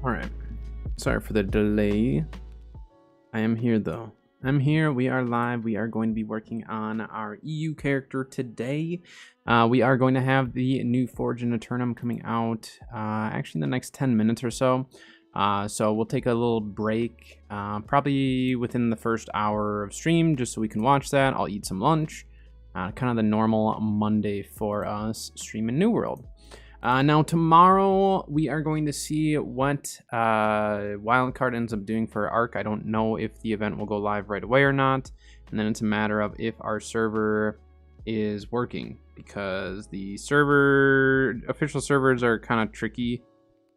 All right. Sorry for the delay. I am here though. I'm here. We are live. We are going to be working on our EU character today. We are going to have the new Forge in Eternum coming out actually in the next 10 minutes or so. So we'll take a little break, probably within the first hour of stream, just so we can watch that. I'll eat some lunch. Kind of the normal Monday for us streaming New World. Now tomorrow we are going to see what Wildcard ends up doing for Arc. I don't know if the event will go live right away or not, and then it's a matter of if our server is working, because the official servers are kind of tricky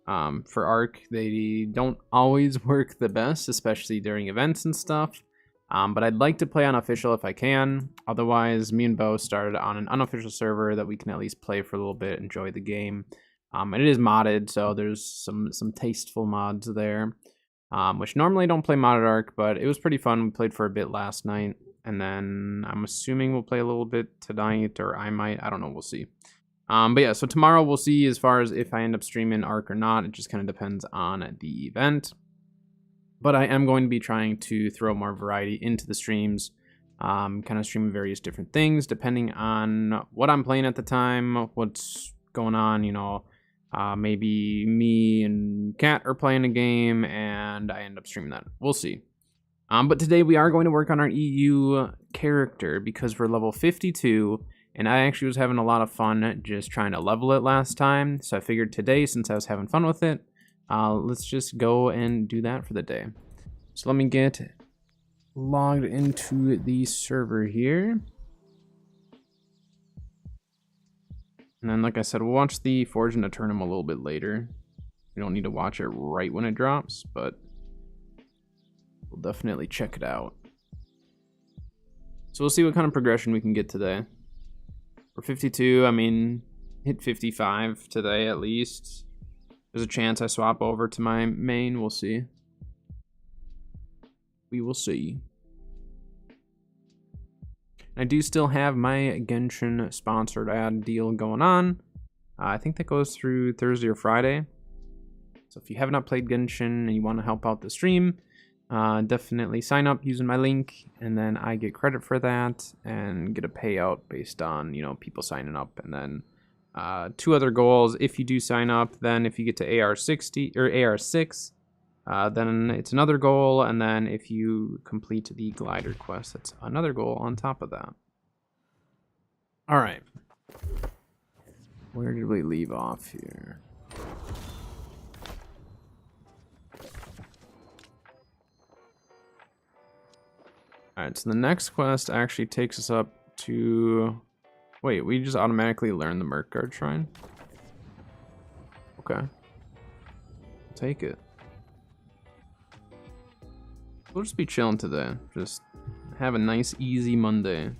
for Arc. They don't always work the best, especially during events and stuff. But I'd like to play on official if I can. Otherwise, me and Bo started on an unofficial server that we can at least play for a little bit, enjoy the game. And it is modded, so there's some tasteful mods there, which normally don't play modded Arc, but it was pretty fun. We played for a bit last night, and then I'm assuming we'll play a little bit tonight, or I don't know, we'll see. But yeah, so tomorrow we'll see as far as if I end up streaming Arc or not. It just kind of depends on the event. But I am going to be trying to throw more variety into the streams, kind of stream various different things depending on what I'm playing at the time, what's going on, you know. Maybe me and Kat are playing a game and I end up streaming that. We'll see. But today we are going to work on our EU character because we're level 52, and I actually was having a lot of fun just trying to level it last time. So I figured today, since I was having fun with it, let's just go and do that for the day. So let me get logged into the server here. And then, like I said, we'll watch the Forge in Eternum a little bit later. We don't need to watch it right when it drops, but we'll definitely check it out. So we'll see what kind of progression we can get today. We're 52, I mean, hit 55 today at least. There's a chance I swap over to my main. We'll see. We will see. I do still have my Genshin sponsored ad deal going on. I think that goes through Thursday or Friday. So if you have not played Genshin and you want to help out the stream, definitely sign up using my link, and then I get credit for that and get a payout based on, you know, people signing up. And then two other goals: if you do sign up, then if you get to AR60 or AR6, then it's another goal, and then if you complete the glider quest, that's another goal on top of that. All right, where did we leave off here? All right, so the next quest actually takes us up to... Wait, we just automatically learn the Mirkgard Shrine? Okay. Take it. We'll just be chilling today. Just have a nice, easy Monday.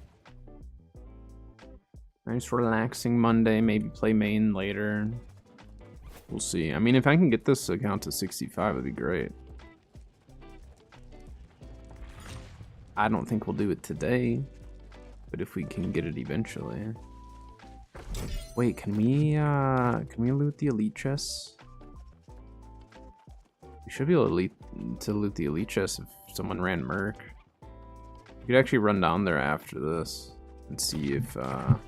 Nice, relaxing Monday. Maybe play main later. We'll see. I mean, if I can get this account to 65, it'd be great. I don't think we'll do it today, but if we can get it eventually. Wait, can we loot the elite chests? We should be able to loot the elite chests if someone ran Merc. We could actually run down there after this and see if that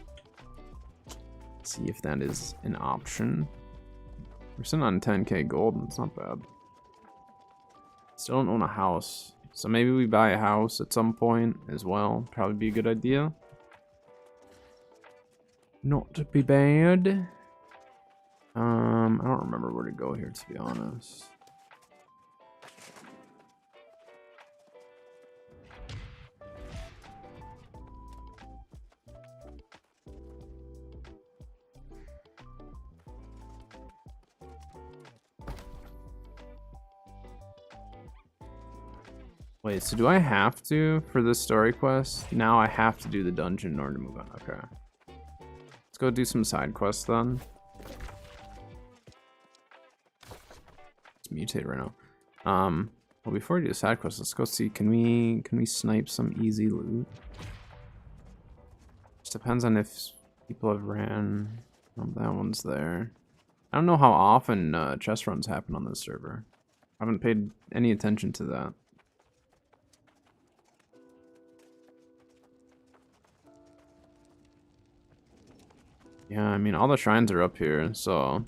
is an option. We're sitting on 10k gold, and it's not bad. Still don't own a house, so maybe we buy a house at some point as well. Probably be a good idea. Not to be bad. I don't remember where to go here, to be honest. Wait, so do I have to, for this story quest? Now I have to do the dungeon in order to move on. Okay. Let's go do some side quests then. Let's mutate right now. Well, before we do the side quests, let's go see, can we snipe some easy loot? Just depends on if people have ran. Oh, that one's there. I don't know how often chest runs happen on this server. I haven't paid any attention to that. Yeah, I mean, all the shrines are up here, so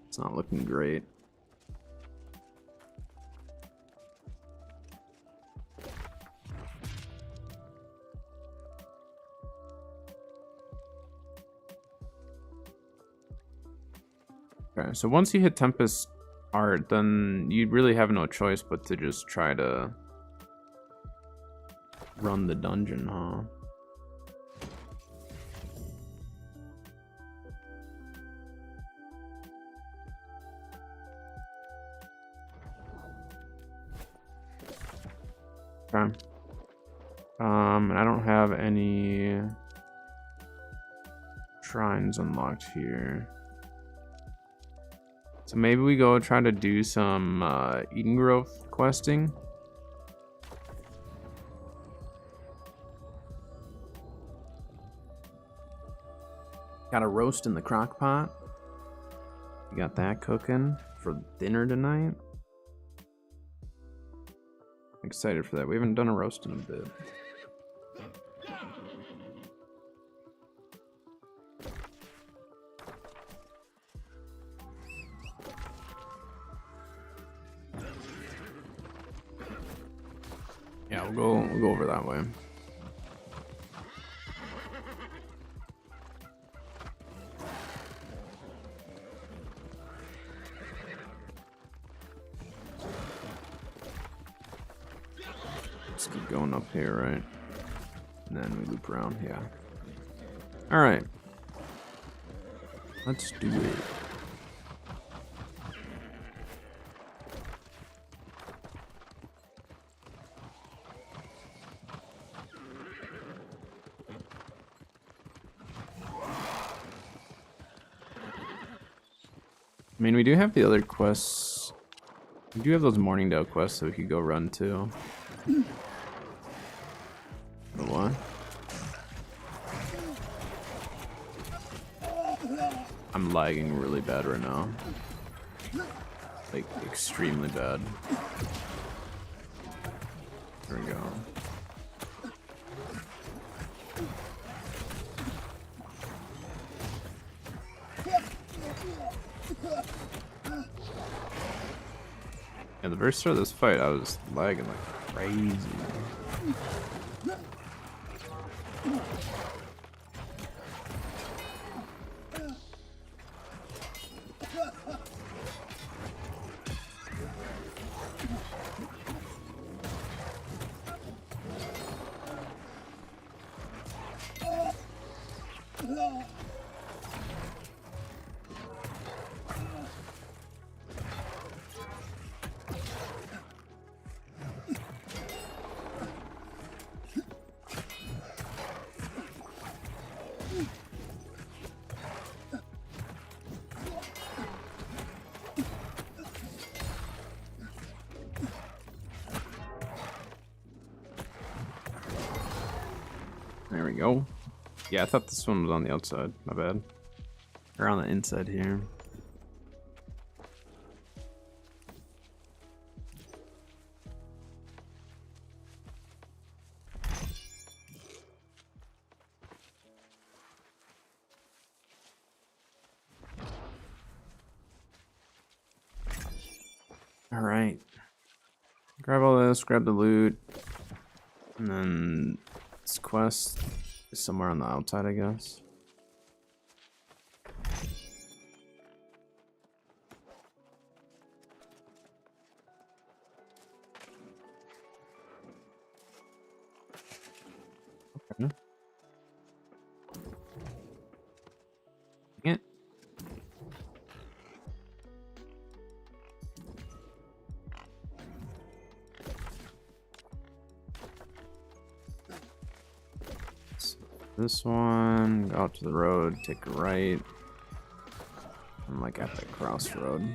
it's not looking great. Okay, so once you hit Tempest Art, then you really have no choice but to just try to run the dungeon, huh? Okay. And I don't have any shrines unlocked here. So maybe we go try to do some Eden Grove questing. Got a roast in the crock pot. We got that cooking for dinner tonight. Excited for that. We haven't done a roast in a bit. Yeah, we'll go over that way. Let's keep going up here, right? And then we loop around, yeah. Alright. Let's do it. I mean, we do have the other quests. We do have those Morningdale quests that we could go run to. The what? I'm lagging really bad right now. Like, extremely bad. There we go. Yeah, the very start of this fight, I was lagging like crazy. There we go. Yeah, I thought this one was on the outside. My bad. Or on the inside here. All right. Grab all this, grab the loot. And then this quest is somewhere on the outside, I guess. Okay. Dang it. This one, go out to the road, take a right. I'm like at the crossroad.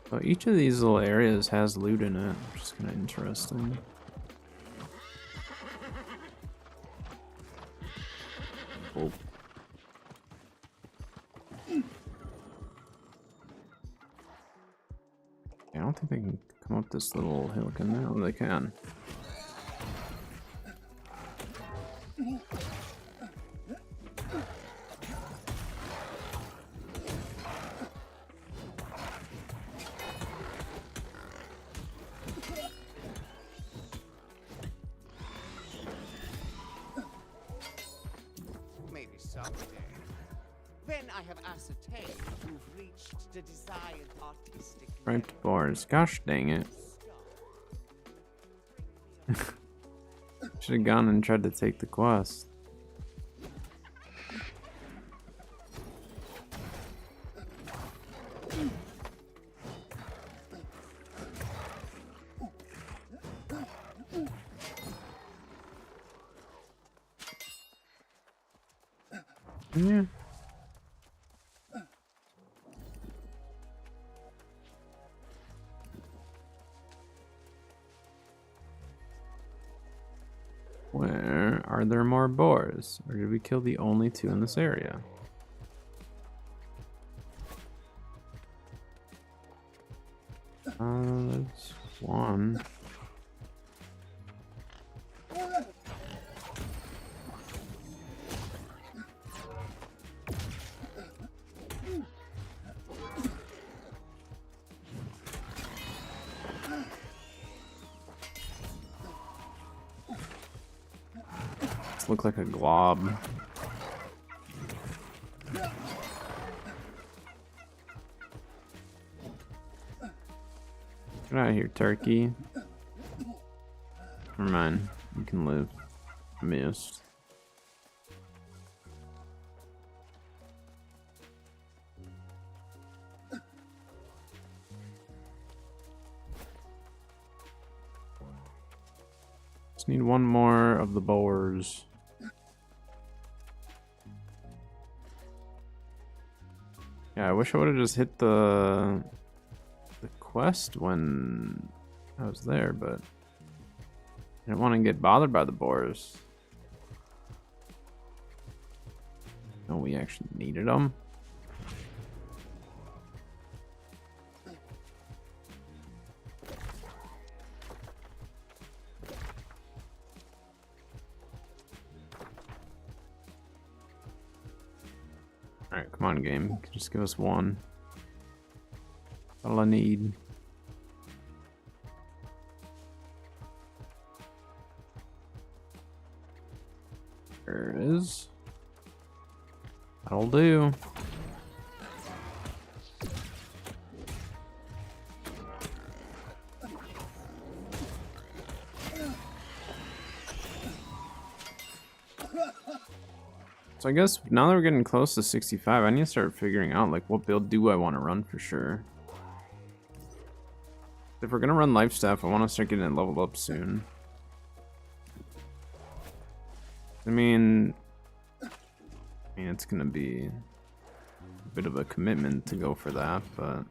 So each of these little areas has loot in it, which is kind of interesting. Oh. I don't think they can come up this little hill, can they? Oh, they can. Maybe someday. When I have ascertained you've reached the desired artistic Right bars. Gosh dang it. Should have gone and tried to take the quest. Yeah. Where are there more boars? Or did we kill the only two in this area? That's one. Look like a glob. Get out of here, turkey. Never mind. You can live. Missed. Just need one more of the boars. Yeah, I wish I would have just hit the quest when I was there, but I didn't want to get bothered by the boars. No, we actually needed them. Alright, come on, game. Just give us one. That's all I need. There it is. That'll do. So I guess now that we're getting close to 65, I need to start figuring out like what build do I want to run for sure. If we're gonna run life staff, I want to start getting it leveled up soon. I mean it's gonna be a bit of a commitment to go for that, but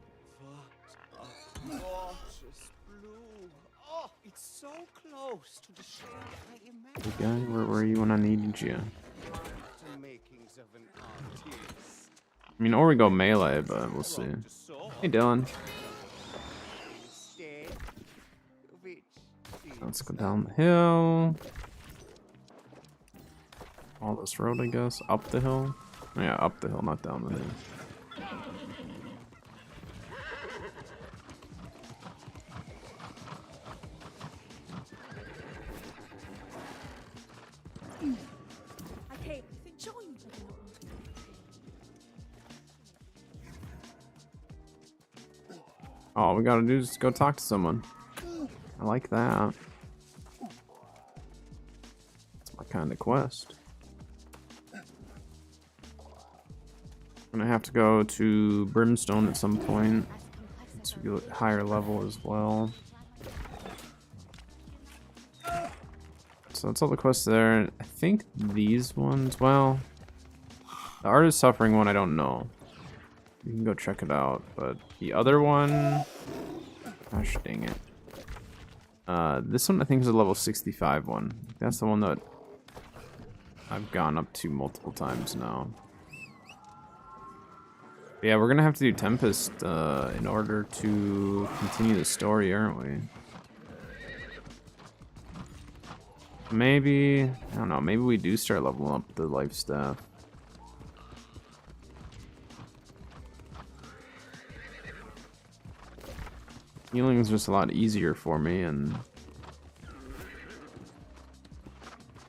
gorgeous blue. Oh, it's so close to the shade I imagined. hey guy, where were you when I needed you? The makings of an artist. I mean, or we go melee, but we'll see. Hey Dylan. Instead, which Let's go down the hill. All this road, I guess. Up the hill. Yeah, up the hill, not down the hill. Okay, join me. All we gotta do is go talk to someone. I like that. It's my kind of quest. I'm gonna have to go to Brimstone at some point to go at higher level as well. So that's all the quests there. I think these ones, well, the Art is Suffering one I don't know. You can go check it out. But the other one, gosh dang it. This one I think is a level 65 one. That's the one that I've gone up to multiple times now. But yeah, we're gonna have to do Tempest in order to continue the story, aren't we? Maybe, I don't know, maybe we do start leveling up the life staff. Healing is just a lot easier for me, and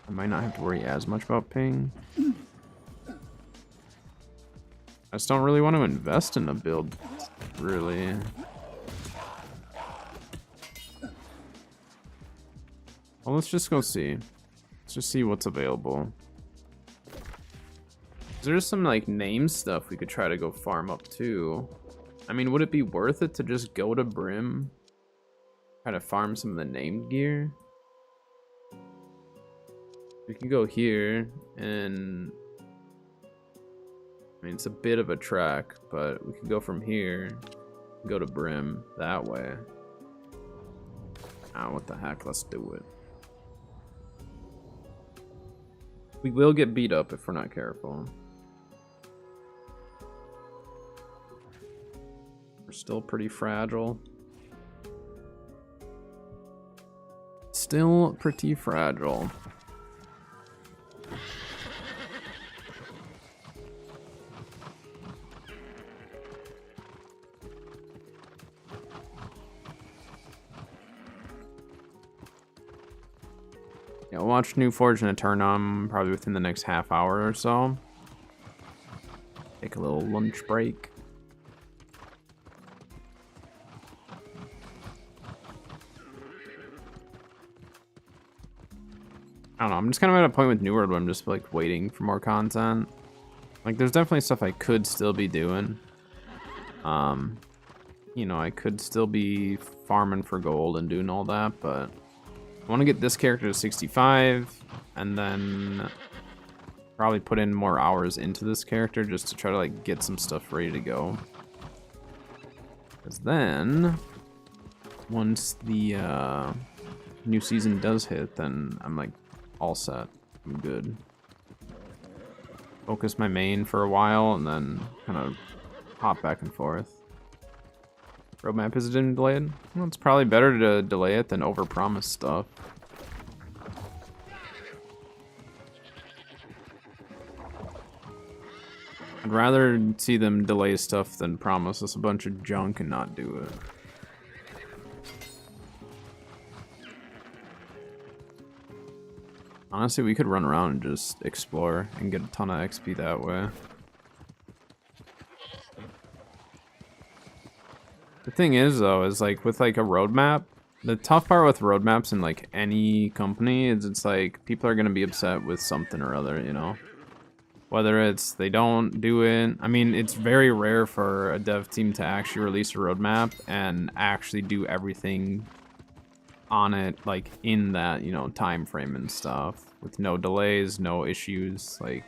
I might not have to worry as much about ping. I just don't really want to invest in a build, really. Well, let's just go see. Let's just see what's available. There's some like name stuff we could try to go farm up too. I mean, would it be worth it to just go to Brim? Try to farm some of the named gear? We can go here and... I mean, it's a bit of a trek, but we can go from here, go to Brim that way. Ah, what the heck, let's do it. We will get beat up if we're not careful. We're still pretty fragile. Still pretty fragile. Yeah, we'll watch New Forge and a turn on probably within the next half hour or so. Take a little lunch break. I don't know, I'm just kind of at a point with New World where I'm just like waiting for more content. Like there's definitely stuff I could still be doing. You know, I could still be farming for gold and doing all that, but I want to get this character to 65 and then probably put in more hours into this character just to try to like get some stuff ready to go. Because then once the new season does hit, then I'm like all set. I'm good. Focus my main for a while and then kind of hop back and forth. Roadmap is delayed? Well, it's probably better to delay it than overpromise stuff. I'd rather see them delay stuff than promise us a bunch of junk and not do it. Honestly, we could run around and just explore and get a ton of XP that way. The thing is, though, is like with like a roadmap, the tough part with roadmaps in like any company is it's like people are gonna be upset with something or other, you know? Whether it's they don't do it. I mean, it's very rare for a dev team to actually release a roadmap and actually do everything on it, like in that, you know, time frame and stuff with no delays, no issues, like.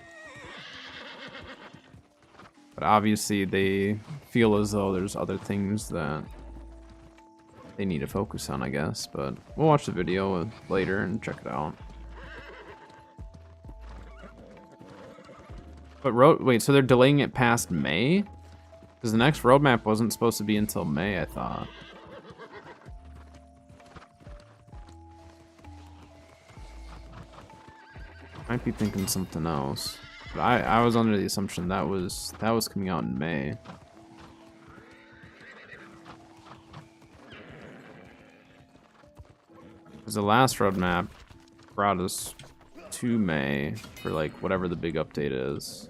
But obviously they feel as though there's other things that they need to focus on, I guess. But we'll watch the video later and check it out. But wait, so they're delaying it past May? Because the next roadmap wasn't supposed to be until May, I thought. Might be thinking something else. But I was under the assumption that was coming out in May. Because the last roadmap brought us to May for like whatever the big update is.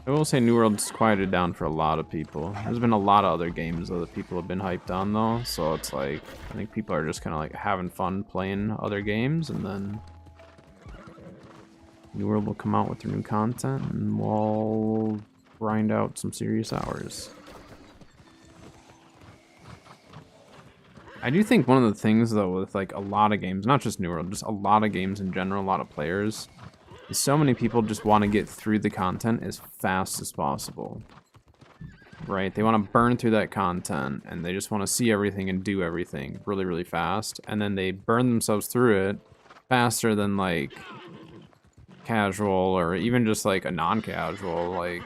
I will say New World's quieted down for a lot of people. There's been a lot of other games though that people have been hyped on though, so it's like I think people are just kind of like having fun playing other games, and then New World will come out with their new content, and we'll grind out some serious hours. I do think one of the things, though, with like a lot of games, not just New World, just a lot of games in general, a lot of players, is so many people just want to get through the content as fast as possible. Right? They want to burn through that content, and they just want to see everything and do everything really, really fast. And then they burn themselves through it faster than like casual or even just like a non-casual. Like,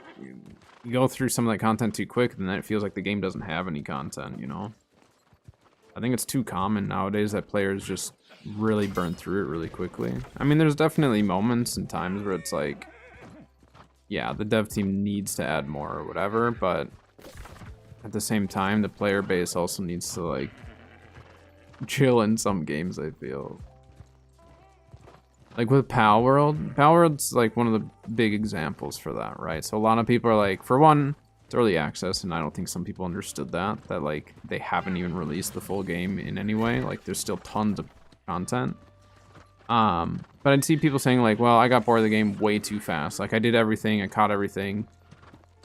you go through some of that content too quick, and then it feels like the game doesn't have any content, you know? I think it's too common nowadays that players just really burn through it really quickly. I mean, there's definitely moments and times where it's like, yeah, the dev team needs to add more or whatever, but at the same time, the player base also needs to like chill in some games, I feel. Like with Palworld, Palworld's like one of the big examples for that, right? So a lot of people are like, for one, it's early access, and I don't think some people understood that like they haven't even released the full game in any way. Like there's still tons of content. But I'd see people saying like, well, I got bored of the game way too fast. Like I did everything, I caught everything.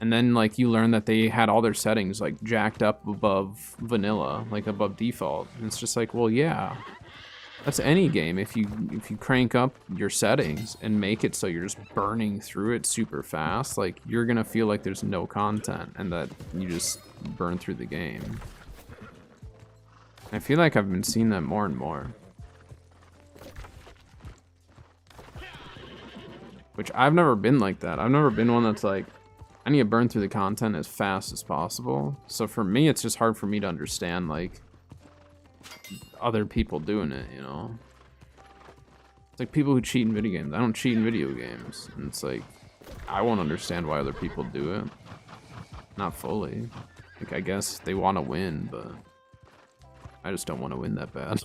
And then like you learn that they had all their settings like jacked up above vanilla, like above default. And it's just like, well, yeah. That's any game. If you crank up your settings and make it so you're just burning through it super fast, like you're gonna feel like there's no content and that you just burn through the game. I feel like I've been seeing that more and more. Which I've never been like that. I've never been one that's like, I need to burn through the content as fast as possible. So for me, it's just hard for me to understand like other people doing it, you know? It's like people who cheat in video games. I don't cheat in video games. And it's like, I won't understand why other people do it. Not fully. Like, I guess they want to win, but I just don't want to win that bad.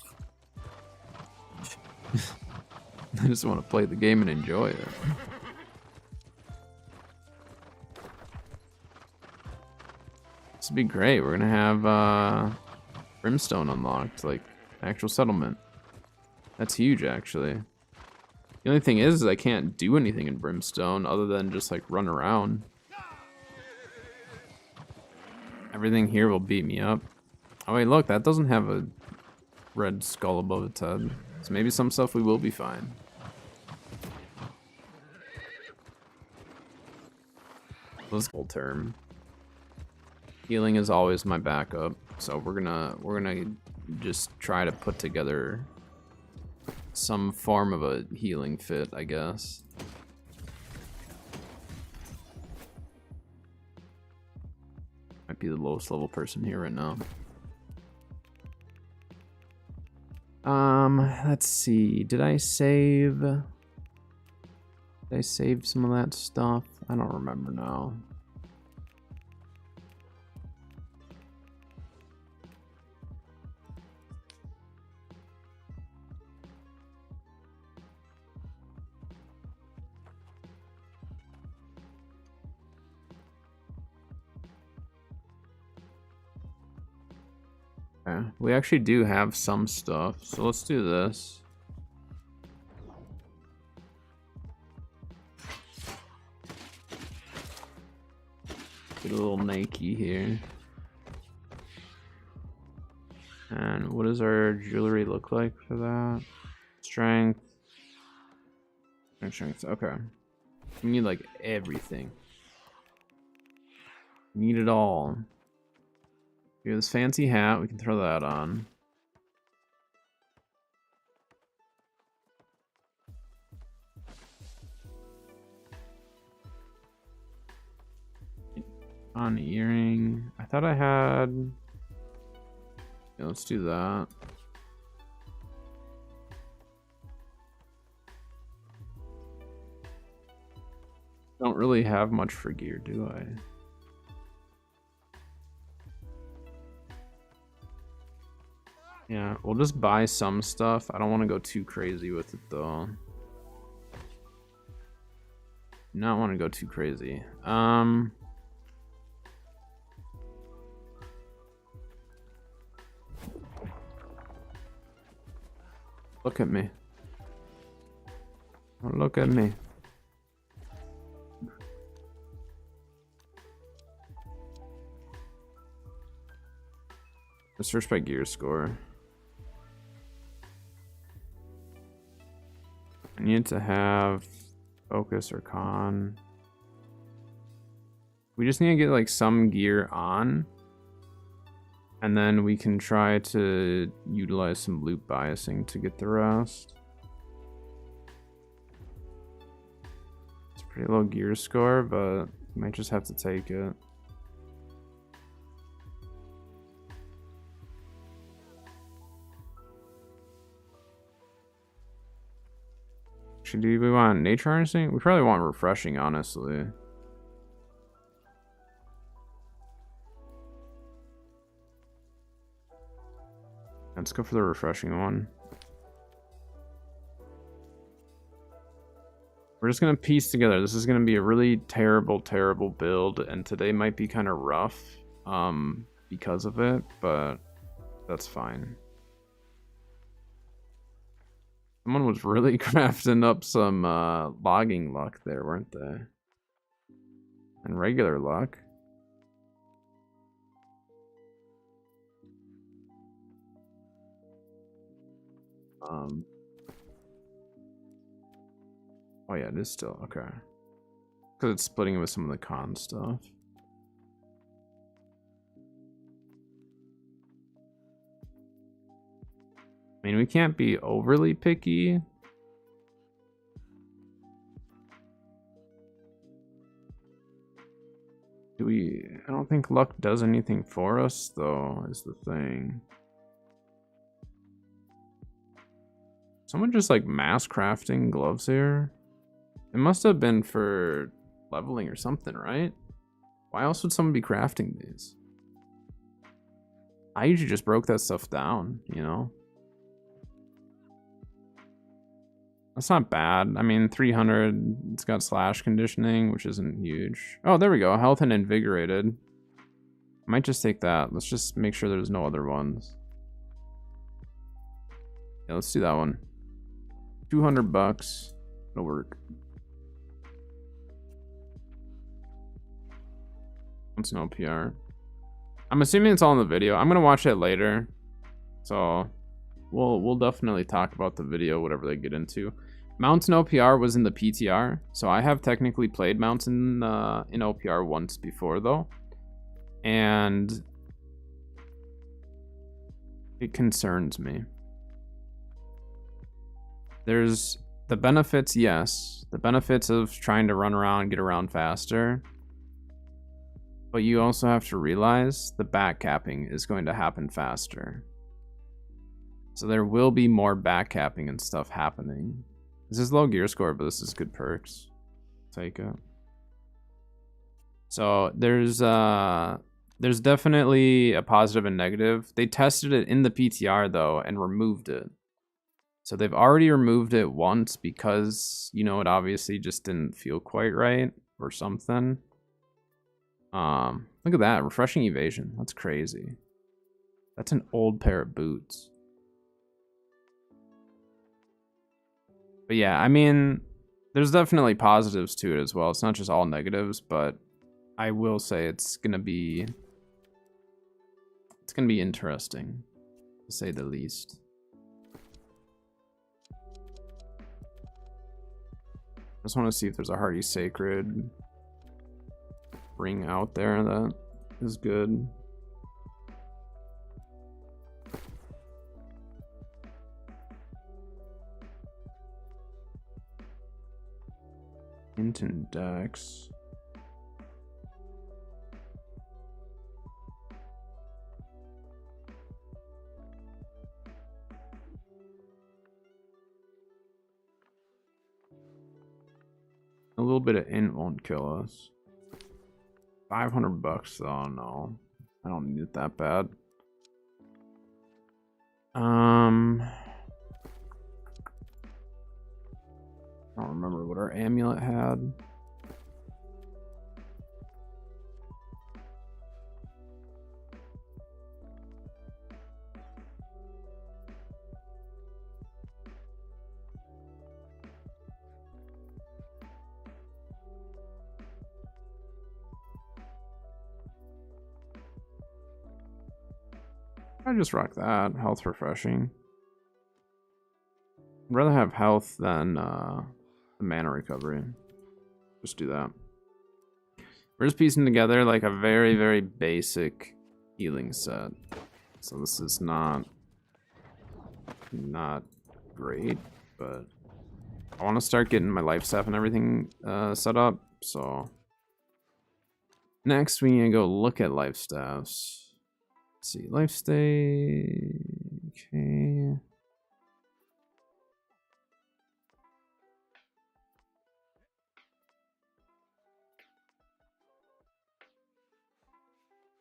I just want to play the game and enjoy it. This would be great. We're gonna have Brimstone unlocked, like actual settlement. That's huge, actually. The only thing is I can't do anything in Brimstone other than just like run around. Everything here will beat me up. Oh wait, look, that doesn't have a red skull above its head. So maybe some stuff we will be fine. This whole term. Healing is always my backup, so we're gonna just try to put together some form of a healing fit, I guess. Might be the lowest level person here right now. Let's see. Did I save some of that stuff? I don't remember now. Okay, we actually do have some stuff, so let's do this. Get a little Nike here. And what does our jewelry look like for that? Strength. Strength, okay. We need like everything. We need it all. We have this fancy hat, we can throw that on. On earring. I thought I had... Yeah, let's do that. Don't really have much for gear, do I? Yeah, we'll just buy some stuff. I don't want to go too crazy with it though. Not want to go too crazy. Look at me. Oh, look at me. Let's search by gear score. I need to have focus or con. We just need to get like some gear on. And then we can try to utilize some loop biasing to get the rest. It's a pretty low gear score, but might just have to take it. Actually, do we want nature harnessing? We probably want refreshing, honestly. Let's go for the refreshing one. We're just gonna piece together. This is gonna be a really terrible, terrible build, and today might be kind of rough because of it, but that's fine. Someone was really crafting up some logging luck there, weren't they? And regular luck. Oh yeah, it is still okay. Because it's splitting with some of the con stuff. I mean, we can't be overly picky. Do we? I don't think luck does anything for us, though, is the thing. Someone just like mass crafting gloves here? It must have been for leveling or something, right? Why else would someone be crafting these? I usually just broke that stuff down, you know? That's not bad. I mean, 300, it's got slash conditioning, which isn't huge. Oh, there we go. Health and invigorated. Might just take that. Let's just make sure there's no other ones. Yeah, let's do that one. 200 bucks. It'll work. It's an OPR. I'm assuming it's all in the video. I'm gonna watch it later, so we'll definitely talk about the video, whatever they get into. Mountain OPR was in the PTR, so I have technically played Mountain in OPR once before though, and it concerns me. There's the benefits, yes, the benefits of trying to run around, get around faster. But you also have to realize the back capping is going to happen faster. So there will be more back capping and stuff happening. This is low gear score, but this is good perks. Take it. So there's definitely a positive and negative. They tested it in the PTR though and removed it. So they've already removed it once because, you know, it obviously just didn't feel quite right or something. Look at that, refreshing evasion. That's crazy. That's an old pair of boots. But yeah, I mean, there's definitely positives to it as well. It's not just all negatives, but I will say it's gonna be interesting, to say the least. I just want to see if there's a Hardy Sacred ring out there that is good. Hinton Dex. A little bit of int won't kill us. 500 bucks though, no. I don't need it that bad. I don't remember what our amulet had. I just rock that. Health refreshing. I'd rather have health than the mana recovery. Just do that. We're just piecing together like a very, very basic healing set. So this is not great, but I want to start getting my life staff and everything set up. So next we need to go look at life staffs. Let's see, life stay. Okay.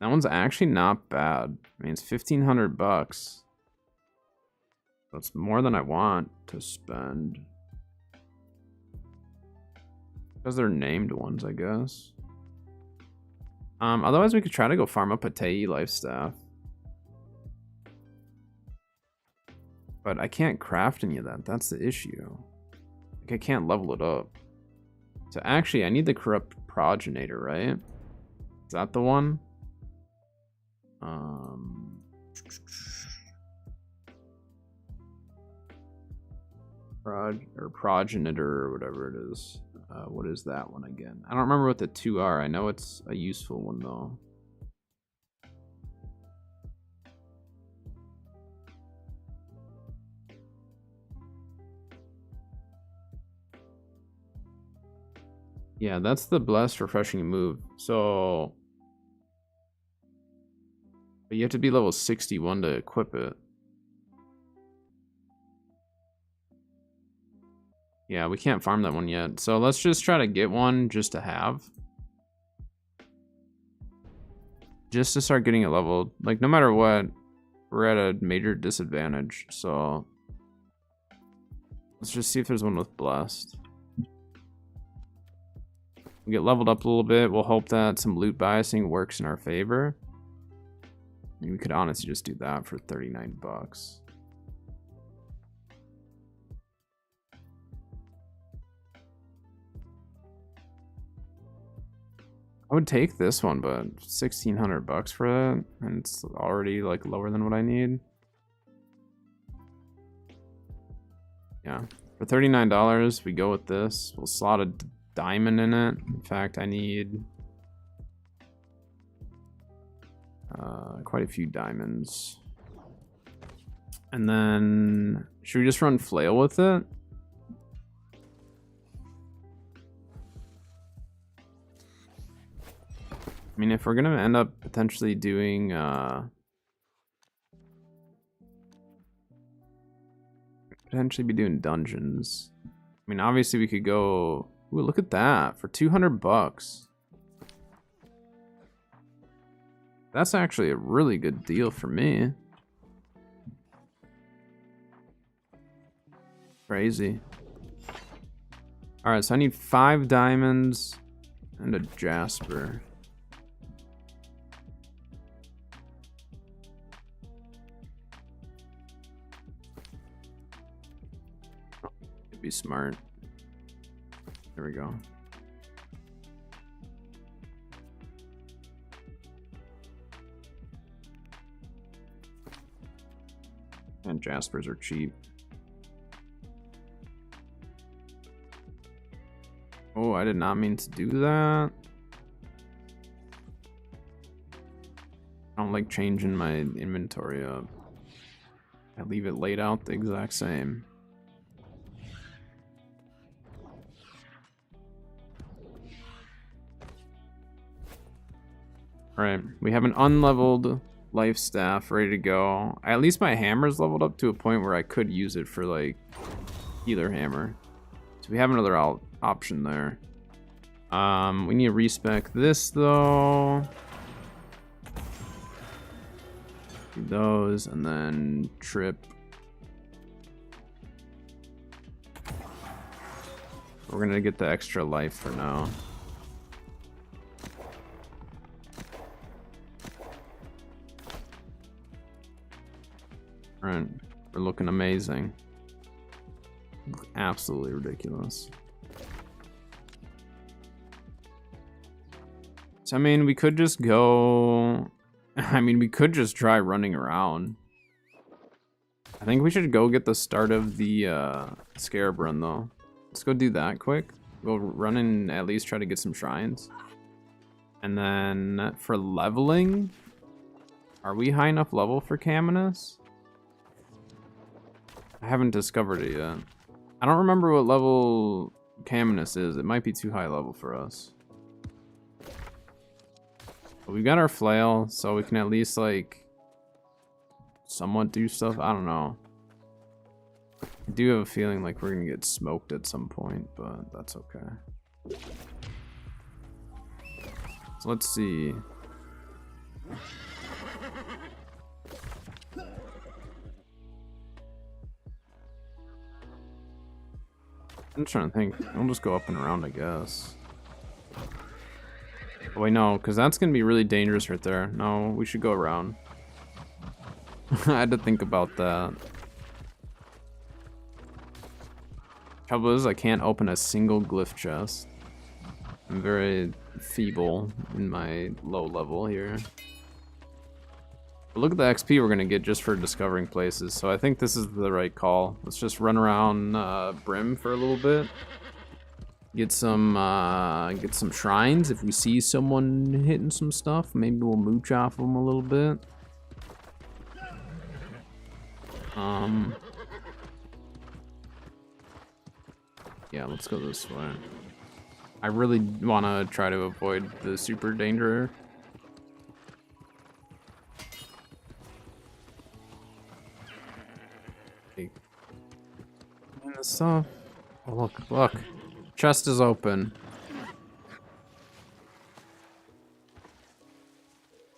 That one's actually not bad. I mean, it's 1,500 bucks. That's more than I want to spend. Because they're named ones, I guess. Otherwise, we could try to go farm up a Tei life staff. But I can't craft any of that. That's the issue. Like, I can't level it up. So actually, I need the corrupt progenitor, right? Is that the one? Progenitor or whatever it is. What is that one again? I don't remember what the two are. I know it's a useful one though. Yeah, that's the blessed refreshing move. So but you have to be level 61 to equip it. Yeah, we can't farm that one yet. So let's just try to get one just to have. Just to start getting it leveled. Like, no matter what, we're at a major disadvantage. So let's just see if there's one with blessed. We get leveled up a little bit. We'll hope that some loot biasing works in our favor. I mean, we could honestly just do that for 39 bucks. I would take this one, but 1,600 bucks for that, and it's already like lower than what I need. Yeah, for $39, we go with this. We'll slot a diamond in it. In fact, I need quite a few diamonds. And then, should we just run flail with it? I mean, if we're gonna end up potentially doing potentially be doing dungeons. I mean, obviously we could go. Ooh, look at that for 200 bucks. That's actually a really good deal for me. Crazy. All right, so I need 5 diamonds and a jasper. Be smart. There we go. And jaspers are cheap. Oh, I did not mean to do that. I don't like changing my inventory up. I leave it laid out the exact same. Alright, we have an unleveled life staff ready to go. At least my hammer's leveled up to a point where I could use it for like healer hammer. So we have another option there. We need to respec this though. Do those and then trip. We're gonna get the extra life for now. Alright, we're looking amazing. Absolutely ridiculous. So I mean, we could just go I mean, we could just try running around. I think we should go get the start of the Scarab run, though. Let's go do that quick. We'll run and at least try to get some shrines. And then for leveling, are we high enough level for Caminus? I haven't discovered it yet. I don't remember what level Caminus is. It might be too high level for us. But we've got our flail, so we can at least, like, somewhat do stuff. I don't know. I do have a feeling like we're gonna get smoked at some point, but that's okay. So let's see. I'm trying to think. We'll just go up and around, I guess. Oh, wait, no, because that's going to be really dangerous right there. No, we should go around. I had to think about that. Trouble is, I can't open a single glyph chest. I'm very feeble in my low level here. But look at the XP we're going to get just for discovering places, so I think this is the right call. Let's just run around Brim for a little bit. Get some shrines. If we see someone hitting some stuff, maybe we'll mooch off them a little bit. Yeah, let's go this way. I really want to try to avoid the super danger. And the stuff. Oh, look, look. Chest is open.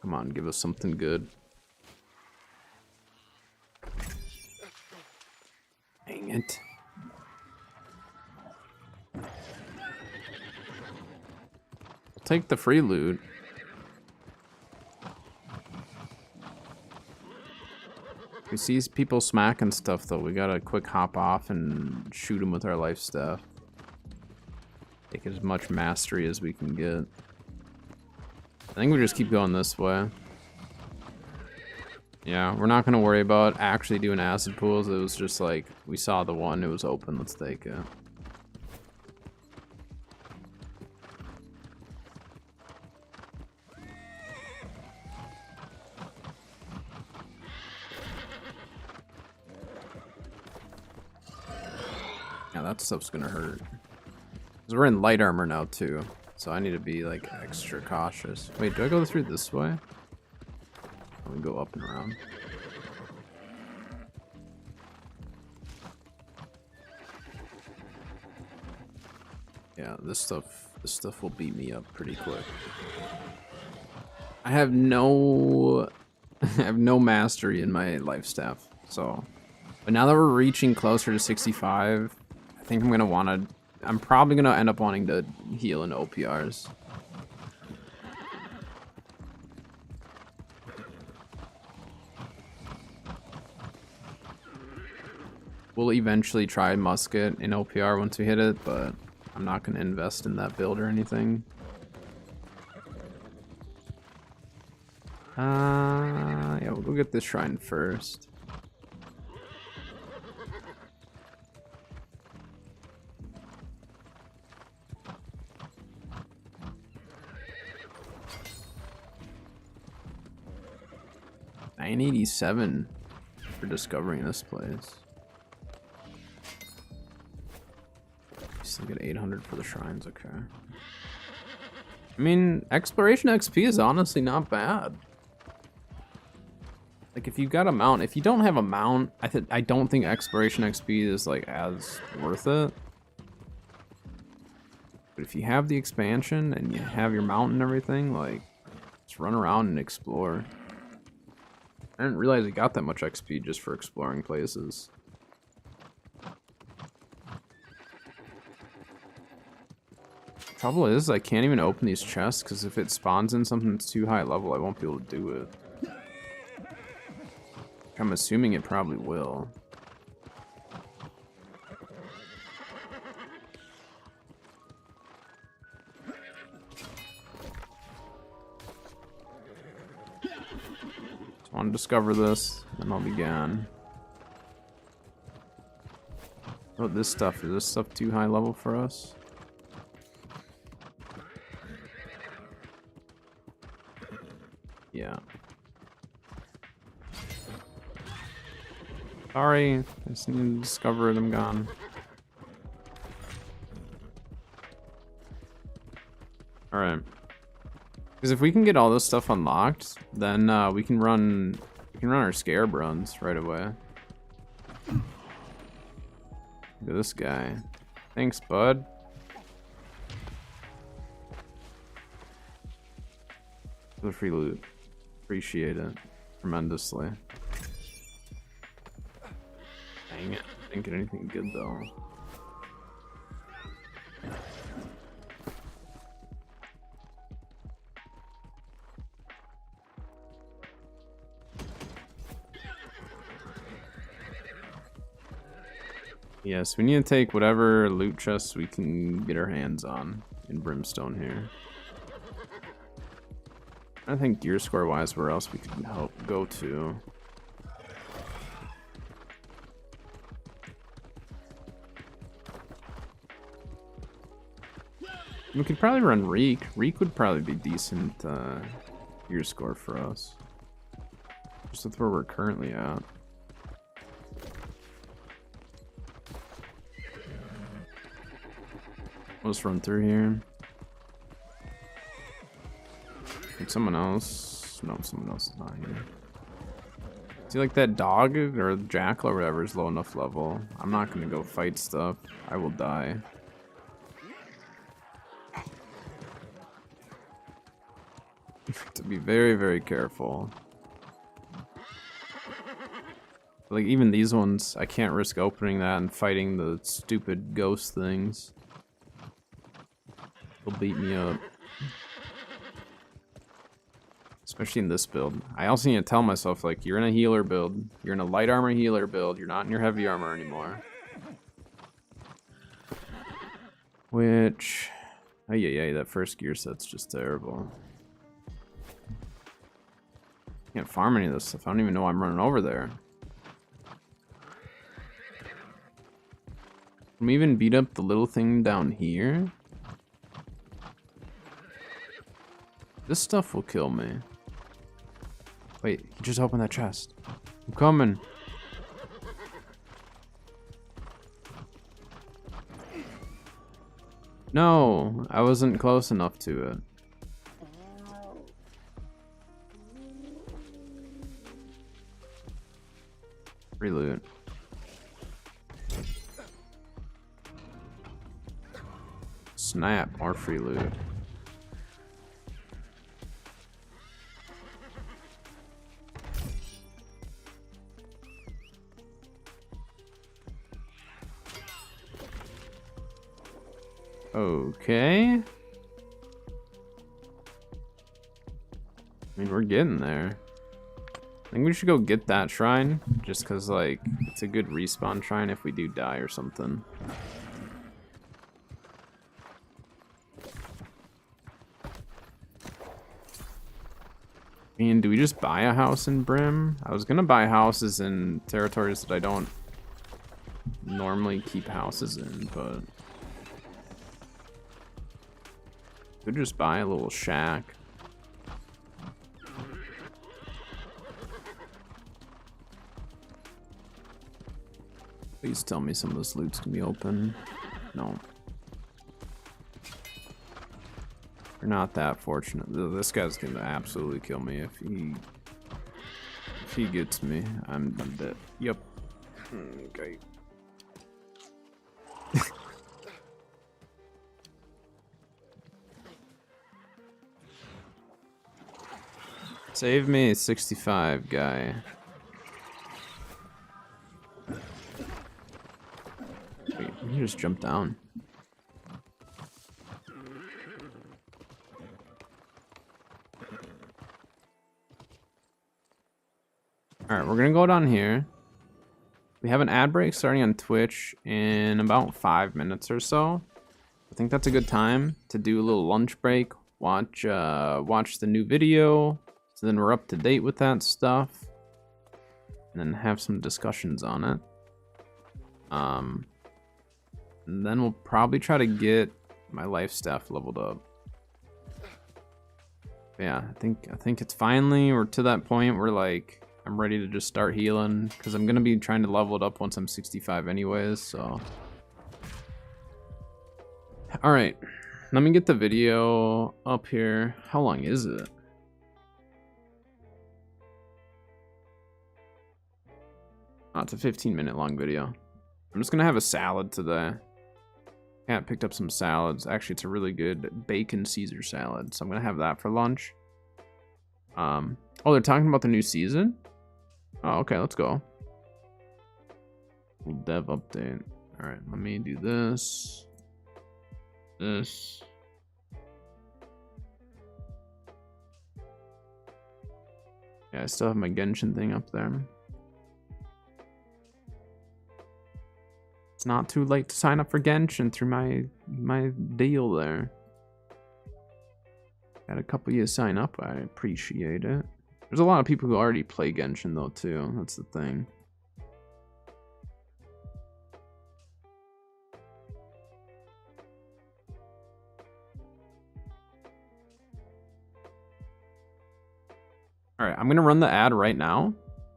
Come on, give us something good. Dang it. Take the free loot. We see people smacking stuff though. We gotta quick hop off and shoot them with our life staff. Take as much mastery as we can get. I think we just keep going this way. Yeah, we're not gonna worry about actually doing acid pools. It was just like, we saw the one, it was open, let's take it. Yeah, that stuff's gonna hurt. Because we're in light armor now too, so I need to be like extra cautious. Wait, do I go through this way? Let me go up and around. Yeah, this stuff will beat me up pretty quick. I have no mastery in my life staff, so. But now that we're reaching closer to 65, I think I'm probably gonna end up wanting to heal in OPRs. We'll eventually try musket in OPR once we hit it, but I'm not gonna invest in that build or anything. Yeah, we'll go get this shrine first. $987 for discovering this place. Still get 800 for the shrines, okay. I mean, exploration XP is honestly not bad. Like, if you've got a mount, if you don't have a mount, I don't think exploration XP is like as worth it. But if you have the expansion and you have your mount and everything, like, just run around and explore. I didn't realize it got that much XP just for exploring places. Trouble is, I can't even open these chests because if it spawns in something that's too high level, I won't be able to do it. I'm assuming it probably will. want to discover this, and I'll be gone. Oh, this stuff. Is this stuff too high level for us? Yeah. Sorry, I just need to discover it. I'm gone. Alright. Because if we can get all this stuff unlocked, then we can run our scarab runs right away. Look at this guy. Thanks, bud. For the free loot. Appreciate it tremendously. Dang it. Didn't get anything good though. Yes, we need to take whatever loot chests we can get our hands on in Brimstone here. I think gear score wise, where else we could help go to. We could probably run Reek. Reek would probably be decent gear score for us. Just with where we're currently at. We'll just run through here. Like someone else. No, someone else is not here. See, like that dog or jackal or whatever is low enough level. I'm not gonna go fight stuff. I will die. To be very, very careful. Like even these ones, I can't risk opening that and fighting the stupid ghost things. They'll beat me up. Especially in this build. I also need to tell myself, like, you're in a healer build. You're in a light armor healer build. You're not in your heavy armor anymore. Which... Oh, yeah, that first gear set's just terrible. Can't farm any of this stuff. I don't even know why I'm running over there. Can we even beat up the little thing down here? This stuff will kill me. Wait, he just opened that chest. I'm coming. No, I wasn't close enough to it. Free loot. Snap, more free loot. Okay. I mean, we're getting there. I think we should go get that shrine, just because, like, it's a good respawn shrine if we do die or something. I mean, do we just buy a house in Brim? I was gonna buy houses in territories that I don't normally keep houses in, but... could just buy a little shack. Please tell me some of this loot's gonna be open. No. We're not that fortunate. This guy's gonna absolutely kill me if he gets me. I'm dead. Yep. Okay. Save me, 65 guy. Wait, you just jump down. Alright, we're gonna go down here. We have an ad break starting on Twitch in about 5 minutes or so. I think that's a good time to do a little lunch break. Watch the new video. So then we're up to date with that stuff. and then have some discussions on it. And then we'll probably try to get my life staff leveled up. Yeah, I think it's finally we're to that point where like I'm ready to just start healing because I'm gonna be trying to level it up once I'm 65 anyways. So, all right, let me get the video up here. How long is it? Oh, it's a 15-minute long video. I'm just gonna have a salad today. Yeah, I picked up some salads. Actually, it's a really good bacon Caesar salad, so I'm gonna have that for lunch. Oh, they're talking about the new season? Oh, okay, let's go. Dev update. All right, let me do this. This. Yeah, I still have my Genshin thing up there. It's not too late to sign up for Genshin through my deal there. Got a couple of you sign up. I appreciate it. There's a lot of people who already play Genshin though too. That's the thing. All right, I'm gonna run the ad right now,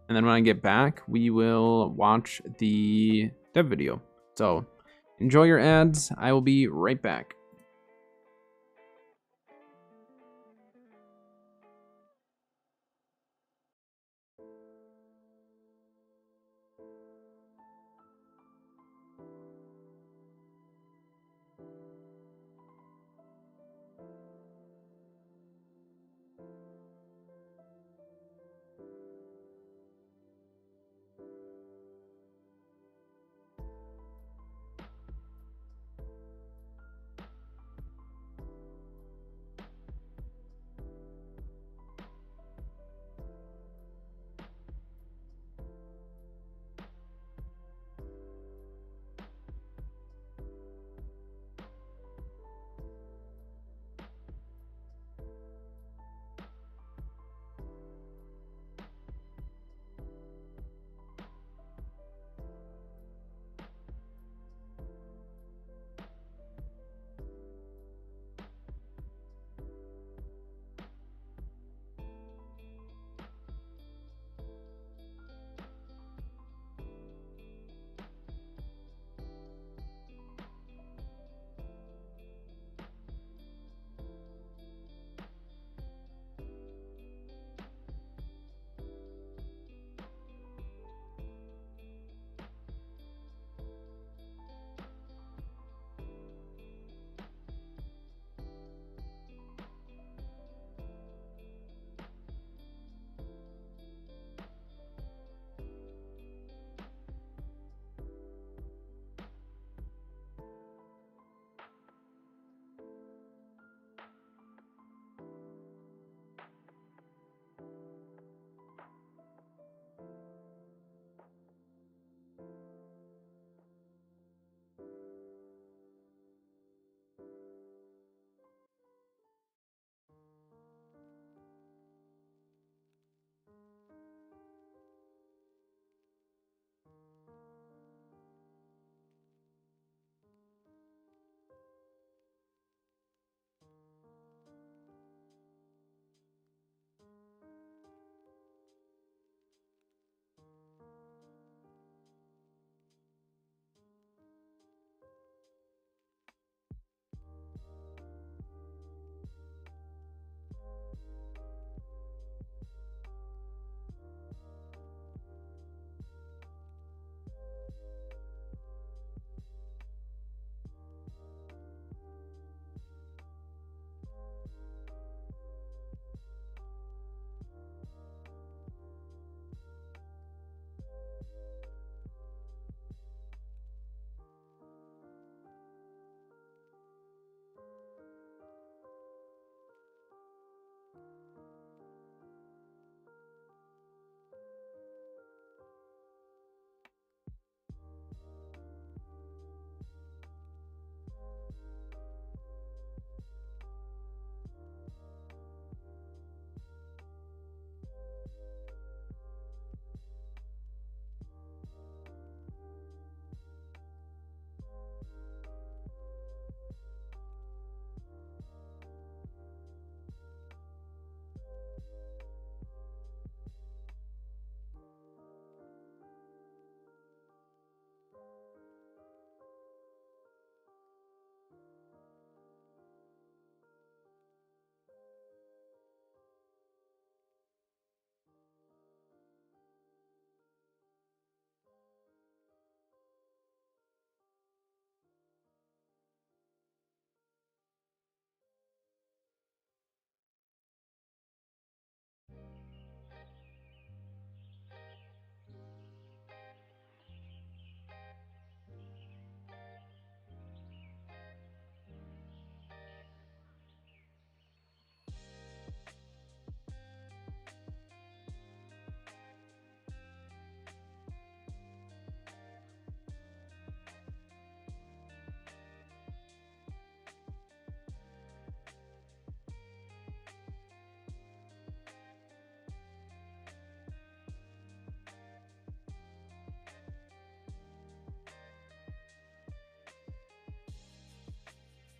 and then when I get back, we will watch the dev video. So enjoy your ads. I will be right back.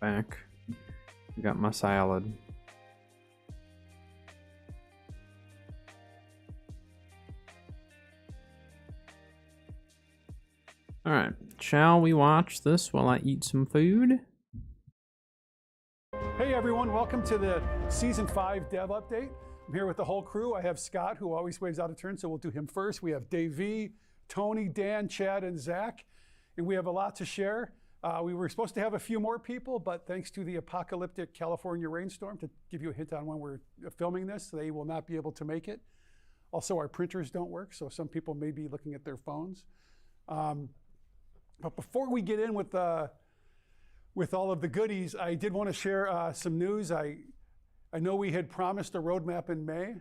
back. I got my salad. All right, shall we watch this while I eat some food? Hey everyone, welcome to the Season 5 Dev Update. I'm here with the whole crew. I have Scott, who always waves out of turn, so we'll do him first. We have Dave V, Tony, Dan, Chad, and Zach, and we have a lot to share. We were supposed to have a few more people, but thanks to the apocalyptic California rainstorm, to give you a hint on when we're filming this, they will not be able to make it. Also, our printers don't work, so some people may be looking at their phones. But before we get in with all of the goodies, I did want to share some news. I know we had promised a roadmap in May,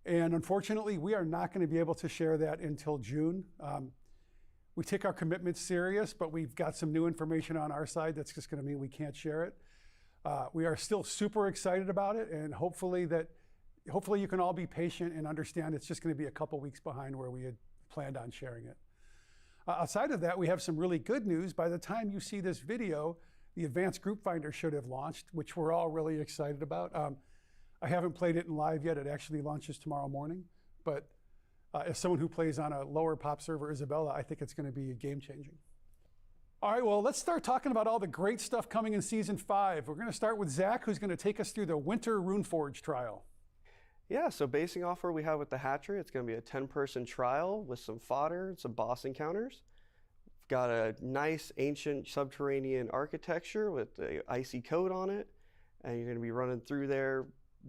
and unfortunately, we are not going to be able to share that until June. We take our commitments serious, but we've got some new information on our side that's just going to mean we can't share it. We are still super excited about it, and hopefully you can all be patient and understand it's just going to be a couple weeks behind where we had planned on sharing it. Outside of that, we have some really good news. By the time you see this video, the Advanced Group Finder should have launched, which we're all really excited about. I haven't played it in live yet. It actually launches tomorrow morning. But as someone who plays on a lower pop server, Isabella, I think it's going to be game changing. All right, well, let's start talking about all the great stuff coming in Season 5. We're going to start with Zach, who's going to take us through the Winter Runeforge trial. Yeah, so basing off where we have with the hatchery, it's going to be a 10-person trial with some fodder, some boss encounters. We've got a nice ancient subterranean architecture with the icy coat on it, and you're going to be running through there,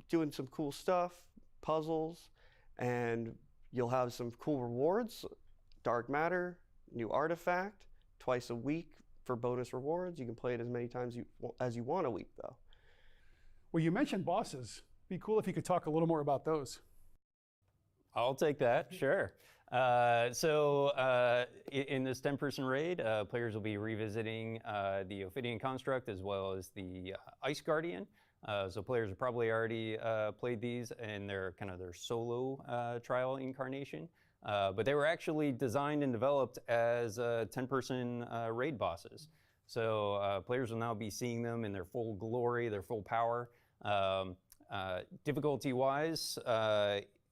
doing some cool stuff, puzzles, and you'll have some cool rewards, dark matter, new artifact, twice a week for bonus rewards. You can play it as many times as you want a week, though. Well, you mentioned bosses. Be cool if you could talk a little more about those. I'll take that, sure. In this 10-person raid, players will be revisiting the Ophidian Construct as well as the Ice Guardian. So players have probably already played these in their solo trial incarnation. But they were actually designed and developed as 10-person raid bosses. So players will now be seeing them in their full glory, their full power. Difficulty-wise,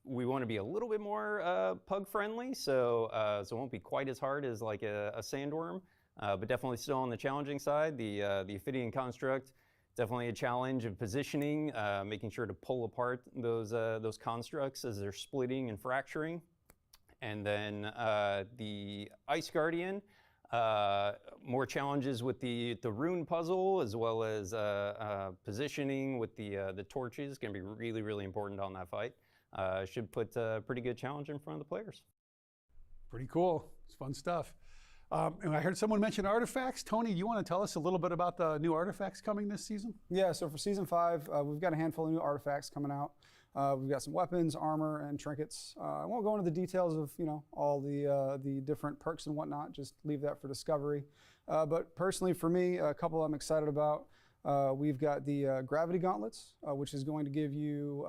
we want to be a little bit more pug-friendly, so it won't be quite as hard as like a sandworm, but definitely still on the challenging side. The Ophidian Construct, definitely a challenge of positioning, making sure to pull apart those constructs as they're splitting and fracturing. And then the Ice Guardian, more challenges with the rune puzzle, as well as positioning with the torches. Going to be really, really important on that fight. Should put a pretty good challenge in front of the players. Pretty cool. It's fun stuff. And I heard someone mention artifacts. Tony, you want to tell us a little bit about the new artifacts coming this season? Yeah, so for Season 5, we've got a handful of new artifacts coming out. We've got some weapons, armor, and trinkets. I won't go into the details of all the different perks and whatnot. Just leave that for discovery. But personally, for me, a couple I'm excited about. We've got the Gravity Gauntlets, which is going to give you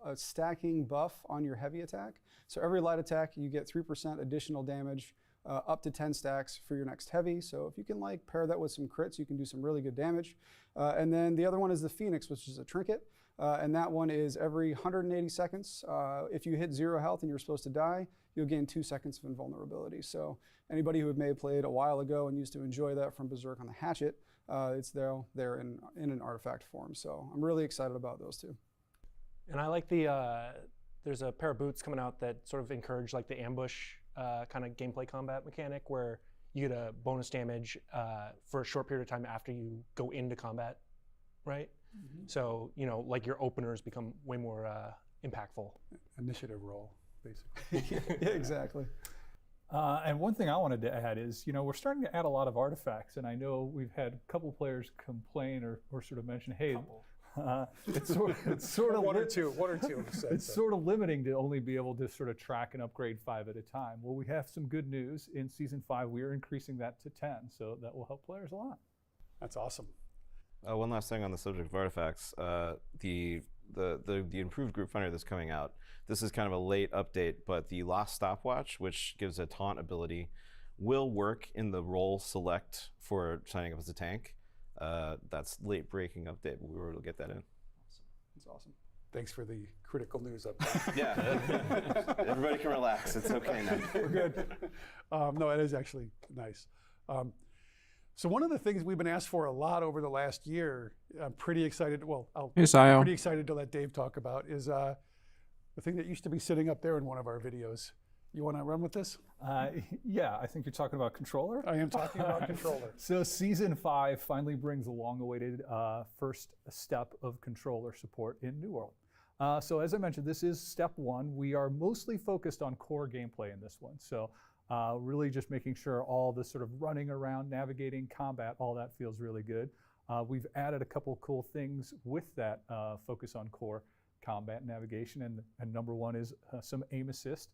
a stacking buff on your heavy attack. So every light attack, you get 3% additional damage, up to 10 stacks for your next heavy. So if you can pair that with some crits, you can do some really good damage. And then the other one is the Phoenix, which is a trinket. And that one is every 180 seconds. If you hit 0 health and you're supposed to die, you'll gain 2 seconds of invulnerability. So anybody who may have played a while ago and used to enjoy that from Berserk on the Hatchet, it's there in an artifact form. So I'm really excited about those two. And I like there's a pair of boots coming out that sort of encourage the ambush kind of gameplay combat mechanic, where you get a bonus damage for a short period of time after you go into combat, right? Mm-hmm. So, your openers become way more impactful. Initiative roll, basically. Yeah, exactly. And one thing I wanted to add is, we're starting to add a lot of artifacts, and I know we've had a couple players complain or sort of mention, hey, it's sort of one or two. It's sort of limiting to only be able to sort of track and upgrade 5 at a time. Well, we have some good news. In Season 5, we are increasing that to 10, so that will help players a lot. That's awesome. One last thing on the subject of artifacts, the improved group finder that's coming out. This is kind of a late update, but the Lost Stopwatch, which gives a taunt ability, will work in the role select for signing up as a tank. that's late breaking update, but we were able to get that in. That's awesome. Thanks for the critical news update. Yeah. Everybody can relax. It's okay now. We're good. No, it is actually nice. So one of the things we've been asked for a lot over the last year, I'm pretty excited. Well, Hey, Sayo. pretty excited to let Dave talk about is the thing that used to be sitting up there in one of our videos. You want to run with this? Yeah, I think you're talking about controller. I am talking about controller. So season 5 finally brings the long-awaited first step of controller support in New World. So as I mentioned, this is step 1. We are mostly focused on core gameplay in this one. So really just making sure all the sort of running around, navigating, combat, all that feels really good. We've added a couple cool things with that focus on core combat and navigation, and number 1 is some aim assist,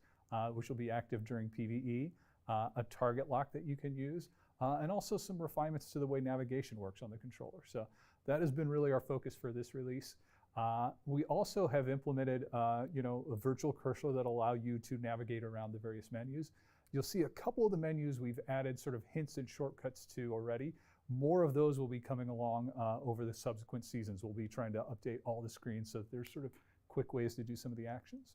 which will be active during PvE, a target lock that you can use, and also some refinements to the way navigation works on the controller. So that has been really our focus for this release. We also have implemented a virtual cursor that allow you to navigate around the various menus. You'll see a couple of the menus we've added sort of hints and shortcuts to already. More of those will be coming along over the subsequent seasons. We'll be trying to update all the screens so that there's sort of quick ways to do some of the actions.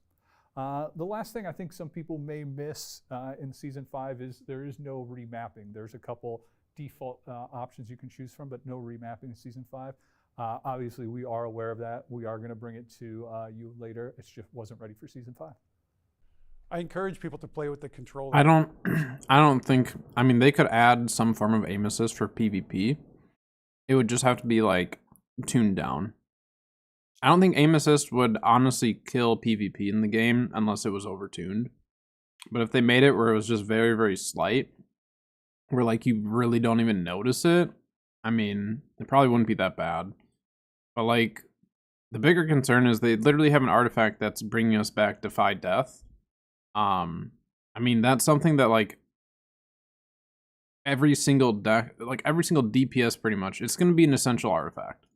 The last thing I think some people may miss in Season 5 is there is no remapping. There's a couple default options you can choose from, but no remapping in Season 5. Obviously, we are aware of that. We are going to bring it to you later. It just wasn't ready for Season 5. I encourage people to play with the controller. I don't think, I mean, they could add some form of aim assist for PvP. It would just have to be like tuned down. I don't think aim assist would honestly kill PvP in the game unless it was overtuned. But if they made it where it was just very, very slight, where like you really don't even notice it, I mean, it probably wouldn't be that bad. But like, the bigger concern is they literally have an artifact that's bringing us back Defy Death. I mean, that's something that like every single deck, like every single DPS pretty much, it's going to be an essential artifact.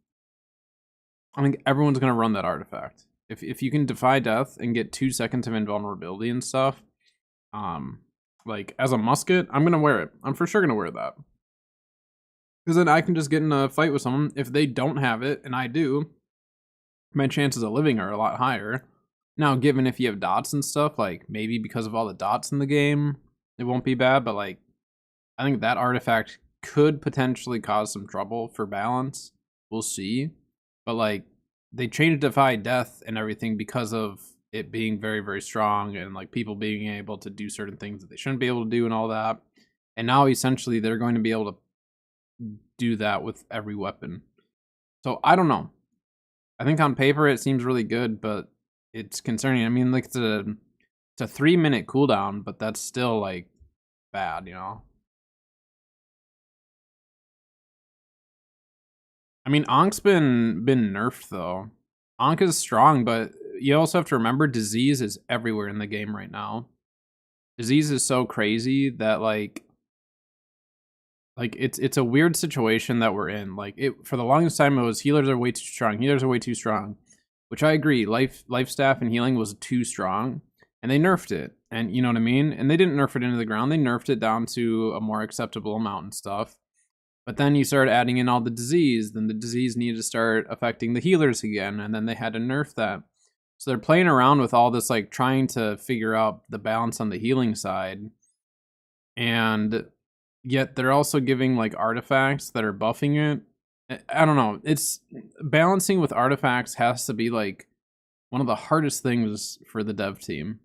I think everyone's going to run that artifact. If you can defy death and get 2 seconds of invulnerability and stuff, like as a musket, I'm going to wear it. I'm for sure going to wear that. Because then I can just get in a fight with someone. If they don't have it, and I do, my chances of living are a lot higher. Now, given if you have dots and stuff, like maybe because of all the dots in the game, it won't be bad, but like, I think that artifact could potentially cause some trouble for balance. We'll see. But like, they changed Defy Death and everything because of it being very, very strong and like people being able to do certain things that they shouldn't be able to do and all that. And now essentially they're going to be able to do that with every weapon. So I don't know. I think on paper it seems really good, but it's concerning. I mean, like it's a 3-minute cooldown, but that's still like bad, you know? I mean, Ank's been nerfed though. Ankh is strong, but you also have to remember disease is everywhere in the game right now. Disease is so crazy that like it's a weird situation that we're in. Like it for the longest time it was healers are way too strong. Healers are way too strong, which I agree. Life staff and healing was too strong, and they nerfed it. And you know what I mean? And they didn't nerf it into the ground. They nerfed it down to a more acceptable amount and stuff. But then you started adding in all the disease. Then the disease needed to start affecting the healers again, and then they had to nerf that. So they're playing around with all this, like trying to figure out the balance on the healing side. And yet they're also giving like artifacts that are buffing it. I don't know. It's balancing with artifacts has to be like one of the hardest things for the dev team.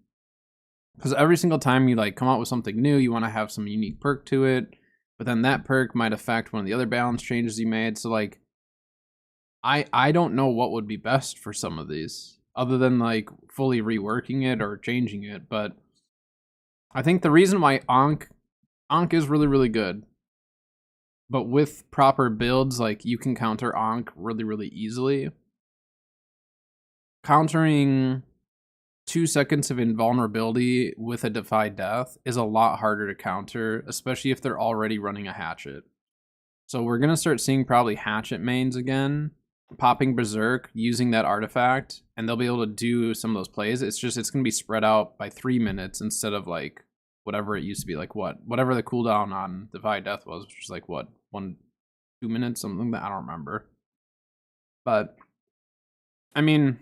Because every single time you like come out with something new, you want to have some unique perk to it. But then that perk might affect one of the other balance changes you made. So like, I don't know what would be best for some of these, other than like fully reworking it or changing it. But I think the reason why Ankh is really, really good, but with proper builds, like you can counter Ankh really, really easily. Countering 2 seconds of invulnerability with a Defy Death is a lot harder to counter, especially if they're already running a Hatchet. So we're going to start seeing probably Hatchet mains again, popping Berserk, using that artifact, and they'll be able to do some of those plays. It's just, it's going to be spread out by 3 minutes instead of like whatever it used to be, like whatever the cooldown on Defy Death was, which is like what, 2 minutes, something that I don't remember. But I mean,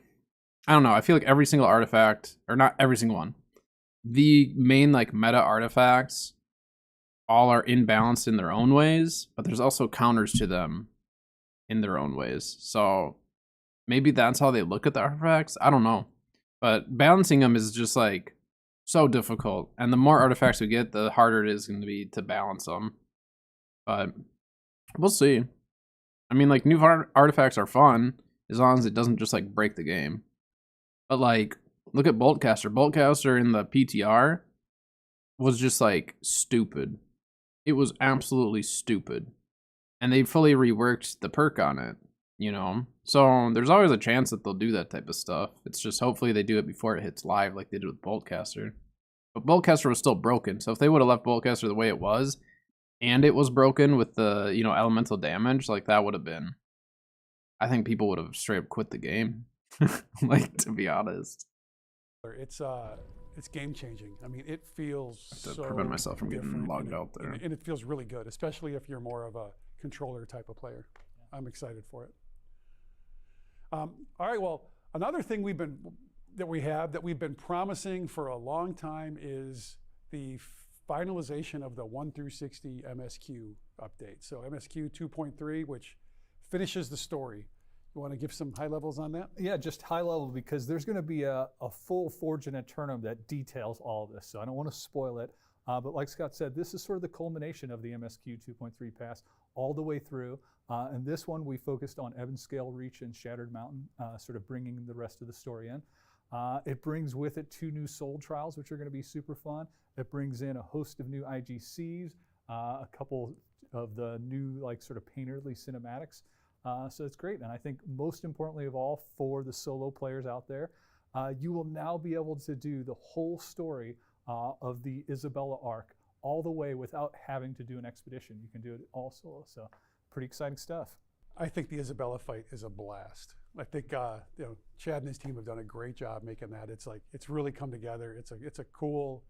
I don't know. I feel like every single artifact, or not every single one, the main like meta artifacts all are imbalanced in their own ways, but there's also counters to them in their own ways. So maybe that's how they look at the artifacts. I don't know. But balancing them is just like so difficult. And the more artifacts we get, the harder it is going to be to balance them. But we'll see. I mean, like, new artifacts are fun as long as it doesn't just like break the game. But like, look at Boltcaster. Boltcaster in the PTR was just like stupid. It was absolutely stupid. And they fully reworked the perk on it, you know? So there's always a chance that they'll do that type of stuff. It's just hopefully they do it before it hits live like they did with Boltcaster. But Boltcaster was still broken. So if they would have left Boltcaster the way it was, and it was broken with the, you know, elemental damage, like that would have been, I think people would have straight up quit the game. Like, to be honest. It's game changing. I mean, it feels I have to so prevent myself from getting different, logged out there. and it feels really good, especially if you're more of a controller type of player. I'm excited for it. All right, well, another thing we've been promising for a long time is the finalization of the 1 through 60 MSQ update. So MSQ 2.3, which finishes the story. You want to give some high levels on that? Yeah, just high level, because there's going to be a full Forge in Eternum that details all of this. So I don't want to spoil it. But like Scott said, this is sort of the culmination of the MSQ 2.3 pass all the way through. And this one, we focused on Ebonscale Reach and Shattered Mountain, sort of bringing the rest of the story in. It brings with it 2 new soul trials, which are going to be super fun. It brings in a host of new IGCs, a couple of the new like sort of painterly cinematics. So it's great. And I think most importantly of all, for the solo players out there, you will now be able to do the whole story of the Isabella arc all the way without having to do an expedition. You can do it all solo. So pretty exciting stuff. I think the Isabella fight is a blast. I think Chad and his team have done a great job making that. It's really come together. It's a cool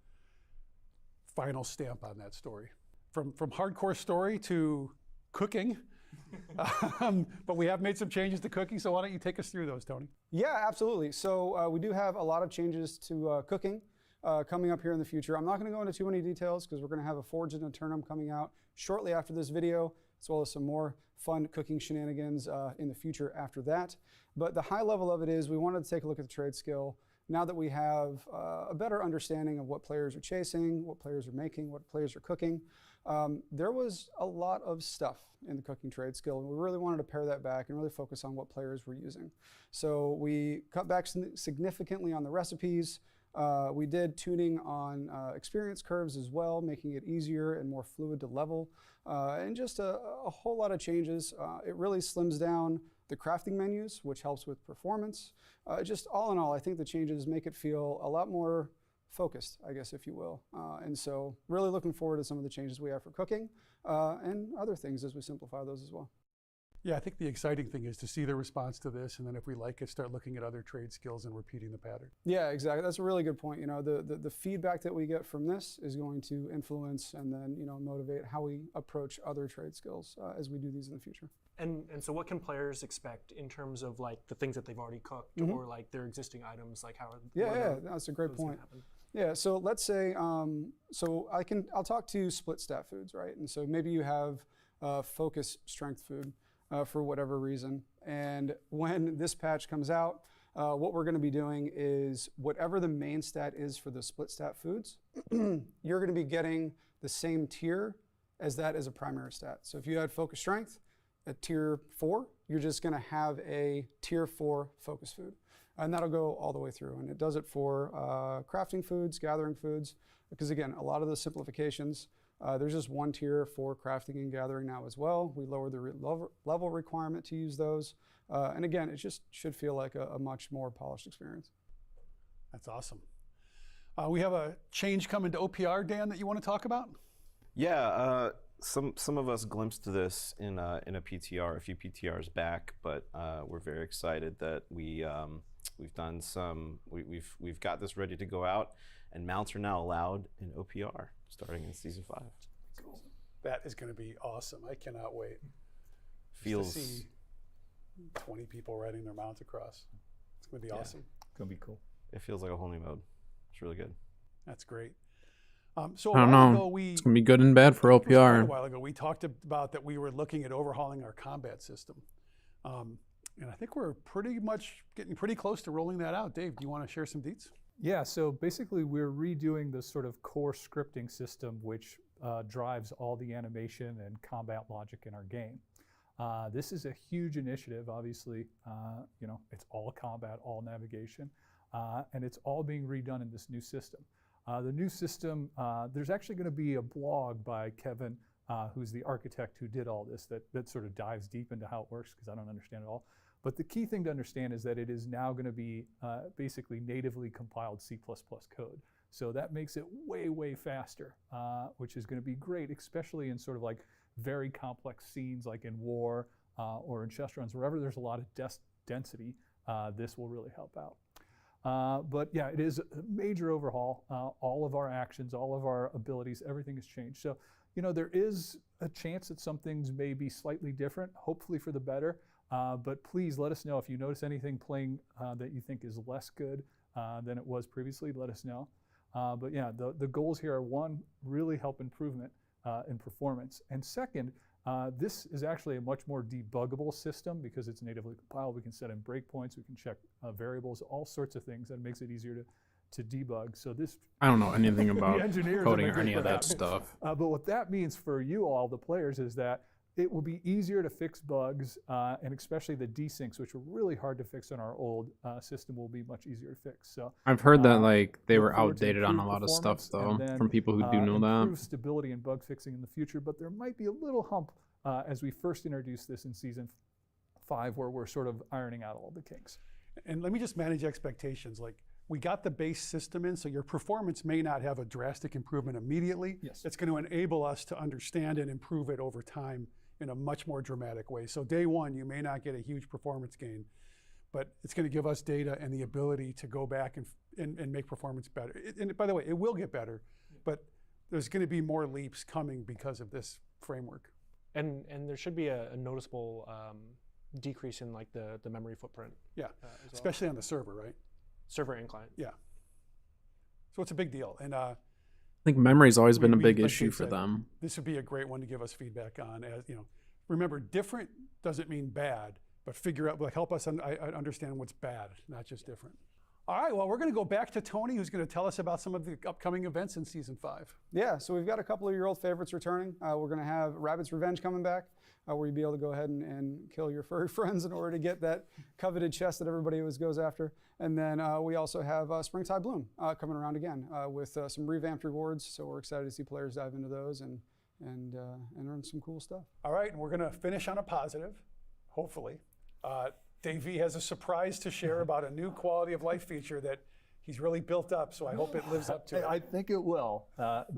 final stamp on that story. From hardcore story to cooking. But we have made some changes to cooking, so why don't you take us through those, Tony? Yeah, absolutely. So we do have a lot of changes to cooking coming up here in the future. I'm not going to go into too many details because we're going to have a Forge in Eternum coming out shortly after this video, as well as some more fun cooking shenanigans in the future after that. But the high level of it is we wanted to take a look at the trade skill. Now that we have a better understanding of what players are chasing, what players are making, what players are cooking, there was a lot of stuff in the cooking trade skill, and we really wanted to pare that back and really focus on what players were using. So we cut back significantly on the recipes. We did tuning on experience curves as well, making it easier and more fluid to level, and just a whole lot of changes. It really slims down the crafting menus, which helps with performance. Just all in all, I think the changes make it feel a lot more focused, I guess, if you will. And so really looking forward to some of the changes we have for cooking and other things as we simplify those as well. Yeah, I think the exciting thing is to see the response to this, and then if we like it, start looking at other trade skills and repeating the pattern. Yeah, exactly. That's a really good point. You know, the feedback that we get from this is going to influence and then, you know, motivate how we approach other trade skills as we do these in the future. And so what can players expect in terms of like the things that they've already cooked or like their existing items, like how that's a great point. Yeah, so let's say, I'll talk to split stat foods, right? And so maybe you have focus strength food for whatever reason. And when this patch comes out, what we're gonna be doing is whatever the main stat is for the split stat foods, you're gonna be getting the same tier as that as a primary stat. So if you had focus strength at tier 4, you're just gonna have a tier 4 focus food. And that'll go all the way through. And it does it for crafting foods, gathering foods, because again, a lot of the simplifications, there's just one tier for crafting and gathering now as well. We lowered the level requirement to use those. And again, it just should feel like a much more polished experience. That's awesome. We have a change coming to OPR, Dan, that you want to talk about? Yeah, some of us glimpsed this in a PTR, a few PTRs back, but we're very excited that we've done some. We've got this ready to go out, and mounts are now allowed in OPR starting in season 5. Cool. That is going to be awesome. I cannot wait. feels. To see 20 people riding their mounts across. It's going to be awesome. It's going to be cool. It feels like a whole new mode. It's really good. That's great. So I don't know. It's gonna be good and bad for a OPR. while ago, we talked about that we were looking at overhauling our combat system. And I think we're pretty much getting pretty close to rolling that out. Dave, do you want to share some deets? Yeah, so basically we're redoing the sort of core scripting system which drives all the animation and combat logic in our game. This is a huge initiative, obviously. You know, it's all combat, all navigation, and it's all being redone in this new system. The new system, there's actually going to be a blog by Kevin, who's the architect who did all this, that sort of dives deep into how it works, because I don't understand it all. But the key thing to understand is that it is now going to be basically natively compiled C++ code. So that makes it way, way faster, which is going to be great, especially in sort of like very complex scenes like in war or in chess runs, wherever there's a lot of density, this will really help out. But yeah, it is a major overhaul. All of our actions, all of our abilities, everything has changed. So, you know, there is a chance that some things may be slightly different, hopefully for the better. But please let us know if you notice anything playing that you think is less good than it was previously, let us know. But yeah, the goals here are, one, really help improvement in performance. And second, this is actually a much more debuggable system because it's natively compiled. We can set in breakpoints, we can check variables, all sorts of things, that makes it easier to debug. So this, I don't know anything about engineers coding are or making any of it that happen. stuff. But what that means for you all, the players, is that it will be easier to fix bugs, and especially the desyncs, which were really hard to fix on our old system, will be much easier to fix. So I've heard that like they look were forward to outdated on a improved lot of stuff performance though, and then, from people who do know that. Improve stability and bug fixing in the future, but there might be a little hump as we first introduced this in season 5, where we're sort of ironing out all the kinks. And let me just manage expectations. Like, we got the base system in, so your performance may not have a drastic improvement immediately. Yes. It's going to enable us to understand and improve it over time in a much more dramatic way. So day one, you may not get a huge performance gain, but it's going to give us data and the ability to go back and make performance better. And by the way, it will get better, but there's going to be more leaps coming because of this framework. And there should be a noticeable decrease in like the memory footprint. Yeah, as well. especially on the server, right? Server and client. Yeah. So it's a big deal. And I think memory's always been a big like issue Dave for said, them. This would be a great one to give us feedback on. As you know, remember, different doesn't mean bad, but figure out, like, help us understand what's bad, not just different. All right, well, we're going to go back to Tony, who's going to tell us about some of the upcoming events in Season 5. Yeah, so we've got a couple of your old favorites returning. We're going to have Rabbids Revenge coming back, where you'll be able to go ahead and kill your furry friends in order to get that coveted chest that everybody always goes after. And then we also have Springtide Bloom coming around again with some revamped rewards. So we're excited to see players dive into those and earn some cool stuff. All right, and we're going to finish on a positive, hopefully. Dave V has a surprise to share about a new quality of life feature that he's really built up, so I hope it lives up to it. I think it will,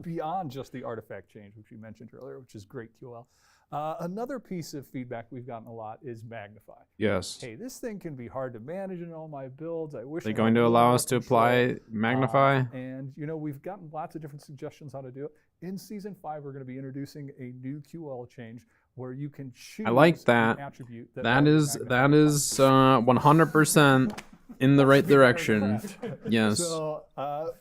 beyond just the artifact change, which you mentioned earlier, which is great, QL. Another piece of feedback we've gotten a lot is Magnify. Yes. Hey, this thing can be hard to manage in all my builds. I wish They're I going had to a little allow more us to control. apply Magnify. And you know, we've gotten lots of different suggestions how to do it. In Season 5, we're going to be introducing a new QL change where you can choose I like that. an attribute That is 100% in the right direction. Yes. So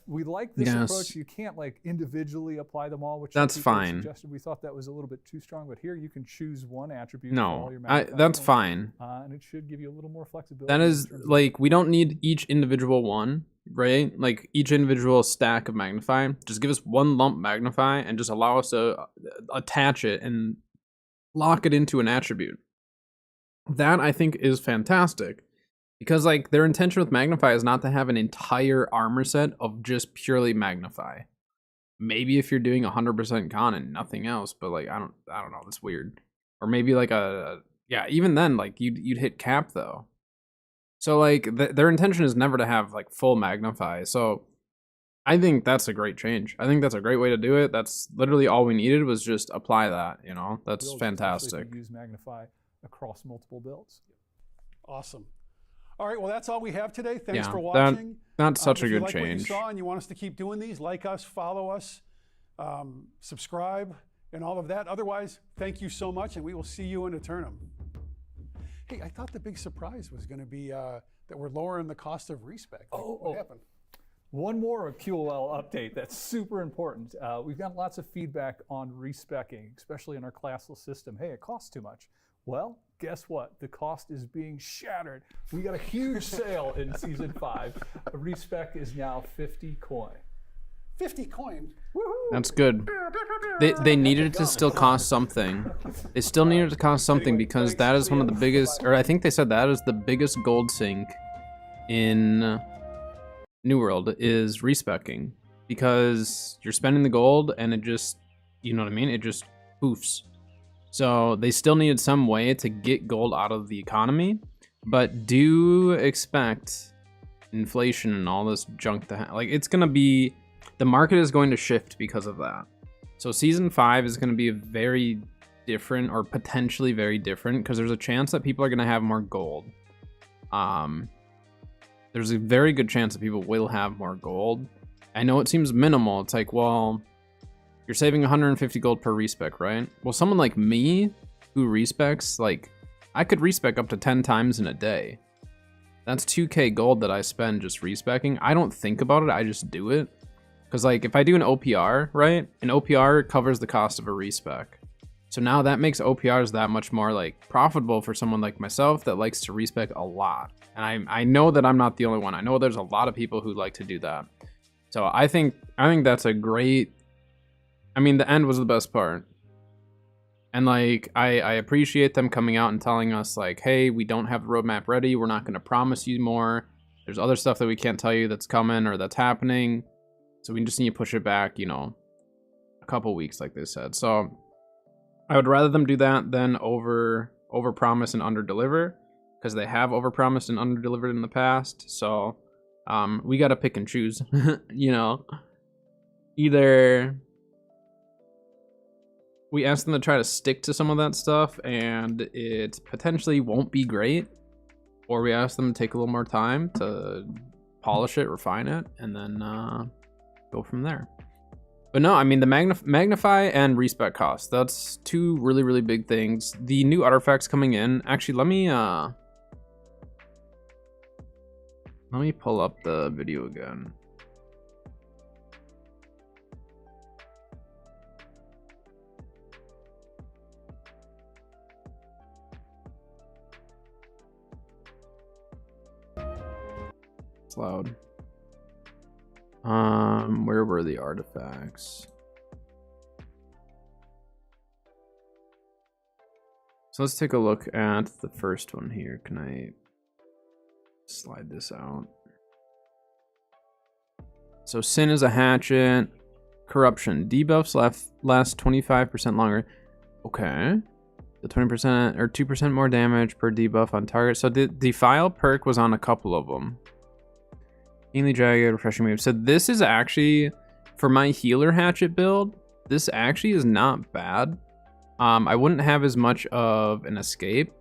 we like this Yes. approach. You can't like individually apply them all, which That's some people fine. suggested. We thought that was a little bit too strong, but here you can choose one attribute. for all No, your Magnify that's points, fine. and it should give you a little more flexibility. That in is terms of- like, we don't need each individual one, right? Like each individual stack of Magnify. Just give us one lump Magnify and just allow us to attach it and lock it into an attribute. That I think is fantastic. Because like their intention with Magnify is not to have an entire armor set of just purely Magnify. Maybe if you're doing 100% con and nothing else, but like I don't know, that's weird. Or maybe like yeah, even then like you'd hit cap though. So like their intention is never to have like full Magnify. So I think that's a great change. I think that's a great way to do it. That's literally all we needed was just apply that, you know. That's builds, especially if fantastic. you use Magnify across multiple builds. Awesome. All right, well, that's all we have today. Thanks Yeah, for watching. that's such a if you good like what you change. saw and you want us to keep doing these, like us, follow us, subscribe, and all of that. Otherwise, thank you so much, and we will see you in Eternum. Hey, I thought the big surprise was going to be that we're lowering the cost of respec. What happened? One more QOL update that's super important. We've got lots of feedback on respecking, especially in our classless system. Hey, it costs too much. Well, guess what? The cost is being shattered. We got a huge sale in Season 5. A respec is now 50 coin. 50 coin. That's good. They needed it to still cost something. They still needed it to cost something because that is one of the biggest, or I think they said that is the biggest gold sink in New World is respecking, because you're spending the gold and it just, you know what I mean? It just poofs. So they still needed some way to get gold out of the economy, but do expect inflation and all this junk to like it's gonna be, the market is going to shift because of that. So Season 5 is going to be very different, or potentially very different, because there's a chance that people are going to have more gold. There's a very good chance that people will have more gold. I know it seems minimal. It's like, well, you're saving 150 gold per respec, right? Well, someone like me who respecs, like, I could respec up to 10 times in a day. That's 2k gold that I spend just respecking. I don't think about it, I just do it. Because, like, if I do an OPR, right? An OPR covers the cost of a respec. So now that makes OPRs that much more, like, profitable for someone like myself that likes to respec a lot. And I know that I'm not the only one. I know there's a lot of people who like to do that. So I think that's a great... I mean, the end was the best part. And, like, I appreciate them coming out and telling us, like, hey, we don't have the roadmap ready. We're not going to promise you more. There's other stuff that we can't tell you that's coming or that's happening. So we just need to push it back, you know, a couple weeks, like they said. So I would rather them do that than over promise and under deliver, because they have over promised and under delivered in the past. So we got to pick and choose, you know. Either we ask them to try to stick to some of that stuff and it potentially won't be great, or we ask them to take a little more time to polish it, refine it, and then go from there. But no, I mean, the magnify and respec cost, that's two really, really big things. The new artifacts coming in, actually, let me pull up the video again. It's loud. Where were the artifacts? So let's take a look at the first one here. Can I slide this out? So Sin is a hatchet. Corruption. Debuffs last 25% longer. Okay. The 20% or 2% more damage per debuff on target. So the Defile perk was on a couple of them. Keenly Jagged, Refreshing Move. So this is actually, for my healer hatchet build, this actually is not bad. I wouldn't have as much of an escape,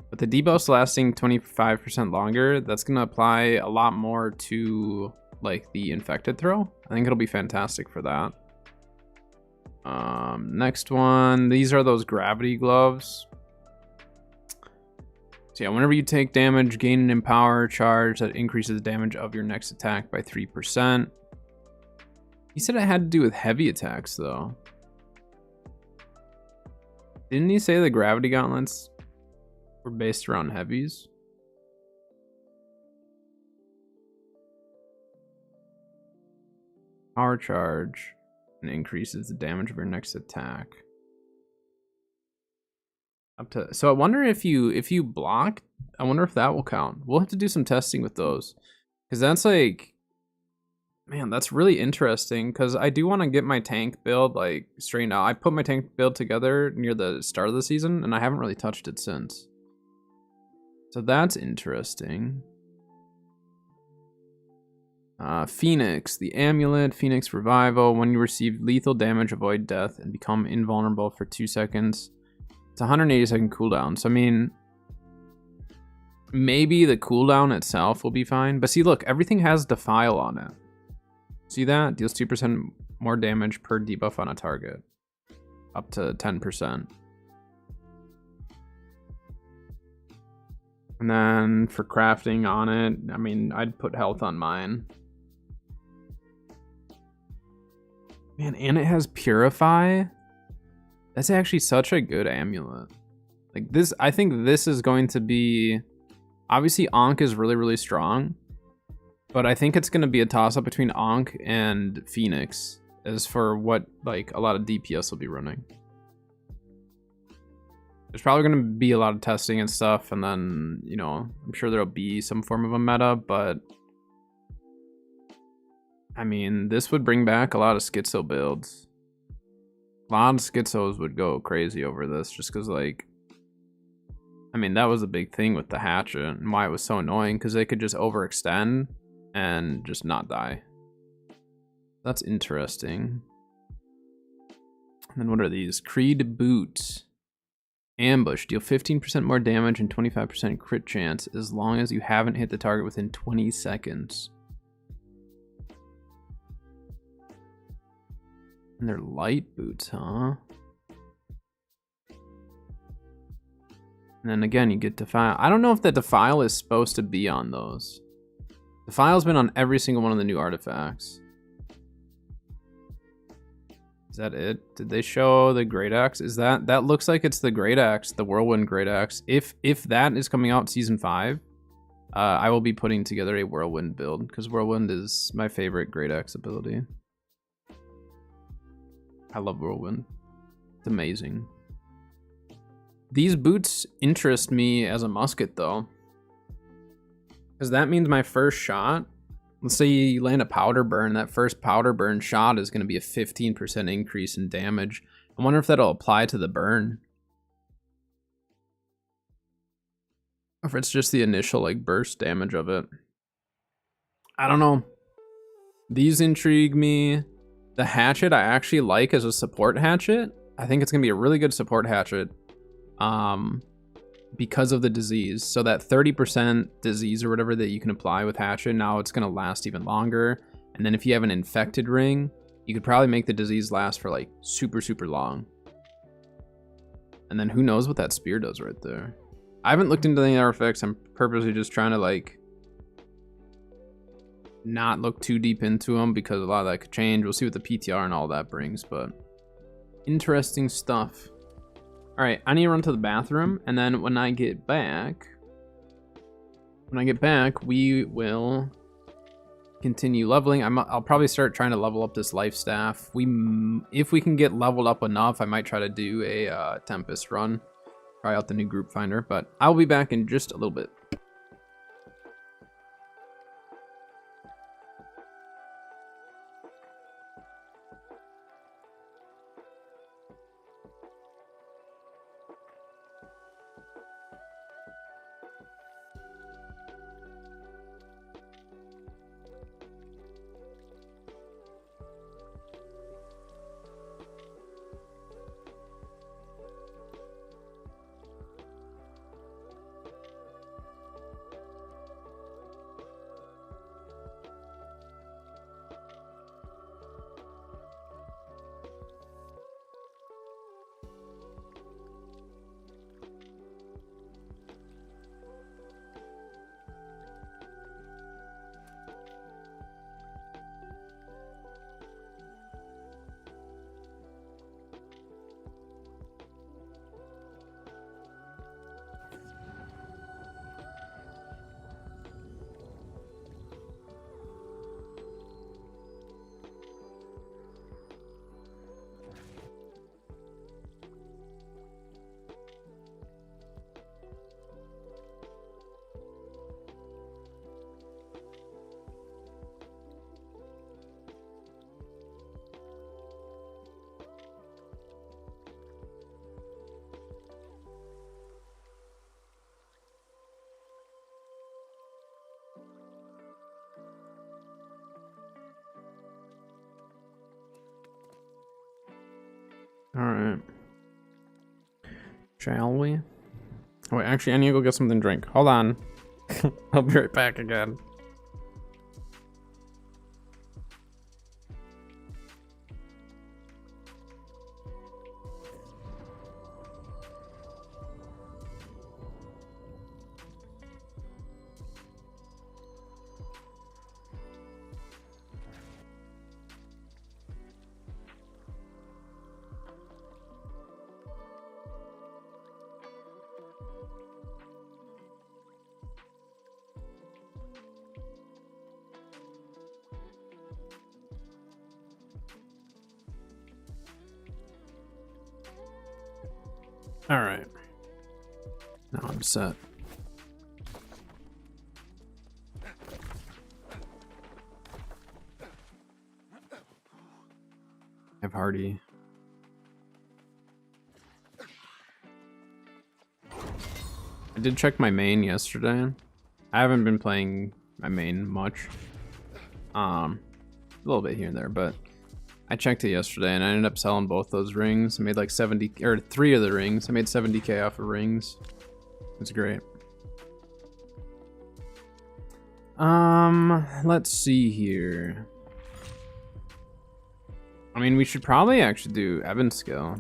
but the debuffs lasting 25% longer, that's going to apply a lot more to like the infected throw. I think it'll be fantastic for that. Next one, these are those gravity gloves. So yeah, whenever you take damage, gain an empower charge that increases the damage of your next attack by 3%. He said it had to do with heavy attacks though. Didn't he say the gravity gauntlets were based around heavies? Power charge and increases the damage of your next attack. Up to, so I wonder if you block, I wonder if that will count. We'll have to do some testing with those, because that's like, man, that's really interesting, because I do want to get my tank build like straightened out. I put my tank build together near the start of the season and I haven't really touched it since. So that's interesting. Phoenix, the amulet, Phoenix Revival. When you receive lethal damage, avoid death and become invulnerable for 2 seconds. It's 180-second cooldown. So I mean, maybe the cooldown itself will be fine. But see, look, everything has Defile on it. See that? Deals 2% more damage per debuff on a target. Up to 10%. And then for crafting on it, I mean, I'd put health on mine. Man, and it has Purify. That's actually such a good amulet. Like this, I think this is going to be... Obviously, Ankh is really, really strong. But I think it's going to be a toss-up between Ankh and Phoenix as for what, like, a lot of DPS will be running. There's probably going to be a lot of testing and stuff, and then, you know, I'm sure there'll be some form of a meta, but... I mean, this would bring back a lot of Schizo builds. A lot of Schizos would go crazy over this, just because, like... I mean, that was a big thing with the Hatchet, and why it was so annoying, because they could just overextend and just not die. That's interesting. And then what are these? Creed Boots. Ambush. Deal 15% more damage and 25% crit chance as long as you haven't hit the target within 20 seconds. And they're light boots, huh? And then again, you get Defile. I don't know if the Defile is supposed to be on those. Defile's been on every single one of the new artifacts. Is that it? Did they show the Great Axe? Is that looks like it's the Great Axe, the Whirlwind Great Axe. If that is coming out season 5, I will be putting together a Whirlwind build because Whirlwind is my favorite Great Axe ability. I love Whirlwind. It's amazing. These boots interest me as a musket though. Because that means my first shot, let's say you land a powder burn, that first powder burn shot is going to be a 15% increase in damage. I wonder if that'll apply to the burn. Or if it's just the initial like burst damage of it. I don't know. These intrigue me. The hatchet I actually like as a support hatchet. I think it's going to be a really good support hatchet. Because of the disease. So that 30% disease or whatever that you can apply with Hatchet, now it's going to last even longer. And then if you have an infected ring, you could probably make the disease last for like super, super long. And then who knows what that spear does right there. I haven't looked into any artifacts. I'm purposely just trying to like not look too deep into them because a lot of that could change. We'll see what the PTR and all that brings, but interesting stuff. All right, I need to run to the bathroom, and then when I get back, we will continue leveling. I'll probably start trying to level up this life staff. If we can get leveled up enough, I might try to do a Tempest run, try out the new group finder, but I'll be back in just a little bit. All right. Shall we? Oh, wait, actually, I need to go get something to drink. Hold on. I'll be right back again. All right. Now I'm set. Have Hardy. I did check my main yesterday. I haven't been playing my main much. A little bit here and there, but I checked it yesterday and I ended up selling both those rings. I made like 70, or 3 of the rings. I made 70k off of rings. It's great. Let's see here. I mean, we should probably actually do Evanskill.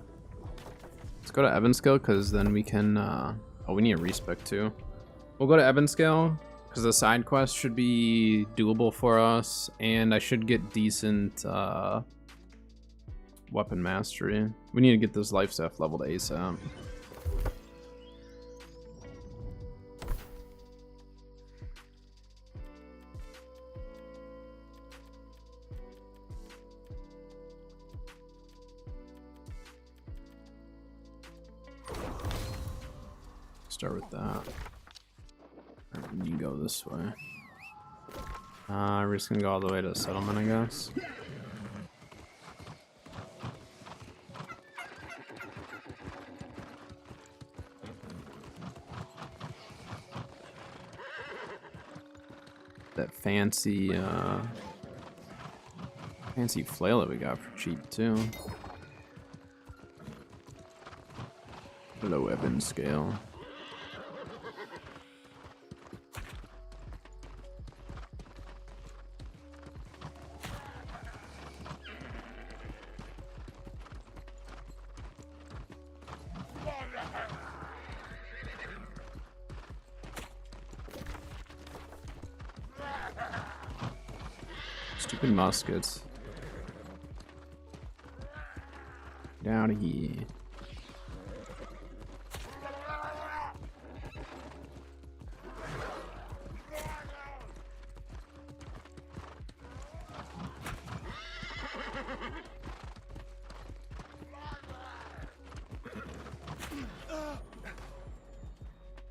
Let's go to Evanskill because then we can, oh, we need a respec too. We'll go to Evanskill because the side quest should be doable for us and I should get decent, weapon mastery. We need to get this life staff leveled ASAP. Start with that. You can go this way. We're just gonna go all the way to the settlement, I guess. That fancy fancy flail that we got for cheap too. Low weapon scale. Stupid muskets. Get out of here.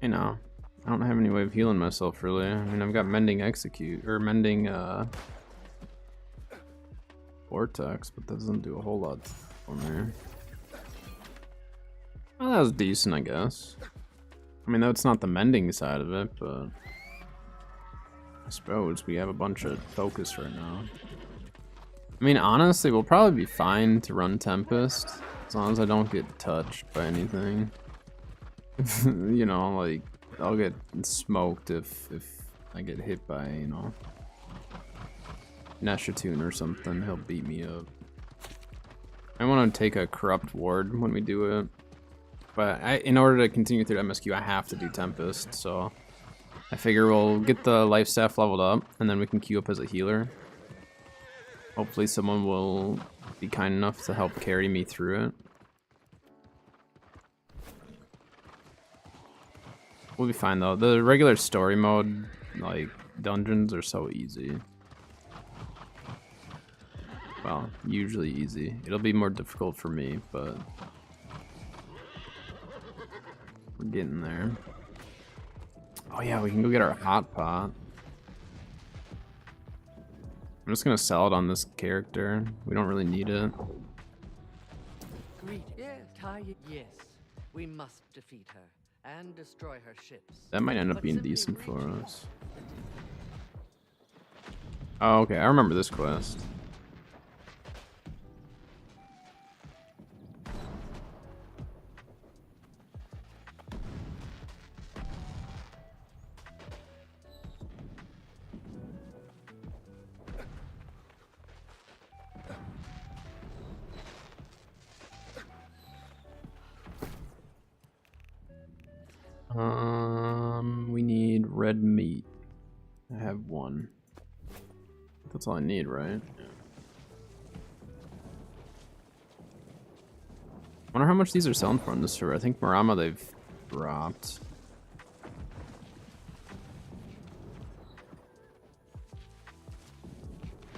You know, I don't have any way of healing myself really. I mean, I've got mending execute or mending vortex, but that doesn't do a whole lot for me. Well, that was decent, I guess. I mean, that's not the mending side of it, but I suppose we have a bunch of focus right now. I mean, honestly, we'll probably be fine to run Tempest as long as I don't get touched by anything. You know, like I'll get smoked if I get hit by, you know, Neshatoon or something. He'll beat me up. I want to take a corrupt ward when we do it, but in order to continue through MSQ, I have to do Tempest. So I figure we'll get the life staff leveled up, and then we can queue up as a healer. Hopefully, someone will be kind enough to help carry me through it. We'll be fine though. The regular story mode, like, dungeons are so easy. Well, usually easy. It'll be more difficult for me, but we're getting there. Oh yeah, we can go get our hot pot. I'm just gonna sell it on this character. We don't really need it. Yes, we must defeat her and destroy her ships. That might end up being decent for us. Oh, okay, I remember this quest. We need red meat. I have one. That's all I need, right? Yeah. Wonder how much these are selling for on this server. I think Marama they've dropped.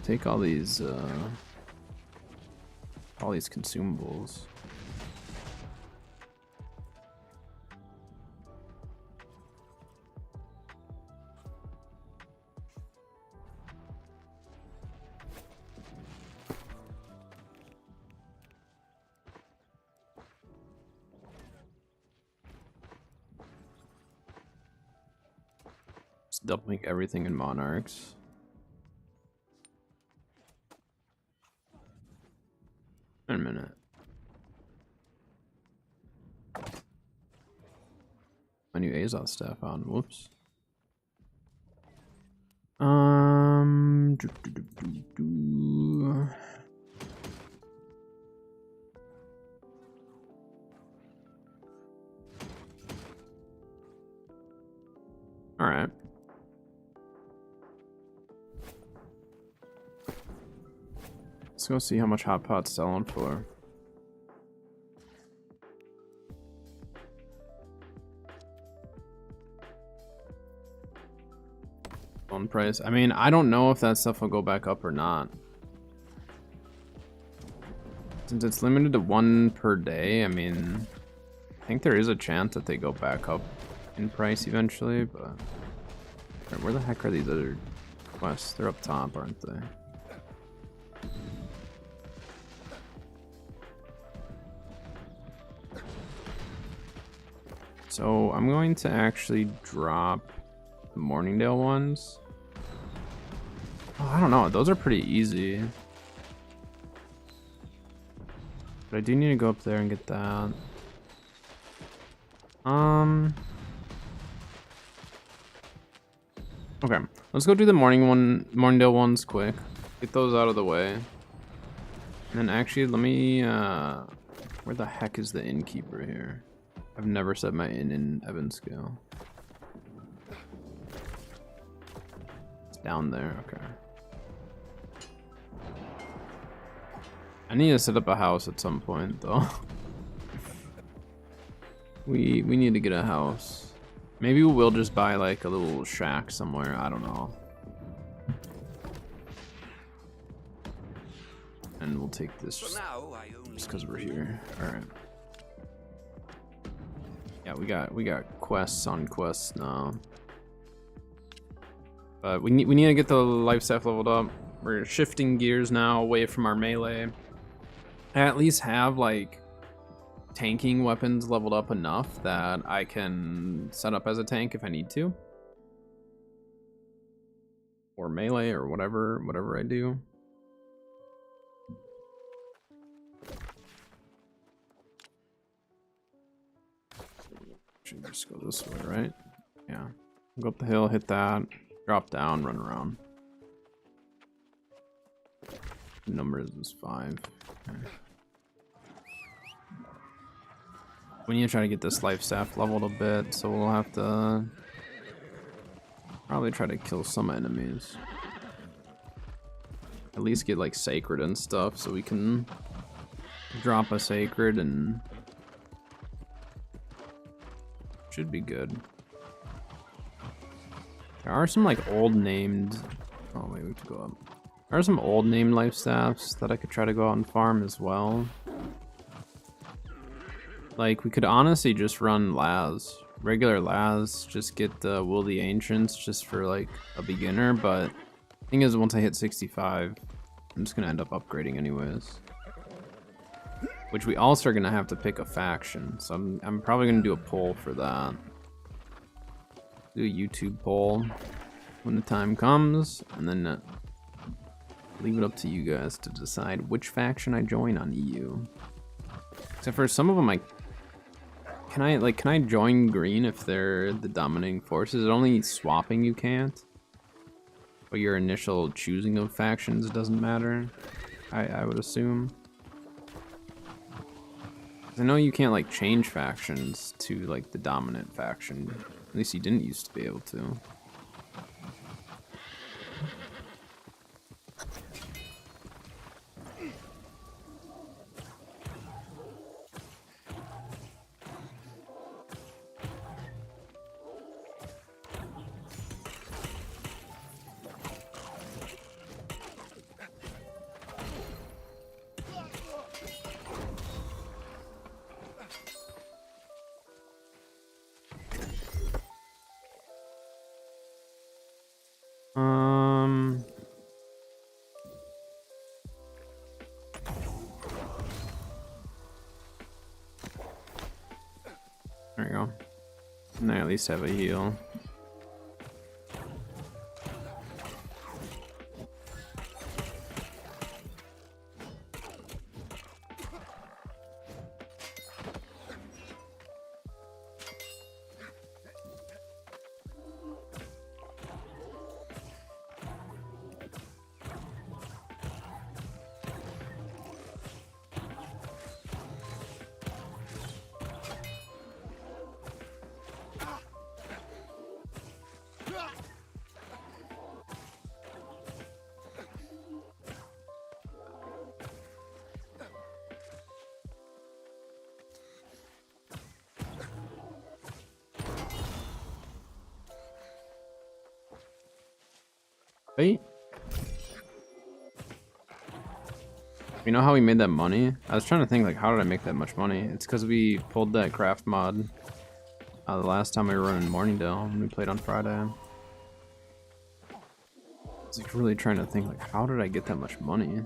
Take all these consumables. dumping everything in Monarchs. Wait a minute. My new Azoth staff on. Whoops. All right. Let's go see how much Hot Pot's selling for. On price. I mean, I don't know if that stuff will go back up or not. Since it's limited to 1 per day, I mean, I think there is a chance that they go back up in price eventually, but where the heck are these other quests? They're up top, aren't they? So I'm going to actually drop the Morningdale ones. Oh, I don't know, those are pretty easy. But I do need to go up there and get that. Okay, let's go do the Morningdale ones quick. Get those out of the way. And then actually, let me, where the heck is the innkeeper here? I've never set my inn in Evanscale. It's down there, okay. I need to set up a house at some point, though. we need to get a house. Maybe we'll just buy like a little shack somewhere. I don't know. And we'll take this just because we're here. All right. Yeah, we got quests on quests now. But we need to get the life staff leveled up. We're shifting gears now away from our melee. I at least have like tanking weapons leveled up enough that I can set up as a tank if I need to. Or melee or whatever I do. Should just go this way, right? Yeah. Go up the hill, hit that, drop down, run around. The number is 5. Okay. We need to try to get this life staff leveled a bit, so we'll have to probably try to kill some enemies. At least get like sacred and stuff so we can drop a sacred and should be good. There are some like old named, oh wait, we have to go up. There are some old named life staffs that I could try to go out and farm as well. Like, we could honestly just run Laz. Regular Laz, just get the Will of the Ancients just for, like, a beginner, but the thing is, once I hit 65, I'm just gonna end up upgrading anyways. Which we also are gonna have to pick a faction, so I'm probably gonna do a poll for that. Do a YouTube poll when the time comes, and then leave it up to you guys to decide which faction I join on EU. Except for some of them, can I join green if they're the dominating force? Is it only swapping you can't? But your initial choosing of factions doesn't matter, I would assume. I know you can't like change factions to like the dominant faction. At least you didn't used to be able to. There you go. And I at least have a heal. Wait. You know how we made that money? I was trying to think, like, how did I make that much money? It's because we pulled that craft mod the last time we were running Morningdale when we played on Friday. I was like, really trying to think, like, how did I get that much money?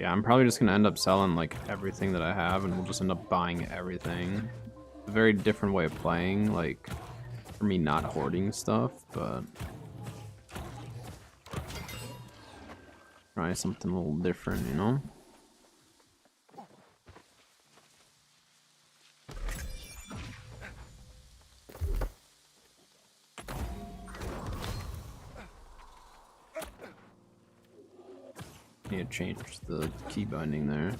Yeah, I'm probably just gonna end up selling like everything that I have, and we'll just end up buying everything. It's a very different way of playing, like for me not hoarding stuff, but try something a little different, you know? Need to change the key binding there.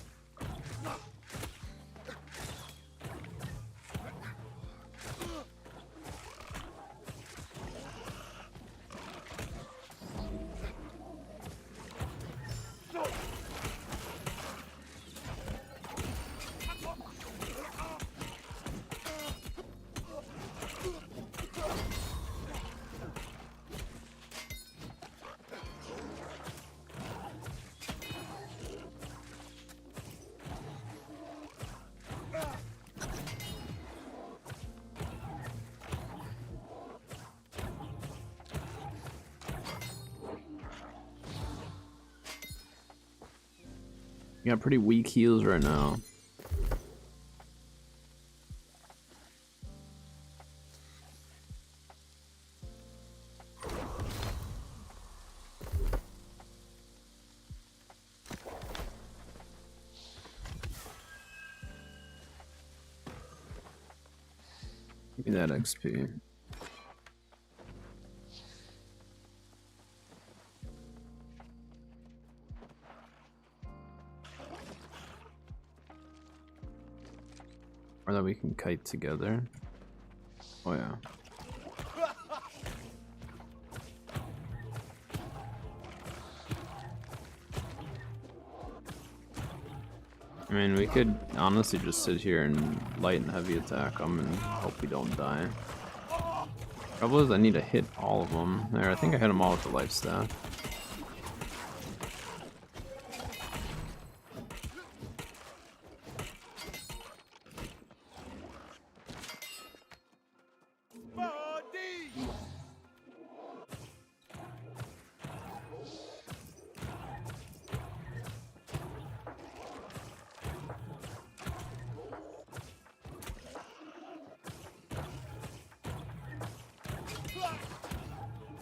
You got pretty weak heals right now. Give me that XP. Or that we can kite together. Oh yeah. I mean, we could honestly just sit here and light and heavy attack them and hope we don't die. Trouble is I need to hit all of them. There, I think I hit them all with the life staff.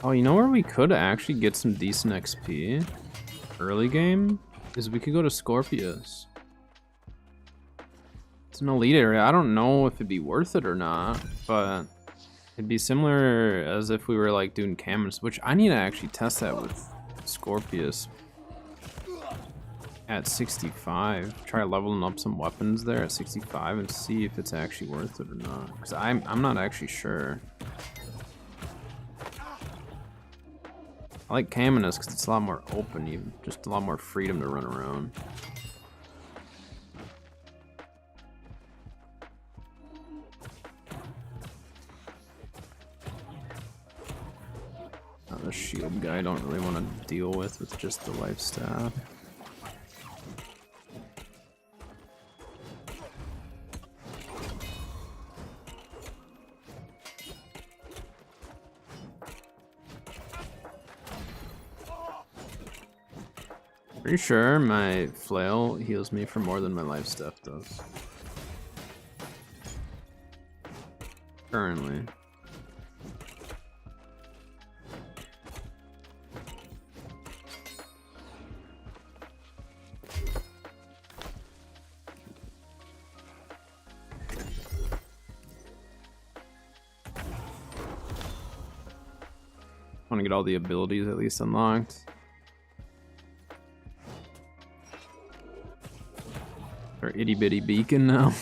Oh, you know where we could actually get some decent XP early game? Is we could go to Scorpius. It's an elite area. I don't know if it'd be worth it or not, but it'd be similar as if we were like doing Camus, which I need to actually test that with Scorpius at 65. Try leveling up some weapons there at 65 and see if it's actually worth it or not. Because I'm not actually sure. I like Caminus because it's a lot more open, even just a lot more freedom to run around. The shield guy I don't really want to deal with just the life staff. Pretty sure my flail heals me for more than my life staff does. Currently. I want to get all the abilities at least unlocked. Our itty bitty beacon now.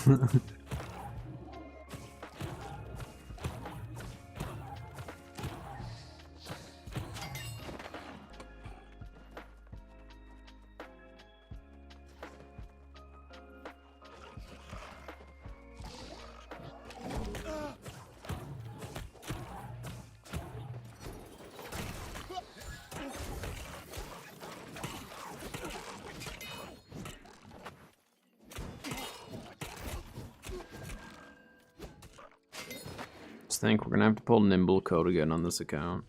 think we're gonna have to pull Nimble Code again on this account.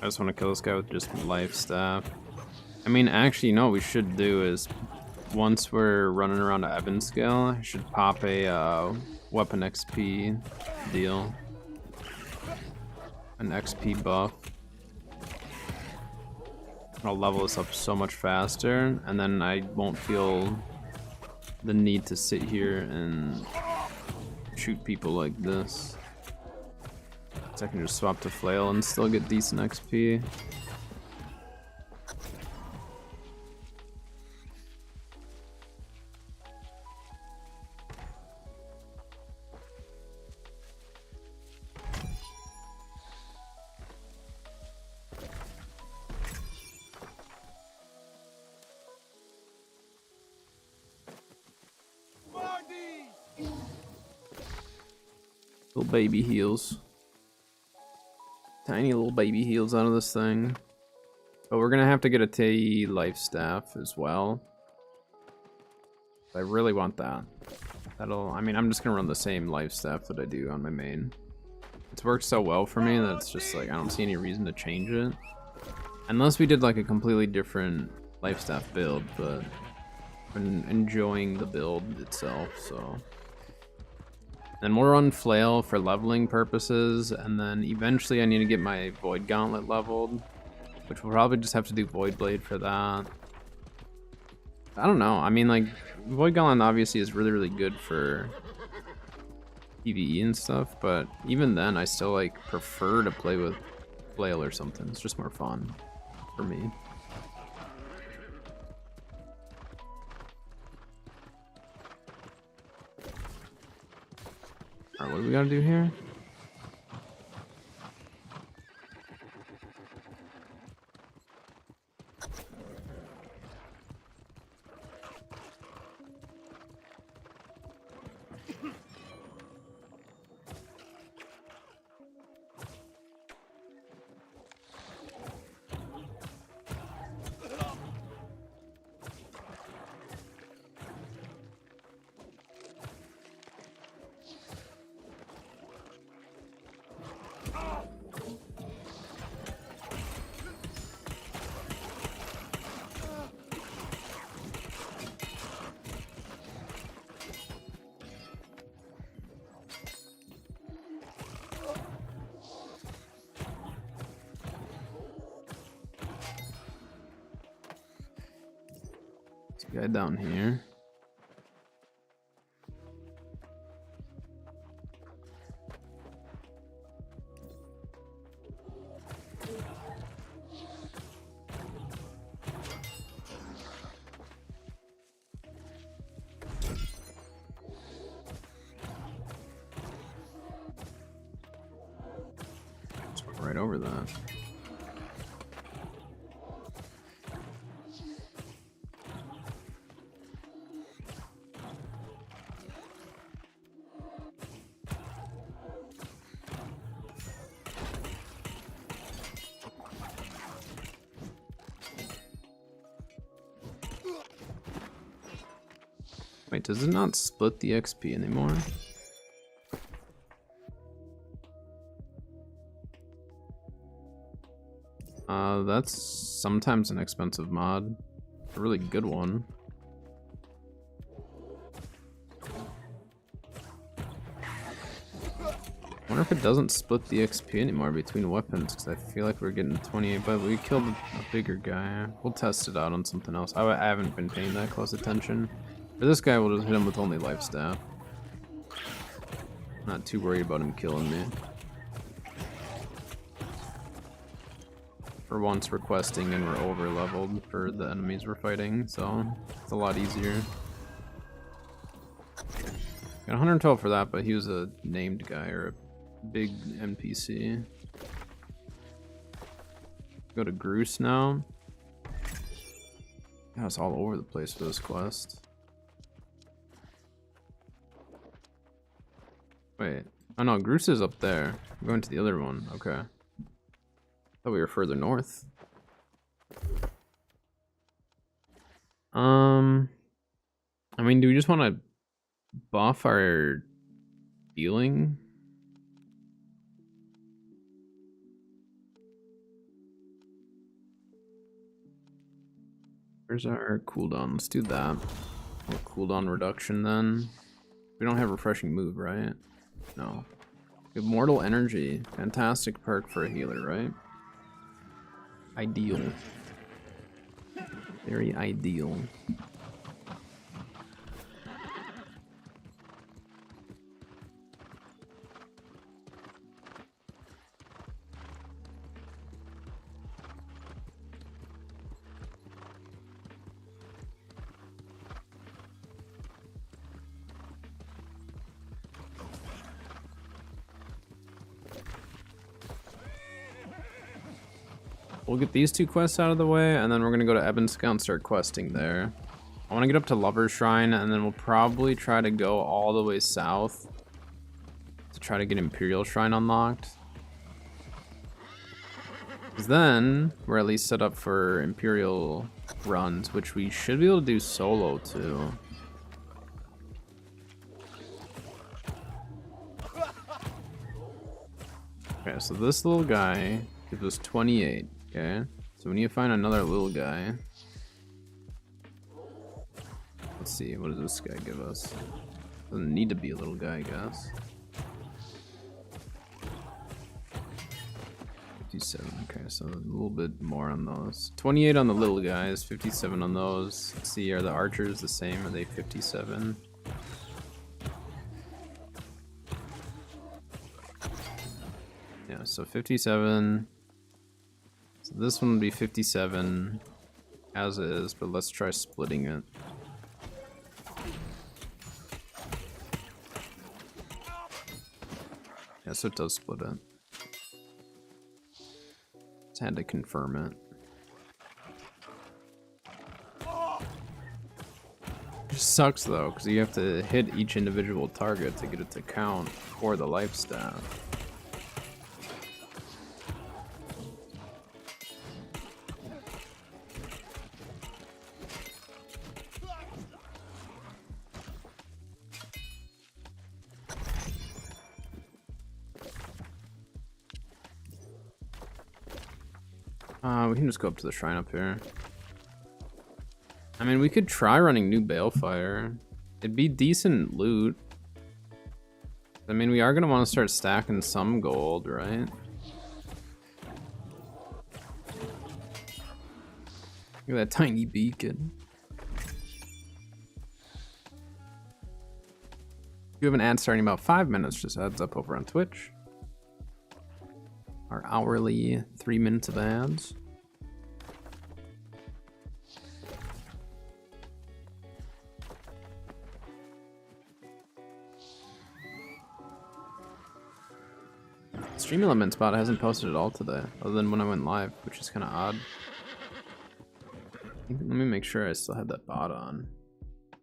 I just want to kill this guy with just life staff. I mean, actually, you know what we should do is, once we're running around to Evanscale, I should pop a weapon XP deal. An XP buff. I'll level this up so much faster, and then I won't feel the need to sit here and shoot people like this. So I can just swap to flail and still get decent XP. Little baby heals. Tiny little baby heals out of this thing. But we're gonna have to get a TE life staff as well. I really want that. I mean, I'm just gonna run the same life staff that I do on my main. It's worked so well for me that it's just like, I don't see any reason to change it. Unless we did like a completely different life staff build, but I'm enjoying the build itself, so. Then we'll run Flail for leveling purposes, and then eventually I need to get my Void Gauntlet leveled, which we'll probably just have to do Void Blade for that. I don't know, I mean, like, Void Gauntlet obviously is really, really good for PvE and stuff, but even then I still, like, prefer to play with Flail or something. It's just more fun for me. Alright, what do we gotta do here? Guy down here. Just right over that. Wait, does it not split the XP anymore? That's sometimes an expensive mod. A really good one. I wonder if it doesn't split the XP anymore between weapons, because I feel like we're getting 28, but we killed a bigger guy. We'll test it out on something else. I haven't been paying that close attention. For this guy, we'll just hit him with only life staff. Not too worried about him killing me. For once, we're questing and we're over leveled for the enemies we're fighting, so it's a lot easier. Got 112 for that, but he was a named guy or a big NPC. Go to Groose now. Yeah, it's all over the place for this quest. Wait. Oh no, Groose is up there. I'm going to the other one. Okay. Thought we were further north. I mean, do we just want to buff our healing? Where's our cooldown? Let's do that. Cooldown reduction then. We don't have refreshing move, right? No. We have mortal energy. Fantastic perk for a healer, right? Ideal. Very ideal. We'll get these 2 quests out of the way, and then we're gonna go to Ebonscale and start questing there. I want to get up to Lover's Shrine, and then we'll probably try to go all the way south to try to get Imperial Shrine unlocked. Because then we're at least set up for Imperial runs, which we should be able to do solo too. Okay, so this little guy gives us 28. Okay, so we need to find another little guy. Let's see, what does this guy give us? Doesn't need to be a little guy, I guess. 57, okay, so a little bit more on those. 28 on the little guys, 57 on those. Let's see, are the archers the same? Are they 57? Yeah, so 57. So this one would be 57 as is, but let's try splitting it. Yeah, so it does split it. Just had to confirm it. It just sucks though, because you have to hit each individual target to get it to count for the life staff. We can just go up to the shrine up here. I mean, we could try running new Balefire. It'd be decent loot. I mean, we are going to want to start stacking some gold, right? Look at that tiny beacon. You have an ad starting in about 5 minutes, just adds up over on Twitch. Our hourly 3 minutes of ads. Stream Elements bot hasn't posted at all today, other than when I went live, which is kind of odd. Let me make sure I still have that bot on.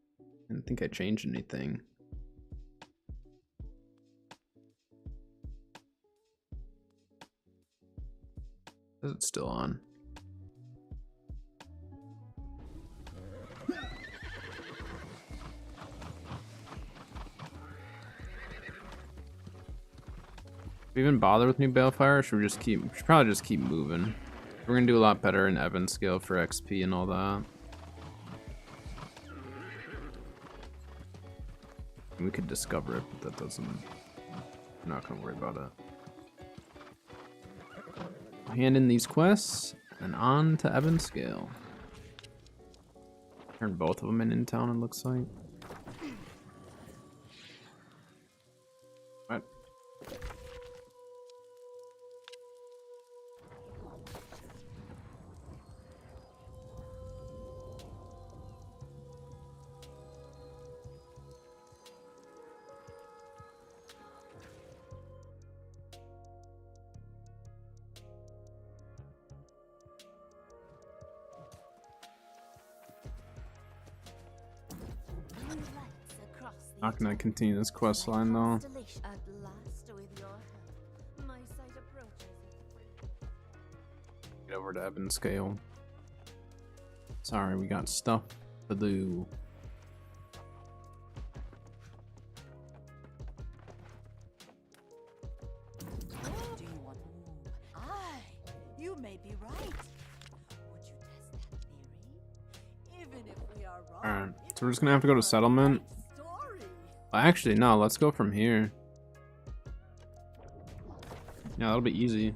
I didn't think I changed anything. Is it still on? Do we even bother with new Balefire, or should we just keep? We should probably just keep moving. We're gonna do a lot better in Ebonscale for XP and all that. And we could discover it, but that doesn't. We're not gonna worry about it. Hand in these quests and on to Ebonscale. Turn both of them in town, it looks like. What? Not gonna continue this quest line though. At last, with your help, my sight approaches. Get over to Ebonscale. Sorry, we got stuff to do. Do you want more? Aye, you may be right. Would you test that theory? Even if we are wrong. Alright, so we're just gonna have to go to settlement. Actually, no, let's go from here. Yeah, that'll be easy.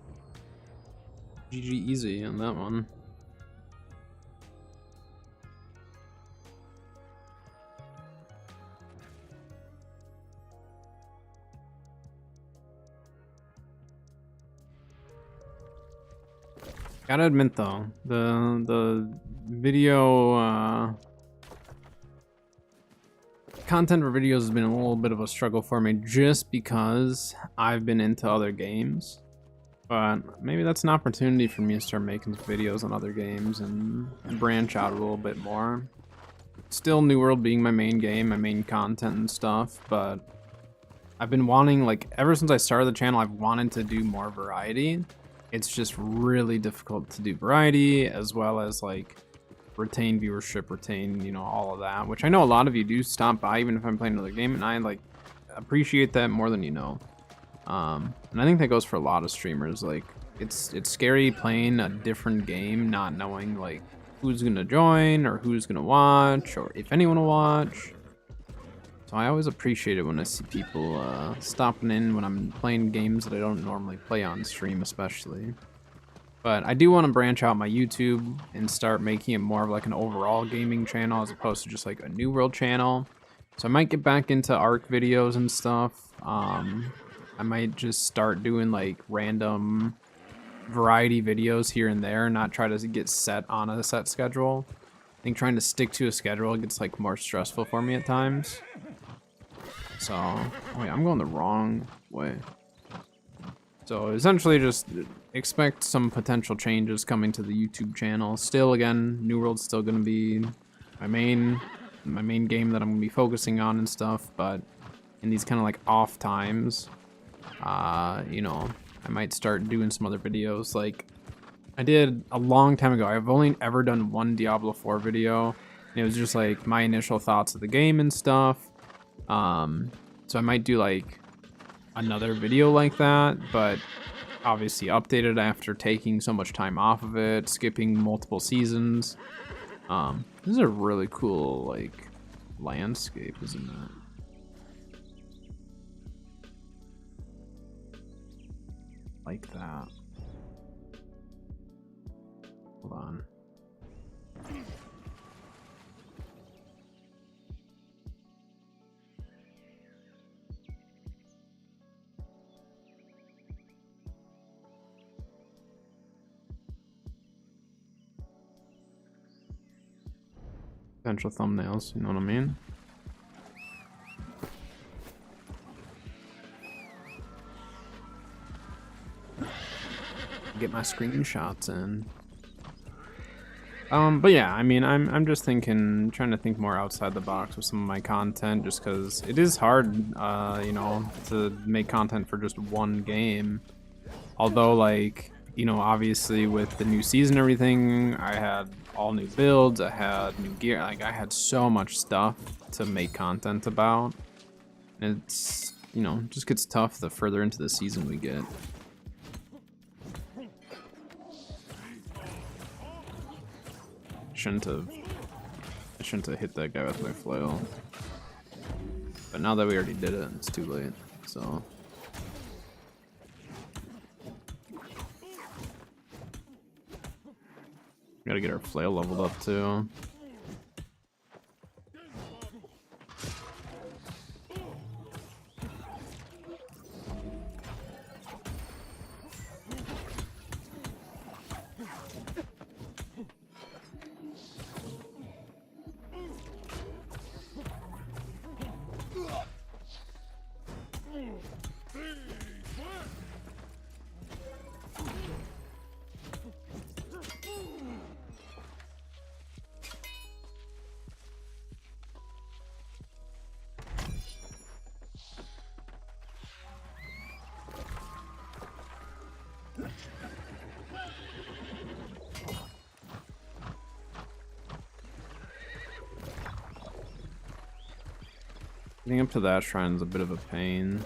GG easy on that one. Gotta admit though, the video content for videos has been a little bit of a struggle for me just because I've been into other games. But maybe that's an opportunity for me to start making videos on other games and branch out a little bit more. Still New World being my main game, my main content and stuff, but I've been wanting, like, ever since I started the channel, I've wanted to do more variety. It's just really difficult to do variety, as well as, like, retain viewership, retain, you know, all of that, which I know a lot of you do stop by even if I'm playing another game, and I, like, appreciate that more than you know. And I think that goes for a lot of streamers. Like, it's scary playing a different game, not knowing, like, who's gonna join, or who's gonna watch, or if anyone will watch. So I always appreciate it when I see people stopping in when I'm playing games that I don't normally play on stream, especially. But I do want to branch out my YouTube and start making it more of like an overall gaming channel as opposed to just like a New World channel. So I might get back into ARK videos and stuff. I might just start doing like random variety videos here and there, not try to get set on a set schedule. I think trying to stick to a schedule gets like more stressful for me at times. So, wait, I'm going the wrong way. So essentially just expect some potential changes coming to the YouTube channel. Still, again, New World's still going to be my main game that I'm going to be focusing on and stuff, but in these kind of like off times, you know, I might start doing some other videos. Like I did a long time ago. I've only ever done one Diablo 4 video, and it was just like my initial thoughts of the game and stuff. So I might do like another video like that, but obviously updated after taking so much time off of it, skipping multiple seasons. This is a really cool like landscape, isn't it? Like that. Hold on. Potential thumbnails, you know what I mean? Get my screenshots in. But yeah, I mean, I'm just trying to think more outside the box with some of my content, just because it is hard, you know, to make content for just one game. Although, like, you know, obviously with the new season and everything, I had all new builds, I had new gear, like I had so much stuff to make content about. And it's, you know, just gets tough the further into the season we get. I shouldn't have hit that guy with my flail. But now that we already did it, it's too late, so. Gotta get our flail leveled up too. Getting up to that shrine is a bit of a pain.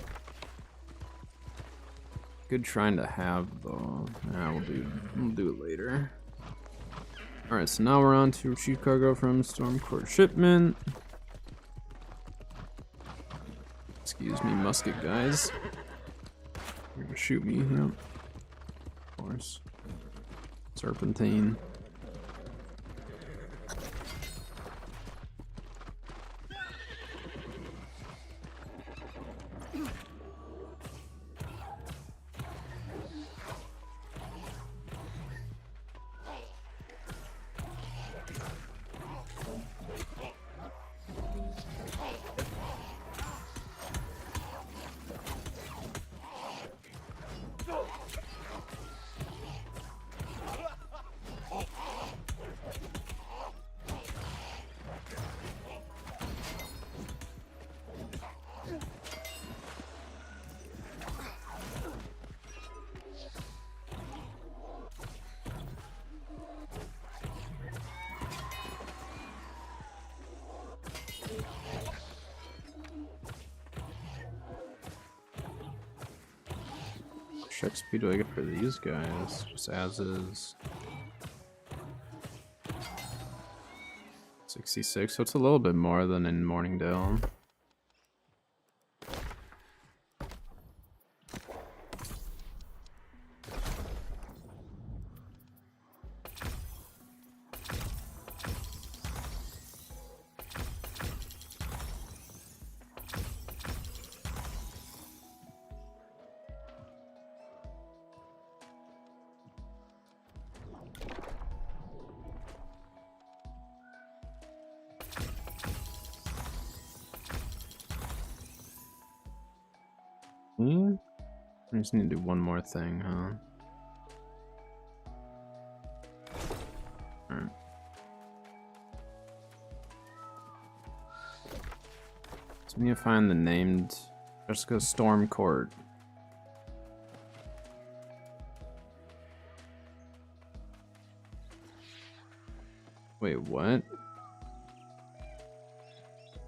Good shrine to have though. Yeah, we'll do it later. Alright, so now we're on to retrieve cargo from Stormcourt shipment. Excuse me, musket guys. You're gonna shoot me, yep. Of course. Serpentine. What XP do I get for these guys? Just as is. 66, so it's a little bit more than in Morningdale. I just need to do one more thing, huh? Alright. So we need to find the named Jessica Stormcourt. Wait, what?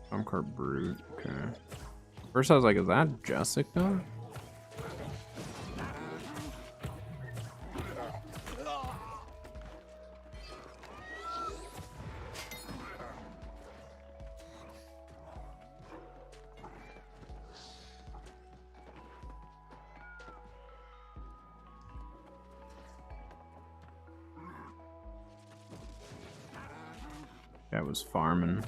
Stormcourt Brute, okay. First I was like, is that Jessica? Guy was farming.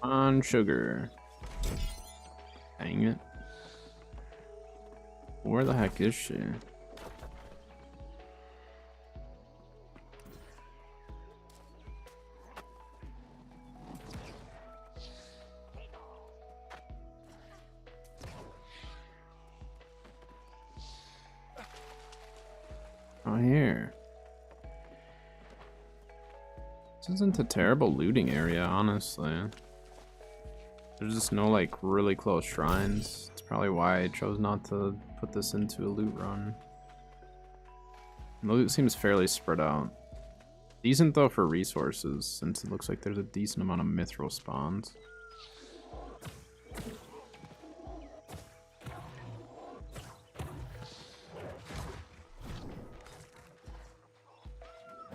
On sugar. Dang it. Where the heck is she? Oh, here. This isn't a terrible looting area, honestly. There's just no like really close shrines. It's probably why I chose not to put this into a loot run. And the loot seems fairly spread out. Decent though for resources, since it looks like there's a decent amount of mithril spawns.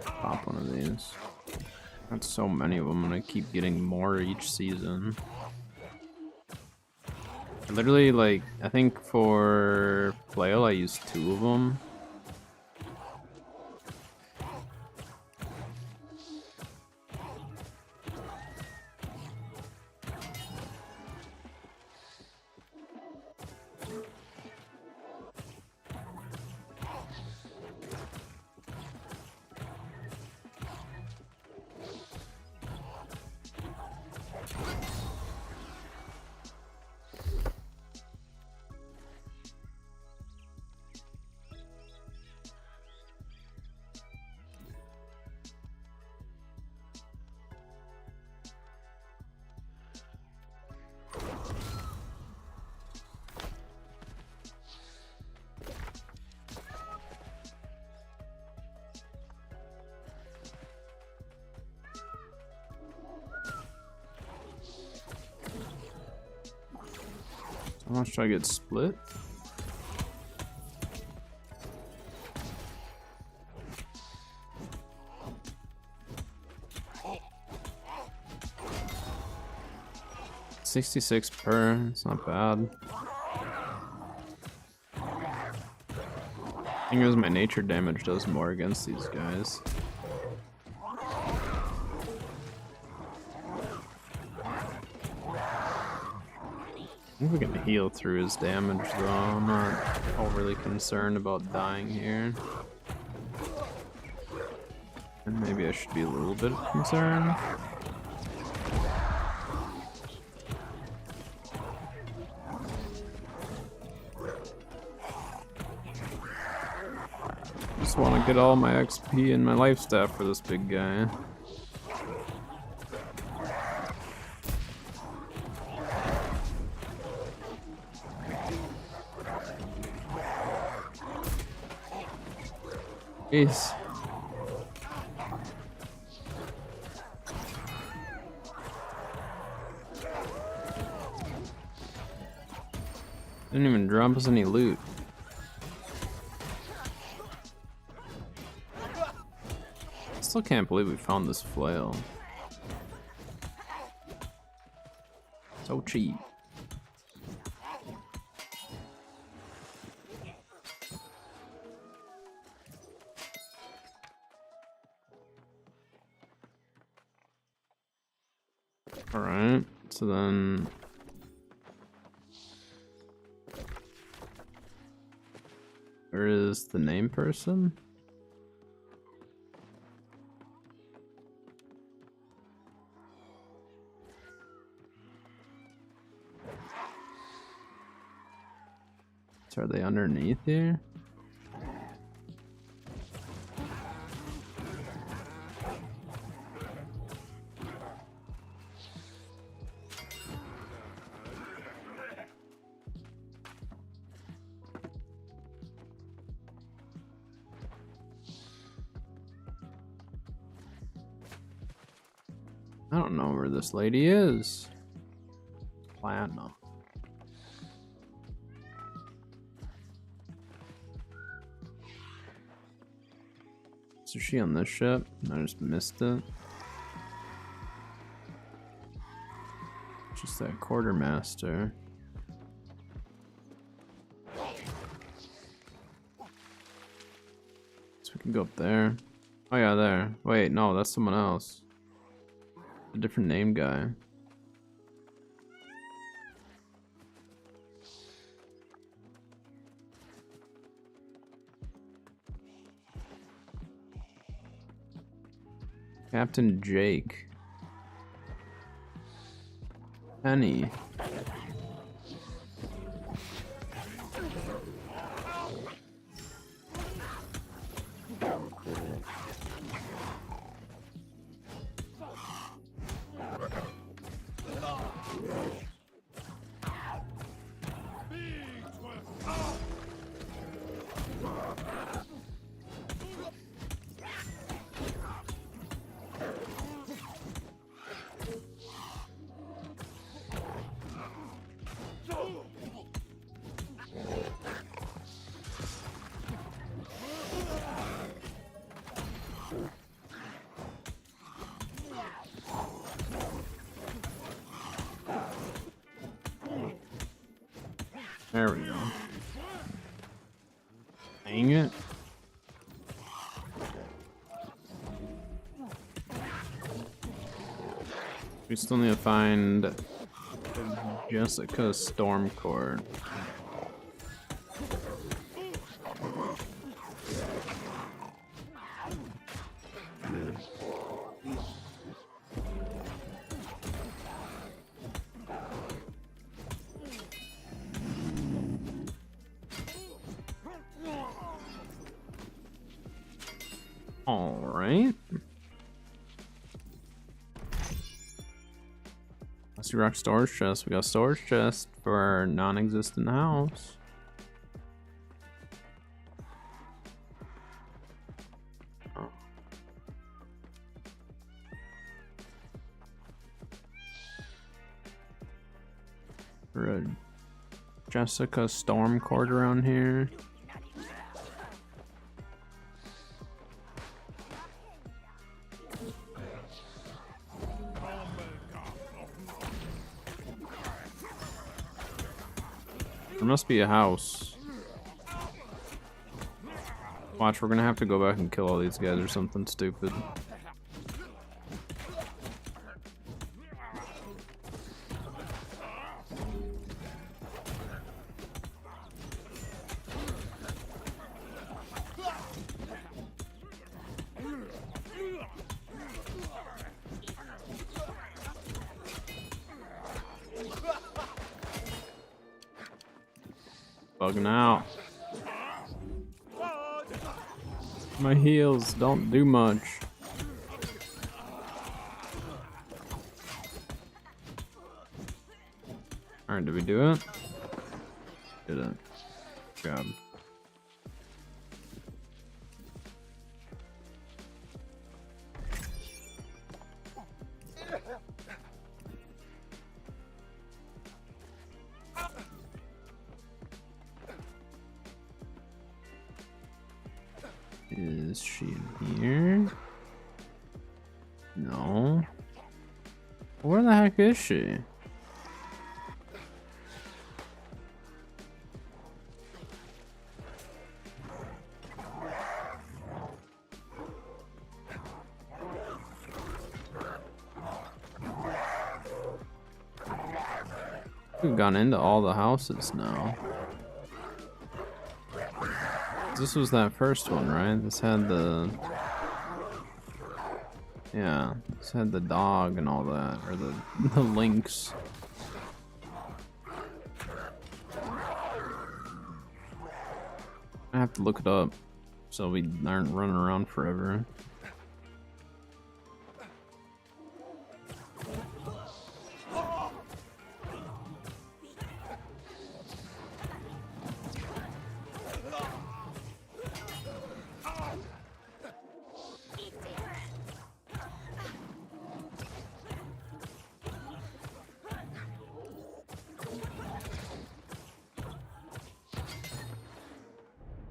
Pop one of these. That's so many of them, and I keep getting more each season. I literally, like, I think for flail I used 2 of them. How much do I get split? $66 per, it's not bad. Thing is, my nature damage does more against these guys. I think we can heal through his damage though. I'm not overly concerned about dying here. And maybe I should be a little bit concerned. Just want to get all my XP and my life staff for this big guy. Jeez. Didn't even drop us any loot. Still can't believe we found this flail. So cheap. Alright, so then where is the name person? So are they underneath here? I don't know where this lady is. Platinum. So is she on this ship? I just missed it. Just that quartermaster. So we can go up there. Oh yeah, there. Wait, no, that's someone else. A different name guy. Captain Jake. Penny. There we go. Dang it. We still need to find Jessica Stormcourt. All right. Let's rock storage chest. We got storage chest for our non-existent house. Oh. For a Jessica Stormcourt around here. There must be a house. Watch, we're gonna have to go back and kill all these guys or something stupid. Bugging out. My heals don't do much. Alright, did we do it? Did it. God. Is she in here? No. Where the heck is she? We've gone into all the houses now. This was that first one, right? This had the... Yeah, this had the dog and all that, or the lynx. I have to look it up so we aren't running around forever.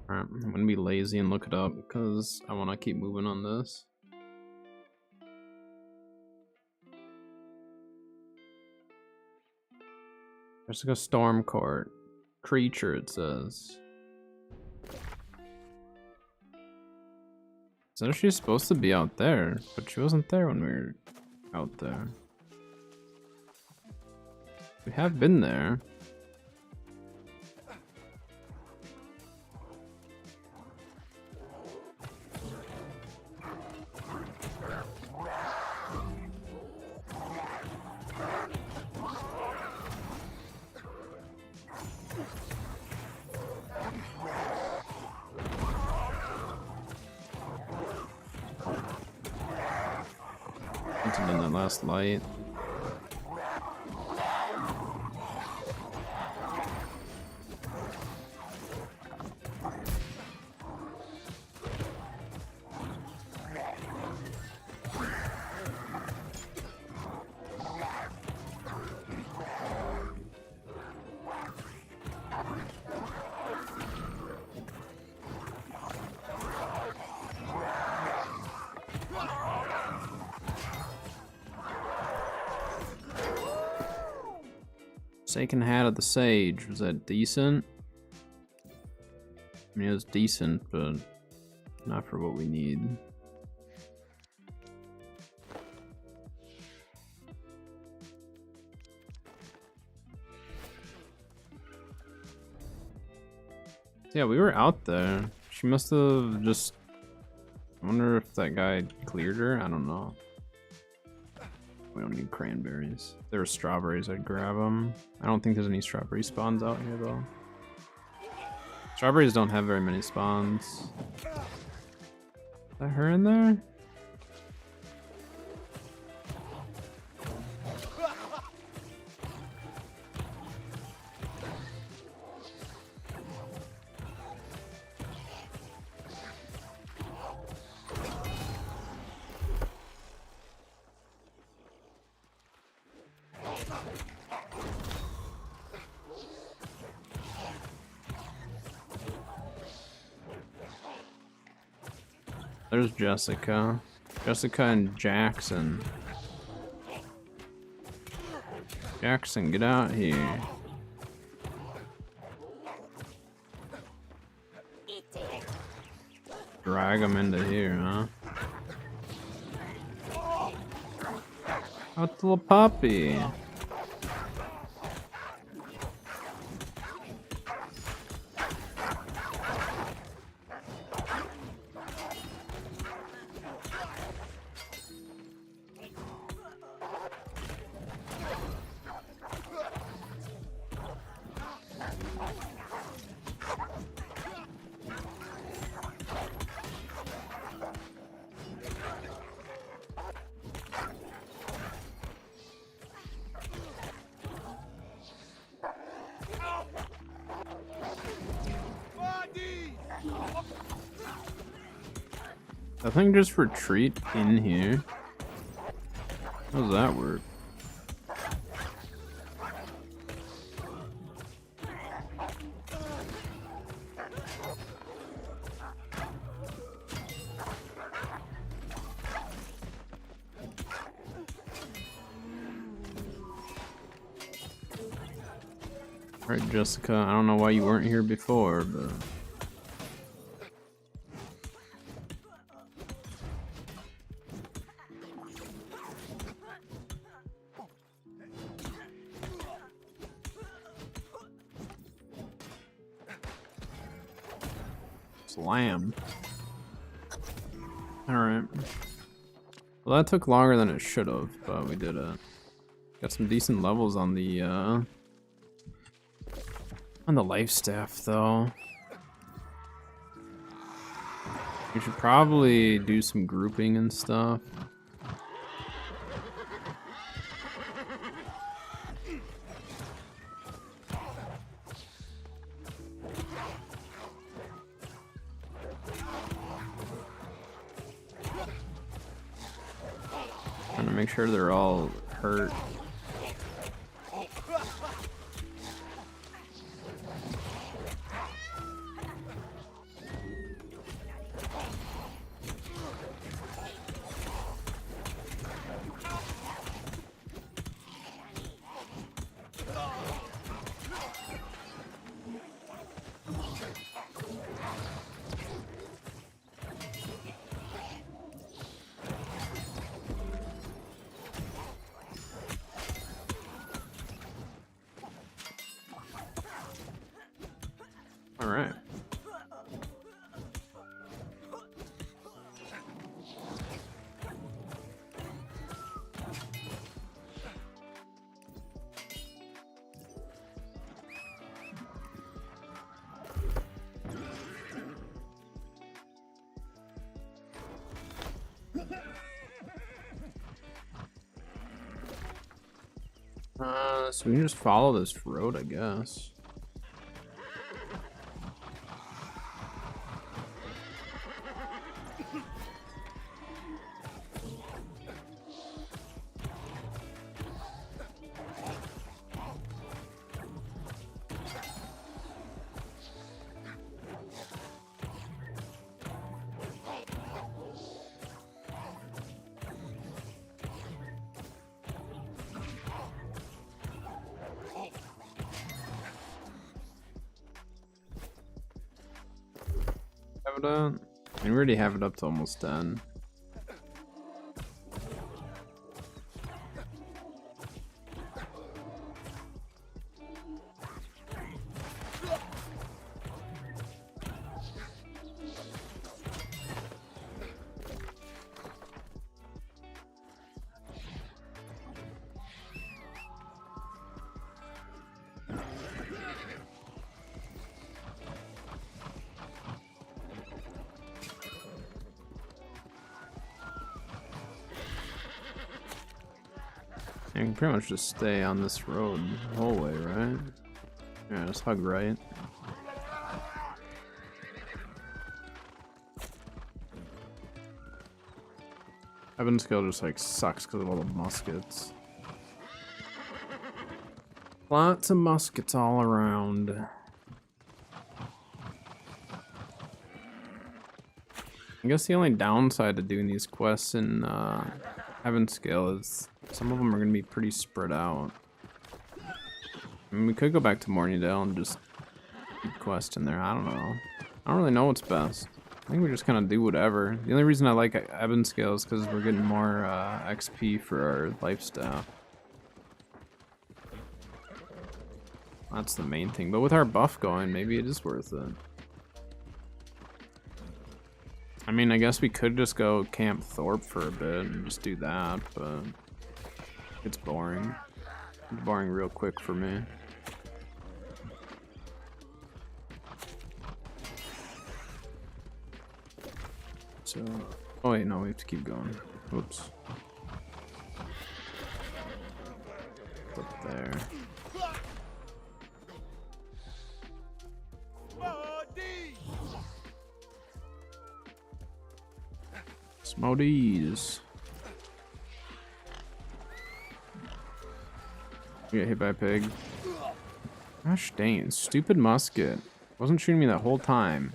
Alright, I'm gonna be lazy and look it up because I want to keep moving on this. Jessica Stormcourt. Creature, it says. So she's supposed to be out there, but she wasn't there when we were out there. We have been there. In that last light. Forsaken Hat of the Sage, was that decent? I mean, it was decent, but not for what we need. Yeah, we were out there. She must have just... I wonder if that guy cleared her? I don't know. We don't need cranberries. If there were strawberries, I'd grab them. I don't think there's any strawberry spawns out here, though. Strawberries don't have very many spawns. Is that her in there? There's Jessica. Jessica and Jackson. Jackson, get out here. Drag him into here, huh? Out the little puppy. I think just retreat in here. How does that work? Alright, Jessica, I don't know why you weren't here before, but... Slam. Alright. Well, that took longer than it should have, but we did it. Got some decent levels on the life staff, though. We should probably do some grouping and stuff. Trying to make sure they're all hurt. All right. So we can just follow this road, I guess. Have it up. I mean, we already have it up to almost done. You can pretty much just stay on this road the whole way, right? Yeah, just hug right. Evan skill just like sucks because of all the muskets. Lots of muskets all around. I guess the only downside to doing these quests in Heaven Scale is some of them are going to be pretty spread out. I mean, we could go back to Morningdale and just keep quests in there. I don't know. I don't really know what's best. I think we just kind of do whatever. The only reason I like Heaven Scale is because we're getting more XP for our life staff. That's the main thing. But with our buff going, maybe it is worth it. I mean, I guess we could just go camp Thorpe for a bit and just do that, but it's boring. It's boring real quick for me. So, oh wait, no, we have to keep going. Whoops. Up there. Smoties. We get hit by a pig. Gosh dang it, stupid musket. Wasn't shooting me that whole time.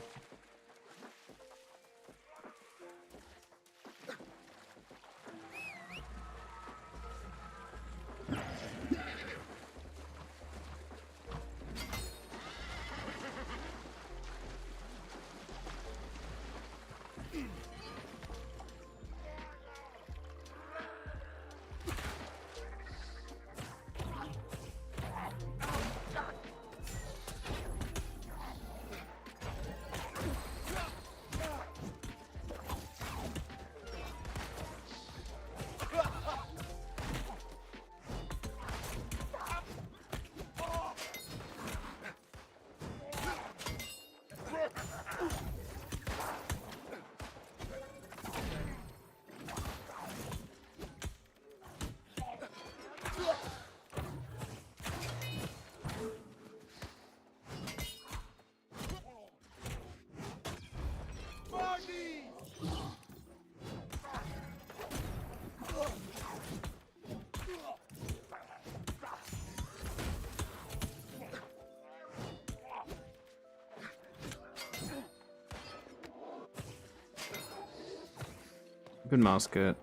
Good musket.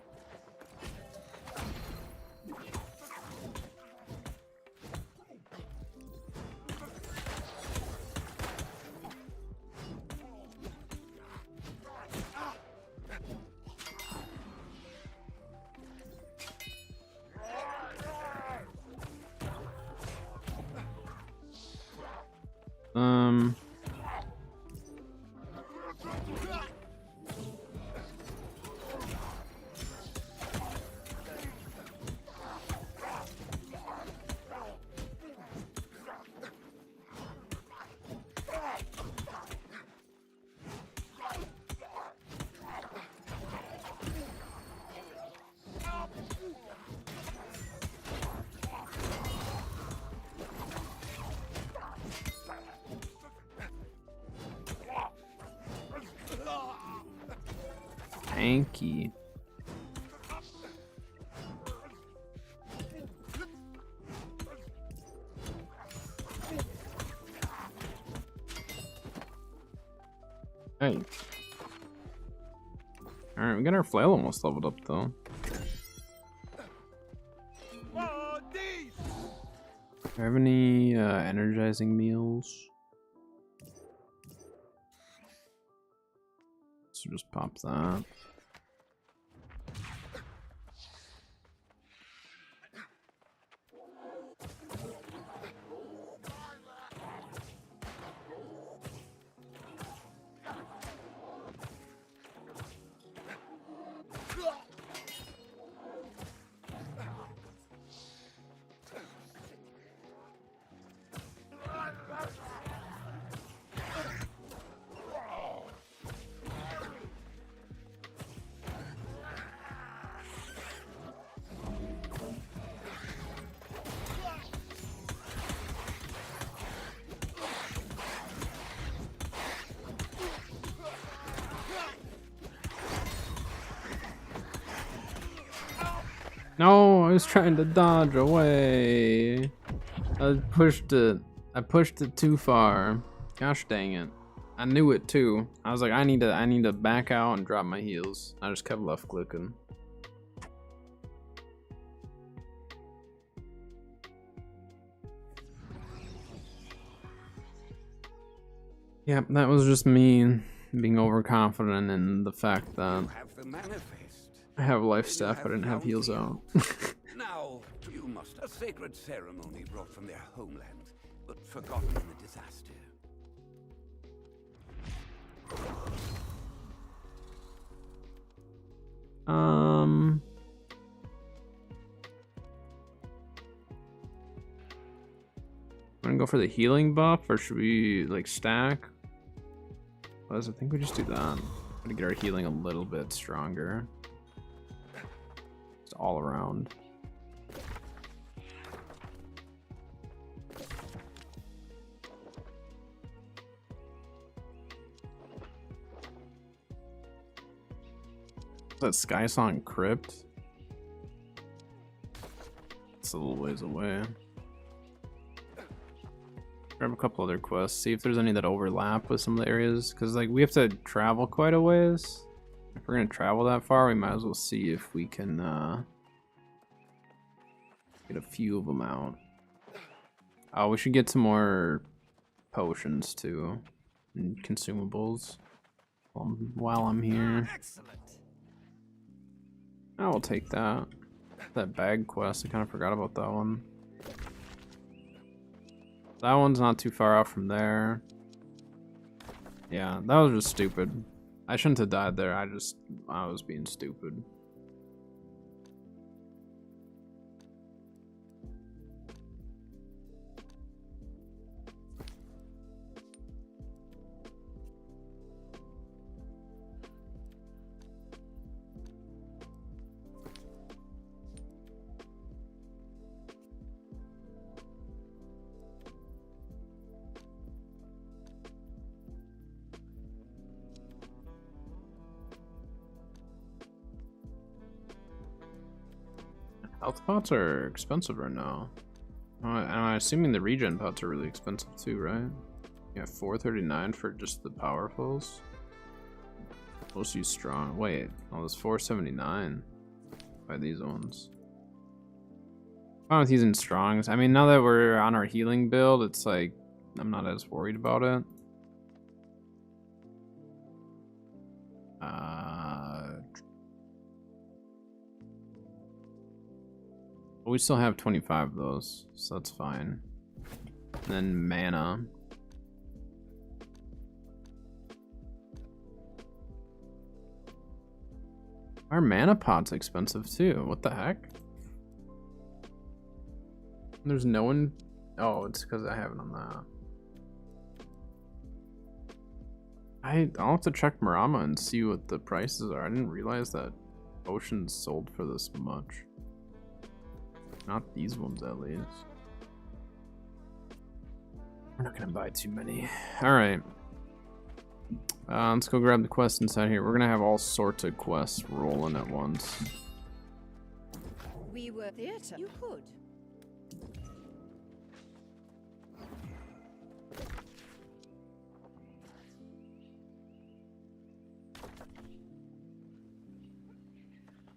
Tanky. Hey. Alright, we got our flail almost leveled up though. Do I have any energizing meals? So just pop that. No, I was trying to dodge away. I pushed it too far. Gosh dang it. I knew it too. I was like, I need to back out and drop my heels. I just kept left clicking. Yep, that was just me being overconfident in the fact that Have the manifest. I have life staff, but I didn't have heals out. Now, you must a sacred ceremony brought from their homeland, but forgotten in the disaster. I'm gonna go for the healing buff, or should we like stack? I think we just do that. To get our healing a little bit stronger. Just all around. Is that Sky Song Crypt? It's a little ways away. Grab a couple other quests, see if there's any that overlap with some of the areas, because like we have to travel quite a ways. If we're gonna travel that far, we might as well see if we can get a few of them out. Oh, we should get some more potions too, and consumables while I'm here. Excellent. I will take that. That bag quest, I kind of forgot about that one. That one's not too far out from there. Yeah, that was just stupid. I shouldn't have died there. I was being stupid. Health pots are expensive right now. And I'm assuming the regen pots are really expensive too, right? Yeah, 439 for just the powerfuls. Let's use strong. Wait, oh, there's 479 by these ones. Fine with using strongs. I mean, now that we're on our healing build, it's like I'm not as worried about it. We still have 25 of those, so that's fine. And then mana. Our mana pot's expensive too. What the heck? There's no one. Oh, it's because I have it on that. I'll have to check Marama and see what the prices are. I didn't realize that potions sold for this much. Not these ones, at least. We're not gonna buy too many. All right. Let's go grab the quest inside here. We're gonna have all sorts of quests rolling at once. We were theater. You could.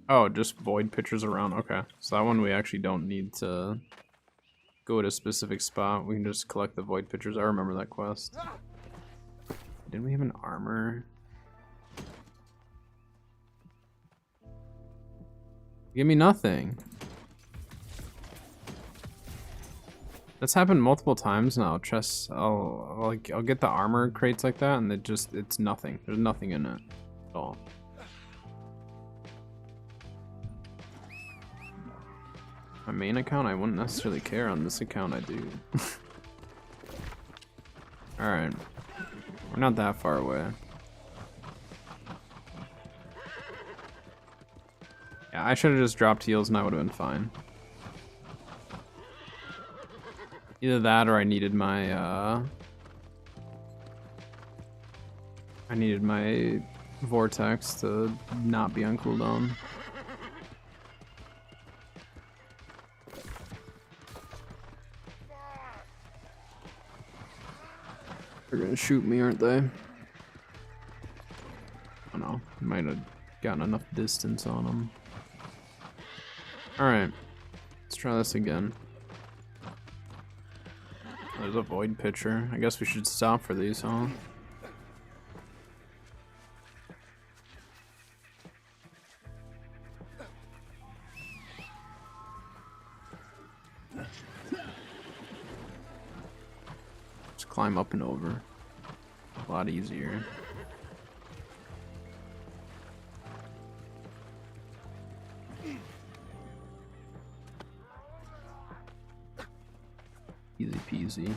Oh, just void pictures around. Okay, so that one we actually don't need to go to a specific spot. We can just collect the void pictures. I remember that quest. Didn't we have an armor? Give me nothing. That's happened multiple times now. Chests, I'll get the armor crates like that, and it's nothing. There's nothing in it at all. My main account, I wouldn't necessarily care. On this account, I do. Alright. We're not that far away. Yeah, I should have just dropped heals and I would have been fine. Either that or I needed my, vortex to not be on cooldown. They're gonna shoot me, aren't they? gotten enough distance on him. Alright. Let's try this again. There's a void pitcher. I guess we should stop for these, huh? Just climb up and over. A lot easier. Easy peasy.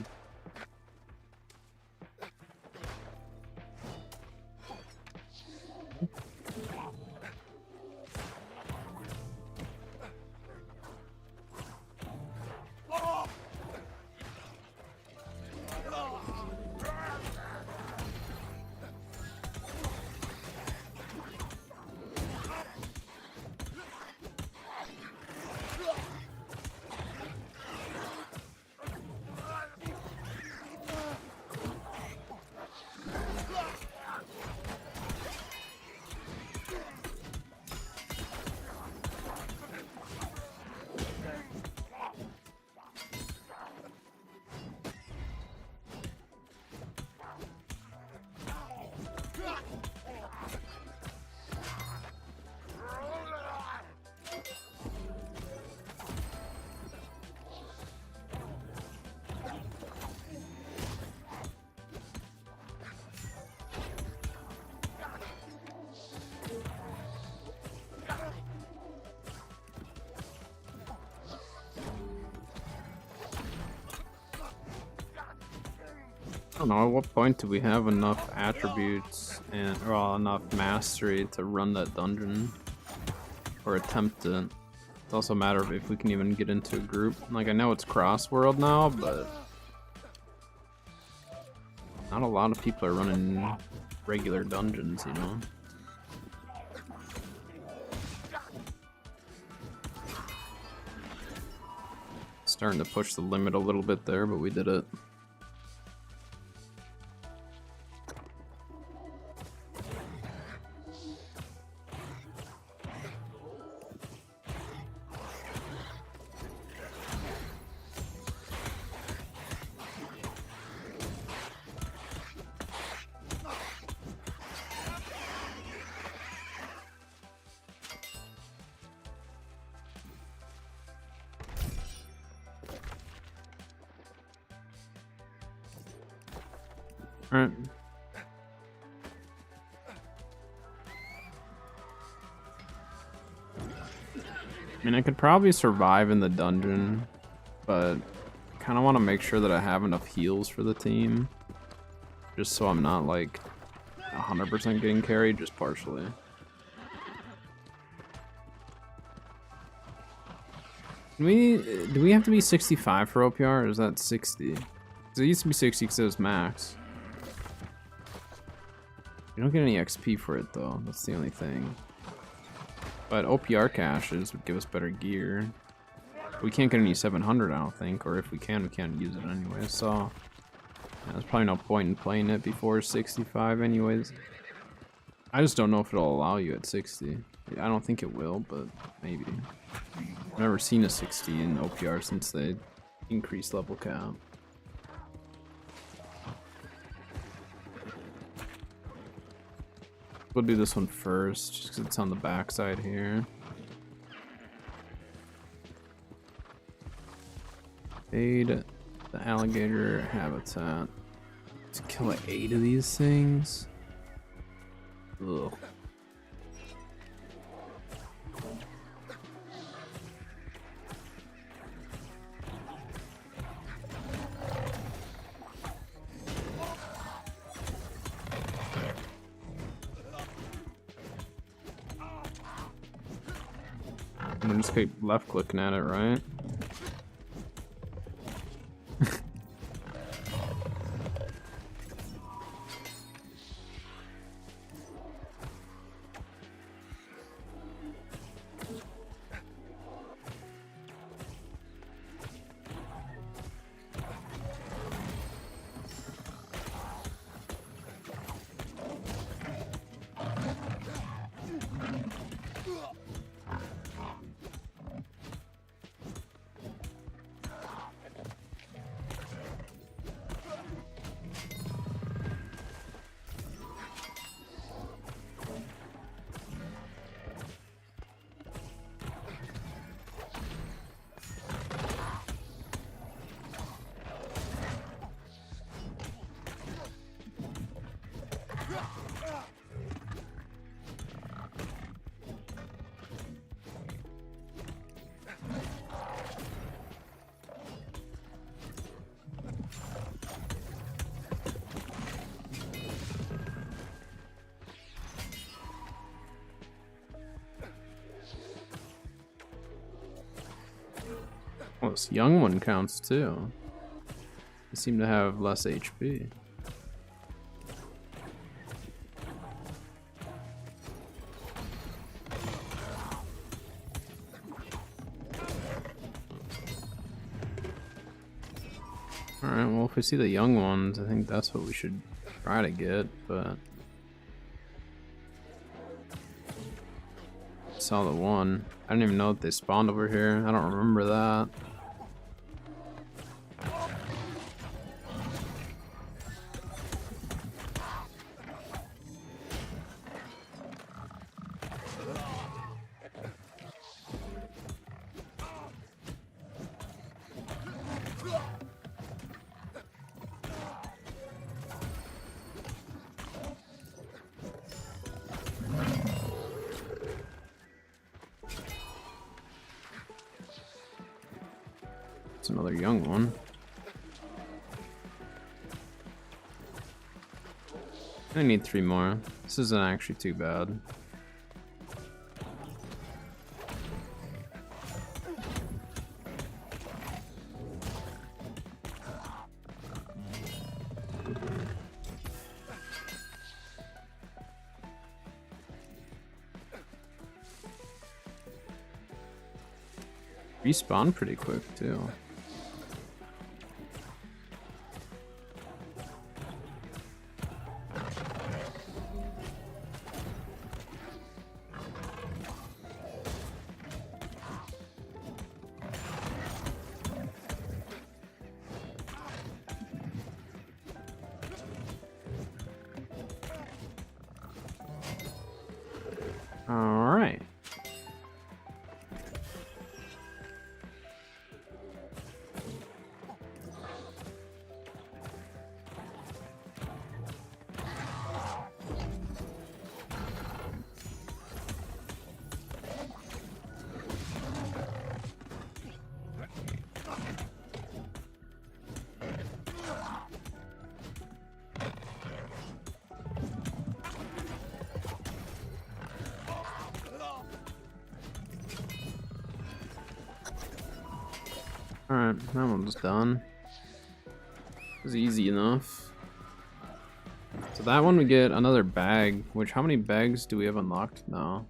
I don't know, at what point do we have enough attributes and or enough mastery to run that dungeon? Or attempt it. It's also a matter of if we can even get into a group. Like, I know it's cross-world now, but not a lot of people are running regular dungeons, you know? Starting to push the limit a little bit there, but we did it. Alright. I mean, I could probably survive in the dungeon, but I kind of want to make sure that I have enough heals for the team. Just so I'm not, like, 100% getting carried, just partially. Do we have to be 65 for OPR, or is that 60? Because it used to be 60 because it was max. You don't get any XP for it though, that's the only thing. But OPR caches would give us better gear. We can't get any 700, I don't think, or if we can, we can't use it anyway, so yeah, there's probably no point in playing it before 65 anyways. I just don't know if it'll allow you at 60. I don't think it will, but maybe. I've never seen a 60 in OPR since they increased level cap. We'll do this one first, just because it's on the backside here. Aid the alligator habitat. To kill 8 of these things. Ugh. I'm just keep left clicking at it, right? this young one counts too. They seem to have less HP. Alright, well if we see the young ones, I think that's what we should try to get, but... Saw the one. I didn't even know that they spawned over here. I don't remember that. It's another young one. I need 3 more. This isn't actually too bad. Respawn pretty quick too. All right. Alright, that one's done. It was easy enough. So that one we get another bag, which how many bags do we have unlocked now?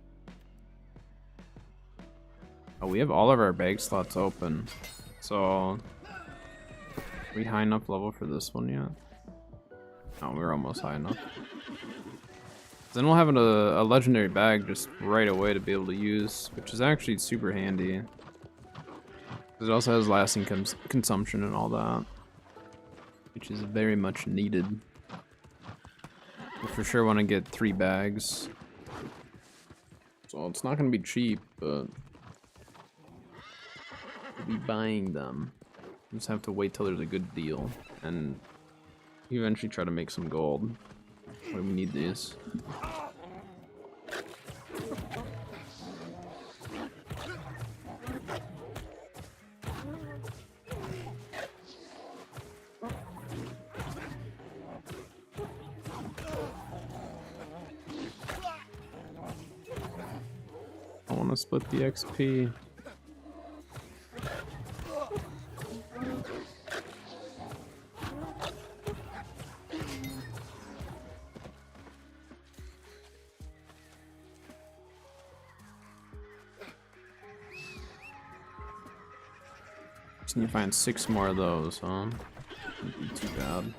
Oh, we have all of our bag slots open. So, are we high enough level for this one yet? Oh, we're almost high enough. Then we'll have a legendary bag just right away to be able to use, which is actually super handy. It also has lasting consumption and all that, which is very much needed. We for sure want to get 3 bags. So it's not going to be cheap, but we'll be buying them. We just have to wait till there's a good deal and eventually try to make some gold. We need these. I want to split the XP. Just need to find 6 more of those, huh? Wouldn't be too bad.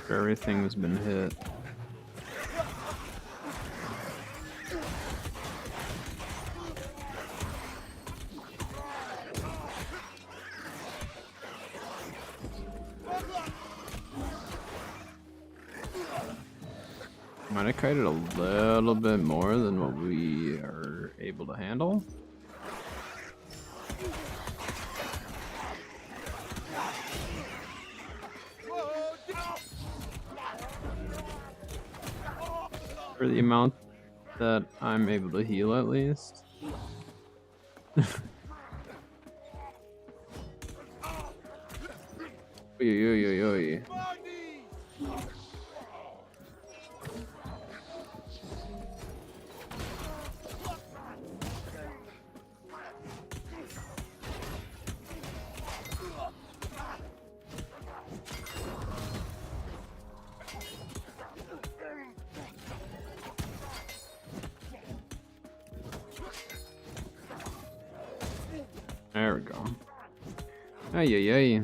Everything's been hit. Might have kited a little bit more than what we are able to handle. For the amount that I'm able to heal, at least. Oy, oy, oy, oy. There we go. Ay, ay, ay.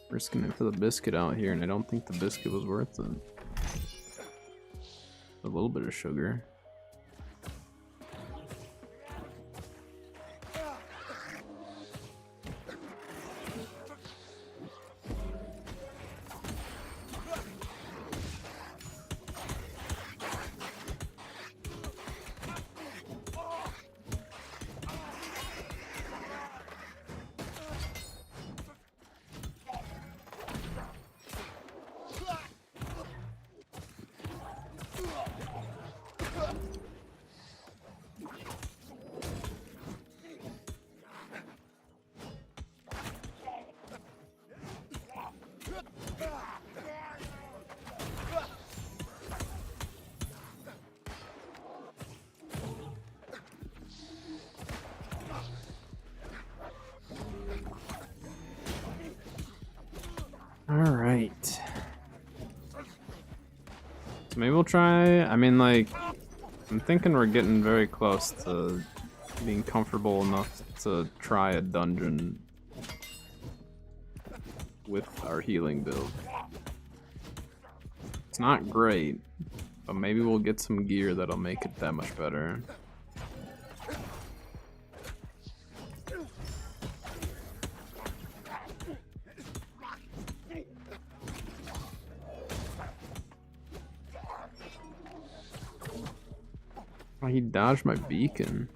Risking it for the biscuit out here, and I don't think the biscuit was worth it. A little bit of sugar. Alright. So maybe we'll try, I mean, like, I'm thinking we're getting very close to being comfortable enough to try a dungeon with our healing build. It's not great, but maybe we'll get some gear that'll make it that much better. Oh, he dodged my beacon.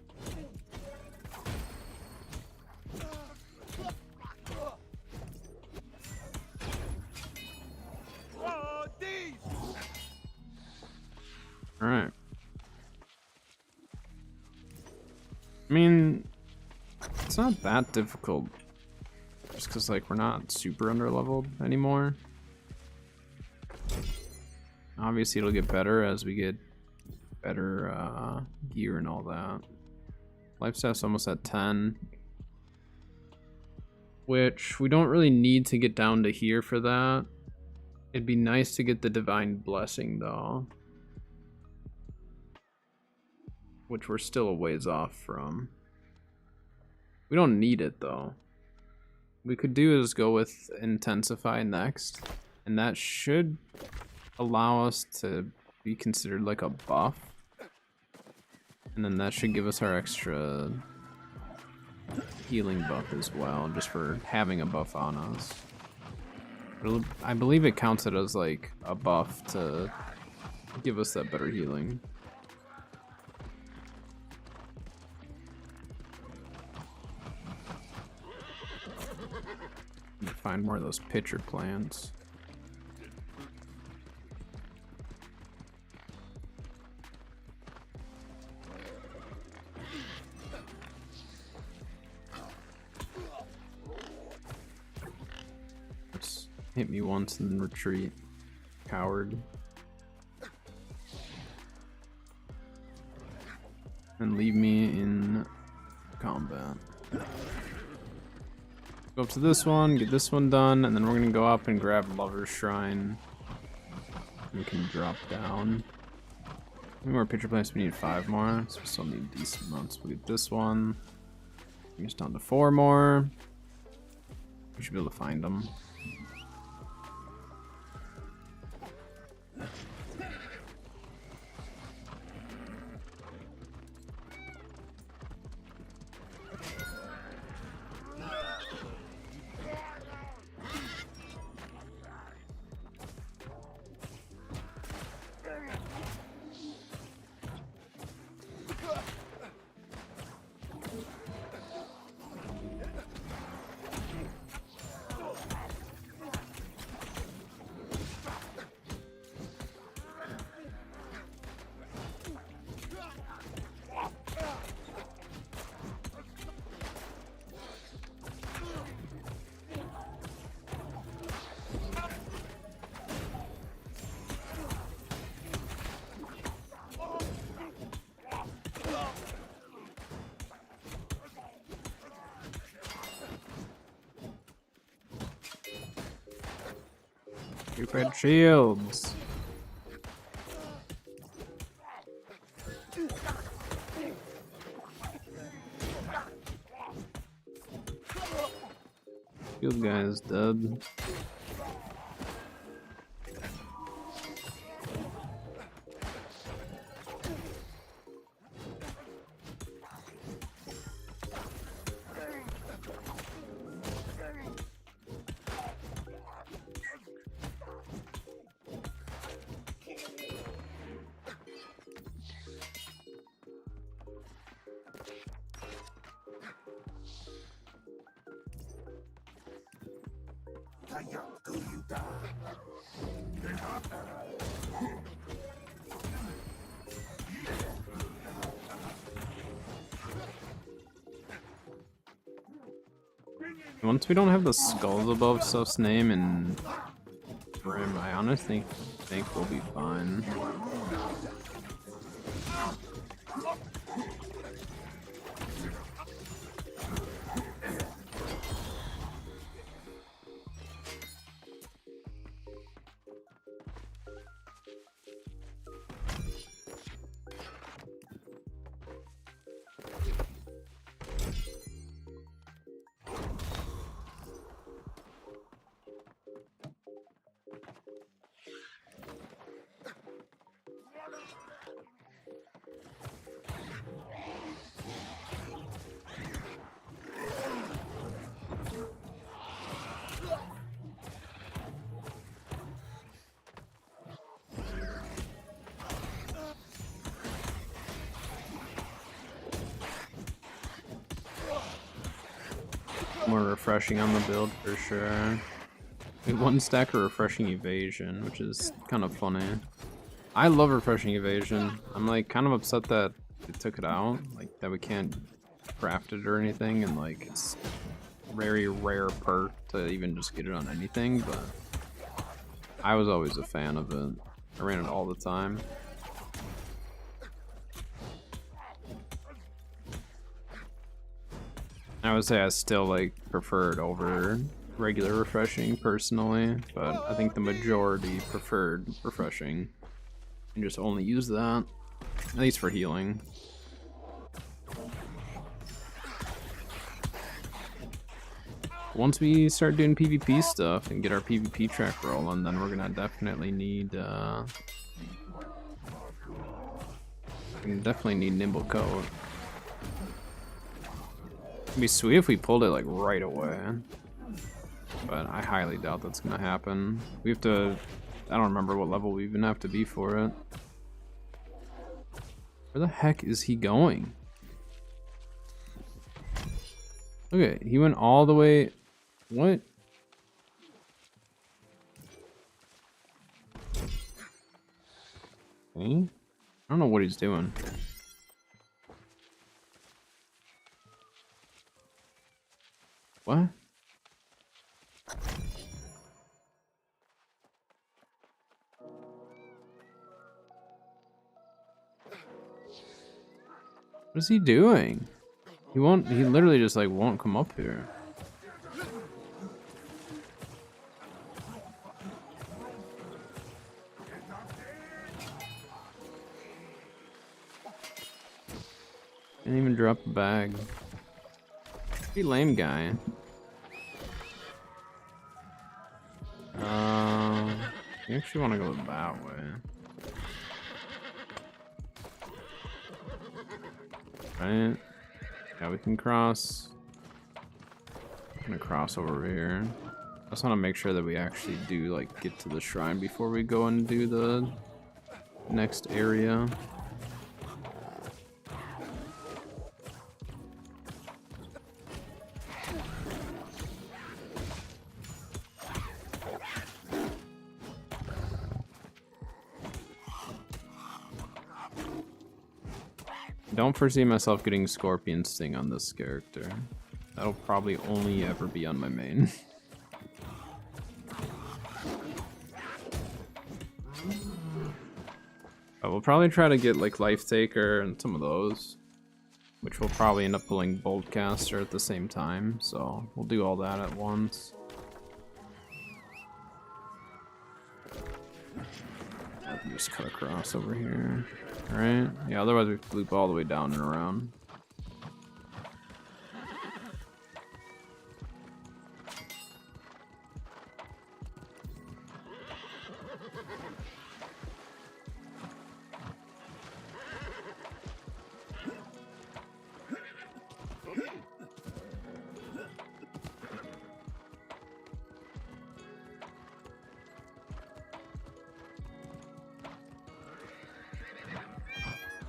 Alright. I mean, it's not that difficult. Just because, like, we're not super underleveled anymore. Obviously, it'll get better as we get better gear and all that. Life staff's almost at 10. Which, we don't really need to get down to here for that. It'd be nice to get the Divine Blessing, though. Which we're still a ways off from. We don't need it, though. What we could do is go with Intensify next. And that should allow us to be considered like a buff. And then that should give us our extra healing buff as well, just for having a buff on us. I believe it counts it as like a buff to give us that better healing. Find more of those pitcher plants. Just hit me once and then retreat. Coward. And leave me in combat. Go up to this one, get this one done, and then we're gonna go up and grab Lover's Shrine. We can drop down. How many more pitcher plants? We need 5 more, so we still need decent amounts. We'll get this one. Bring us down to 4 more. We should be able to find them. Stupid shields. Shield guy is dead. Once we don't have the skulls above stuff's name and Grim, I honestly think we'll be fine. More refreshing on the build for sure. One stack of refreshing evasion, which is kind of funny. I love refreshing evasion. I'm like kind of upset that it took it out, like that we can't craft it or anything, and like it's very rare perk to even just get it on anything, but I was always a fan of it. I ran it all the time. I would say I still like prefer it over regular refreshing personally, but I think the majority preferred refreshing and just only use that, at least for healing. Once we start doing PvP stuff and get our PvP track rolling, then we're gonna definitely need Nimble Coat. It'd be sweet if we pulled it like right away, but I highly doubt that's gonna happen. We have to, I don't remember what level we even have to be for it. Where the heck is he going? Okay, he went all the way. What? Okay. I don't know what he's doing. What? What is he doing? He literally just like won't come up here. Didn't even drop a bag. Pretty lame guy. You actually want to go that way. Right? Yeah, we can cross. I'm gonna cross over here. I just want to make sure that we actually do like get to the shrine before we go and do the next area. Don't foresee myself getting Scorpion Sting on this character. That'll probably only ever be on my main. But we'll probably try to get like Life Taker and some of those, which will probably end up pulling Boltcaster at the same time, so we'll do all that at once. I can just cut across over here. Alright? Yeah, otherwise we have to loop all the way down and around.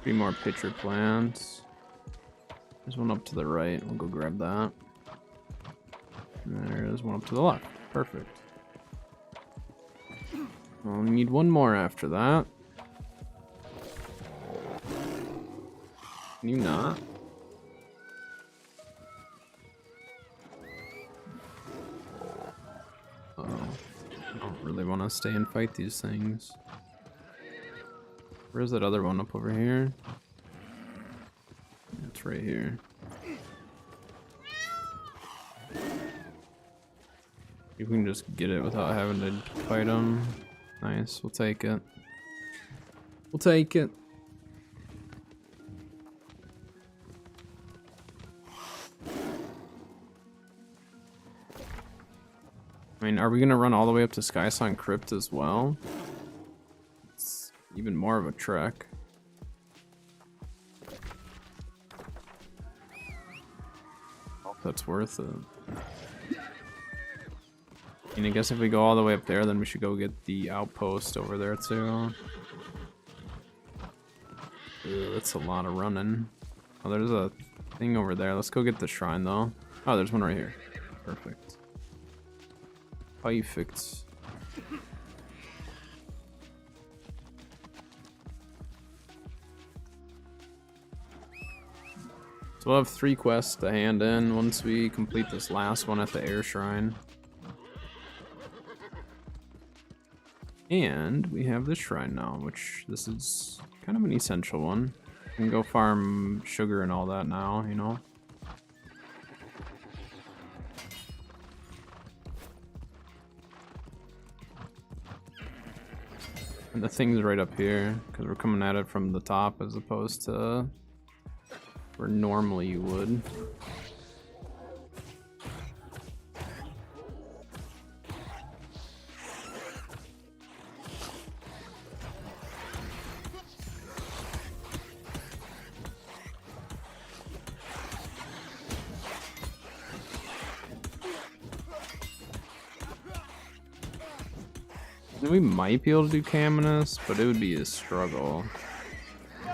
Three more pitcher plants. There's one up to the right. We'll go grab that. And there's one up to the left. Perfect. Well, we need one more after that. Can you not? Uh-oh. I don't really want to stay and fight these things. Where's that other one up over here? It's right here. You can just get it without having to fight them. Nice, we'll take it. We'll take it. I mean, are we gonna run all the way up to Skysong Crypt as well? It's even more of a trek. That's worth it. And I guess if we go all the way up there, then we should go get the outpost over there too. Ew, that's a lot of running. Oh, there's a thing over there. Let's go get the shrine though. Oh, there's one right here. Perfect. Perfect. So we'll have 3 quests to hand in once we complete this last one at the Air Shrine. And we have this shrine now, which this is kind of an essential one. We can go farm sugar and all that now, you know? And the thing's right up here, because we're coming at it from the top as opposed to where normally you would. We might be able to do Caminus, but it would be a struggle. It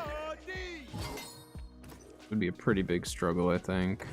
would be a pretty big struggle, I think.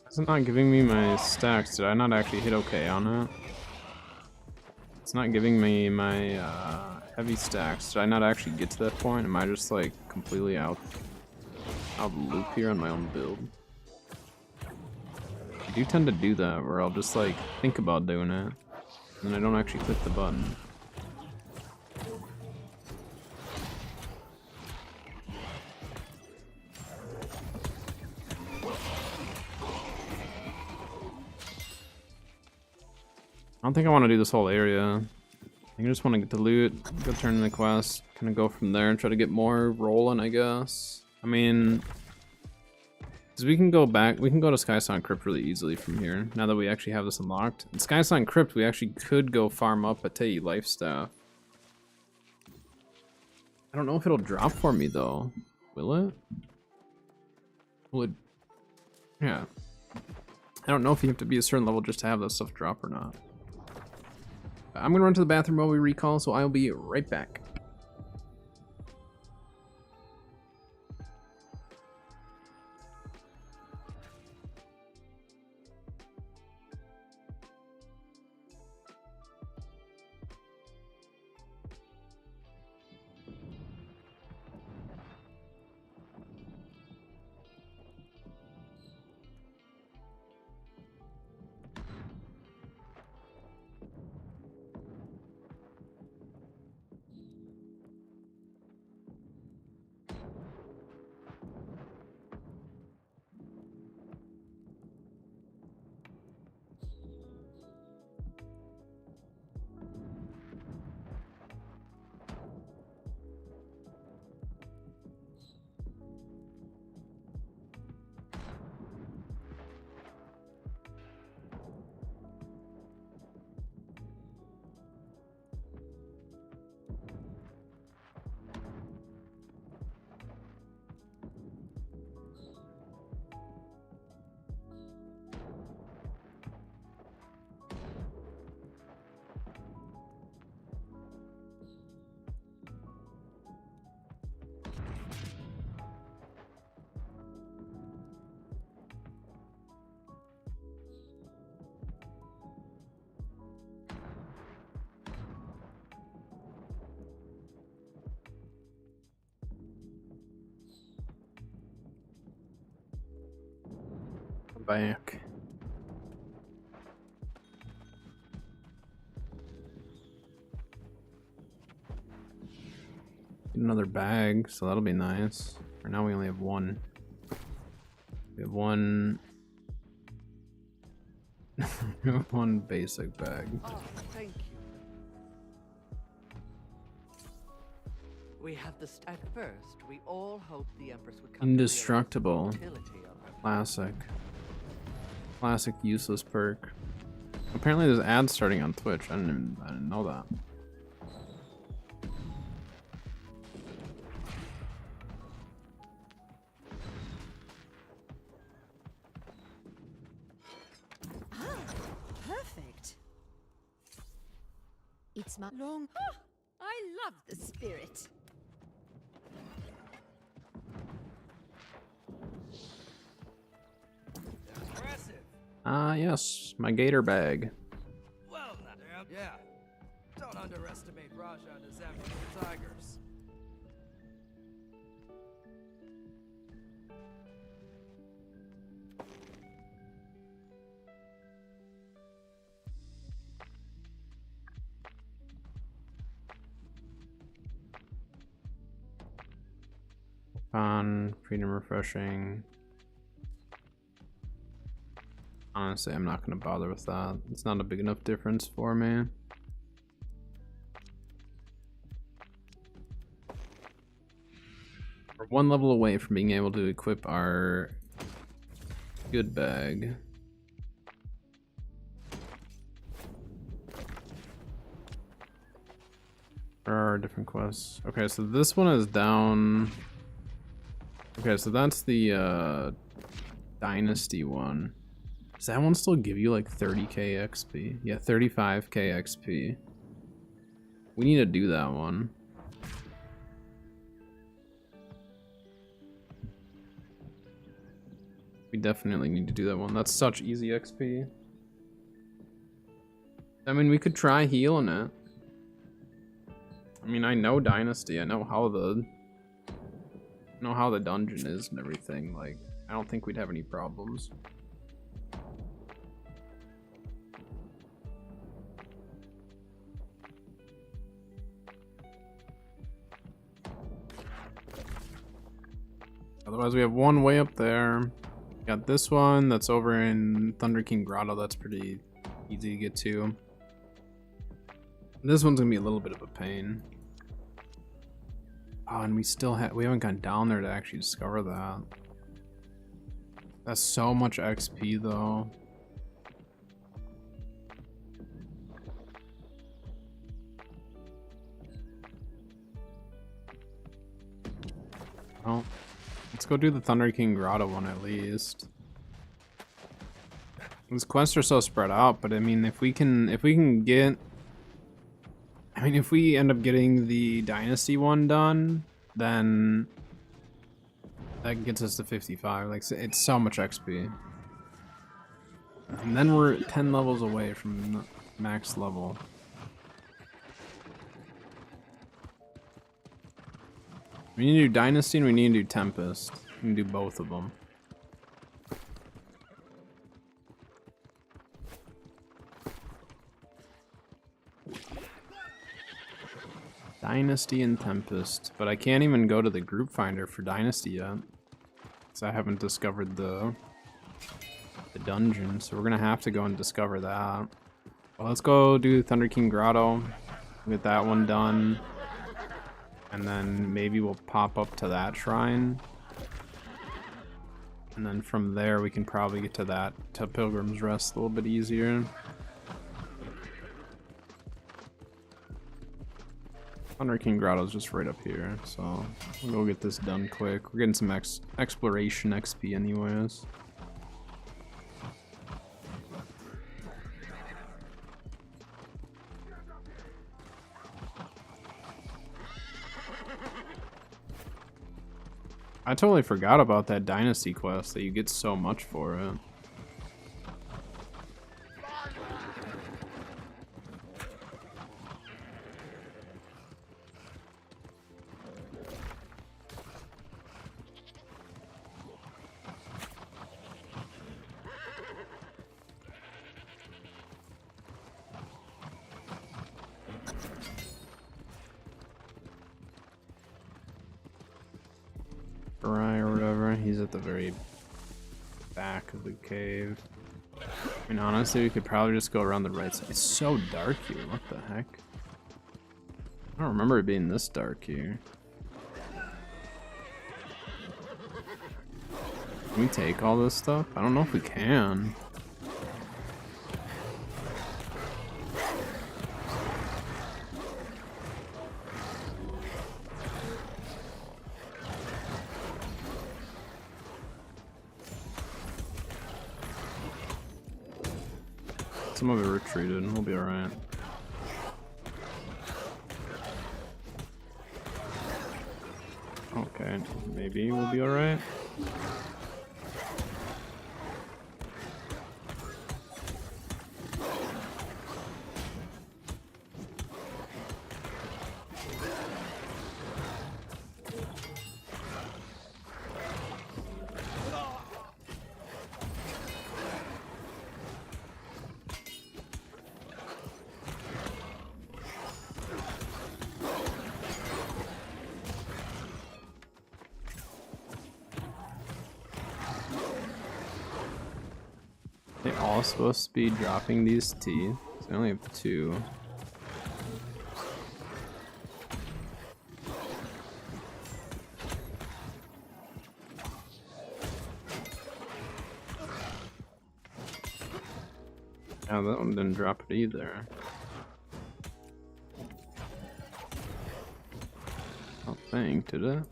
It's not giving me my stacks. Did I not actually hit OK on it? It's not giving me my heavy stacks. Did I not actually get to that point? Am I just like completely out of the loop here on my own build? I do tend to do that where I'll just like think about doing it and I don't actually click the button. I don't think I want to do this whole area. I think I just want to get the loot, go turn in the quest, kind of go from there and try to get more rolling, I guess. I mean, because we can go back, we can go to Skysong Crypt really easily from here, now that we actually have this unlocked. In Skysong Crypt, we actually could go farm up a Tei Life Staff. I don't know if it'll drop for me though. Will it? Will it? Yeah. I don't know if you have to be a certain level just to have that stuff drop or not. I'm gonna run to the bathroom while we recall, so I'll be right back. Back. Get another bag, so that'll be nice. Right now we only have one. We have one. One basic bag. Oh, thank you. We have the at first. We all hoped the Empress would come. Indestructible. Classic. Classic useless perk. Apparently there's ads starting on Twitch. I didn't know that. Perfect. It's my long. Oh, I love the spirit. Yes, my gator bag. Well, yeah. Don't underestimate Raja and his Emerald Tigers. Fun, freedom, refreshing. Honestly, I'm not going to bother with that. It's not a big enough difference for me. We're one level away from being able to equip our good bag. There are different quests. Okay, so this one is down. Okay, so that's the Dynasty one. Does that one still give you like 30k XP? Yeah, 35k XP. We need to do that one. We definitely need to do that one. That's such easy XP. I mean, we could try healing it. I mean, I know Dynasty. I know how the dungeon is and everything. Like, I don't think we'd have any problems. Otherwise, we have one way up there. Got this one that's over in Thunder King Grotto. That's pretty easy to get to. This one's gonna be a little bit of a pain. Oh, and we haven't gone down there to actually discover that. That's so much XP though. Oh. Let's go do the Thunder King Grotto one at least. These quests are so spread out, but I mean, if we can get I mean, if we end up getting the Dynasty one done, then that gets us to 55. Like, it's so much XP. And then we're 10 levels away from max level. We need to do Dynasty and we need to do Tempest. We can do both of them. Dynasty and Tempest. But I can't even go to the group finder for Dynasty yet. Because I haven't discovered the dungeon. So we're going to have to go and discover that. Well, let's go do Thunder King Grotto. Get that one done. And then maybe we'll pop up to that shrine. And then from there we can probably get to Pilgrim's Rest a little bit easier. Thunder King Grotto's just right up here, so we'll go get this done quick. We're getting some exploration XP anyways. I totally forgot about that Dynasty quest, that you get so much for it. Or whatever, he's at the very back of the cave. I mean, honestly, we could probably just go around the right side. It's so dark here, what the heck? I don't remember it being this dark here. Can we take all this stuff? I don't know if we can. Some of it retreated, and we'll be alright. Okay, maybe we'll be alright. They all supposed to be dropping these teeth. I only have 2. Yeah, that one didn't drop it either. I don't think, did it?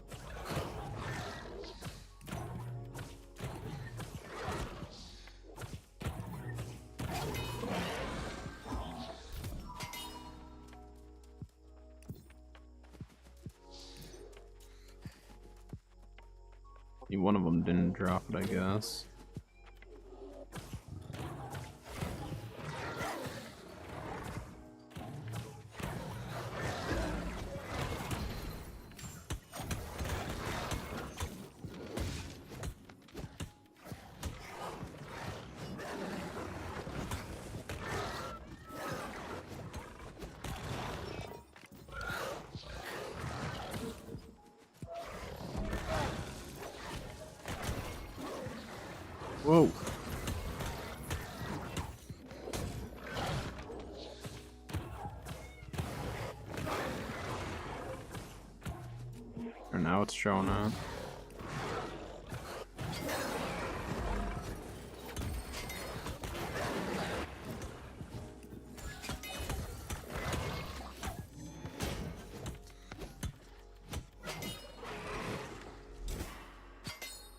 One of them didn't drop it, I guess. Whoa. And now it's showing up.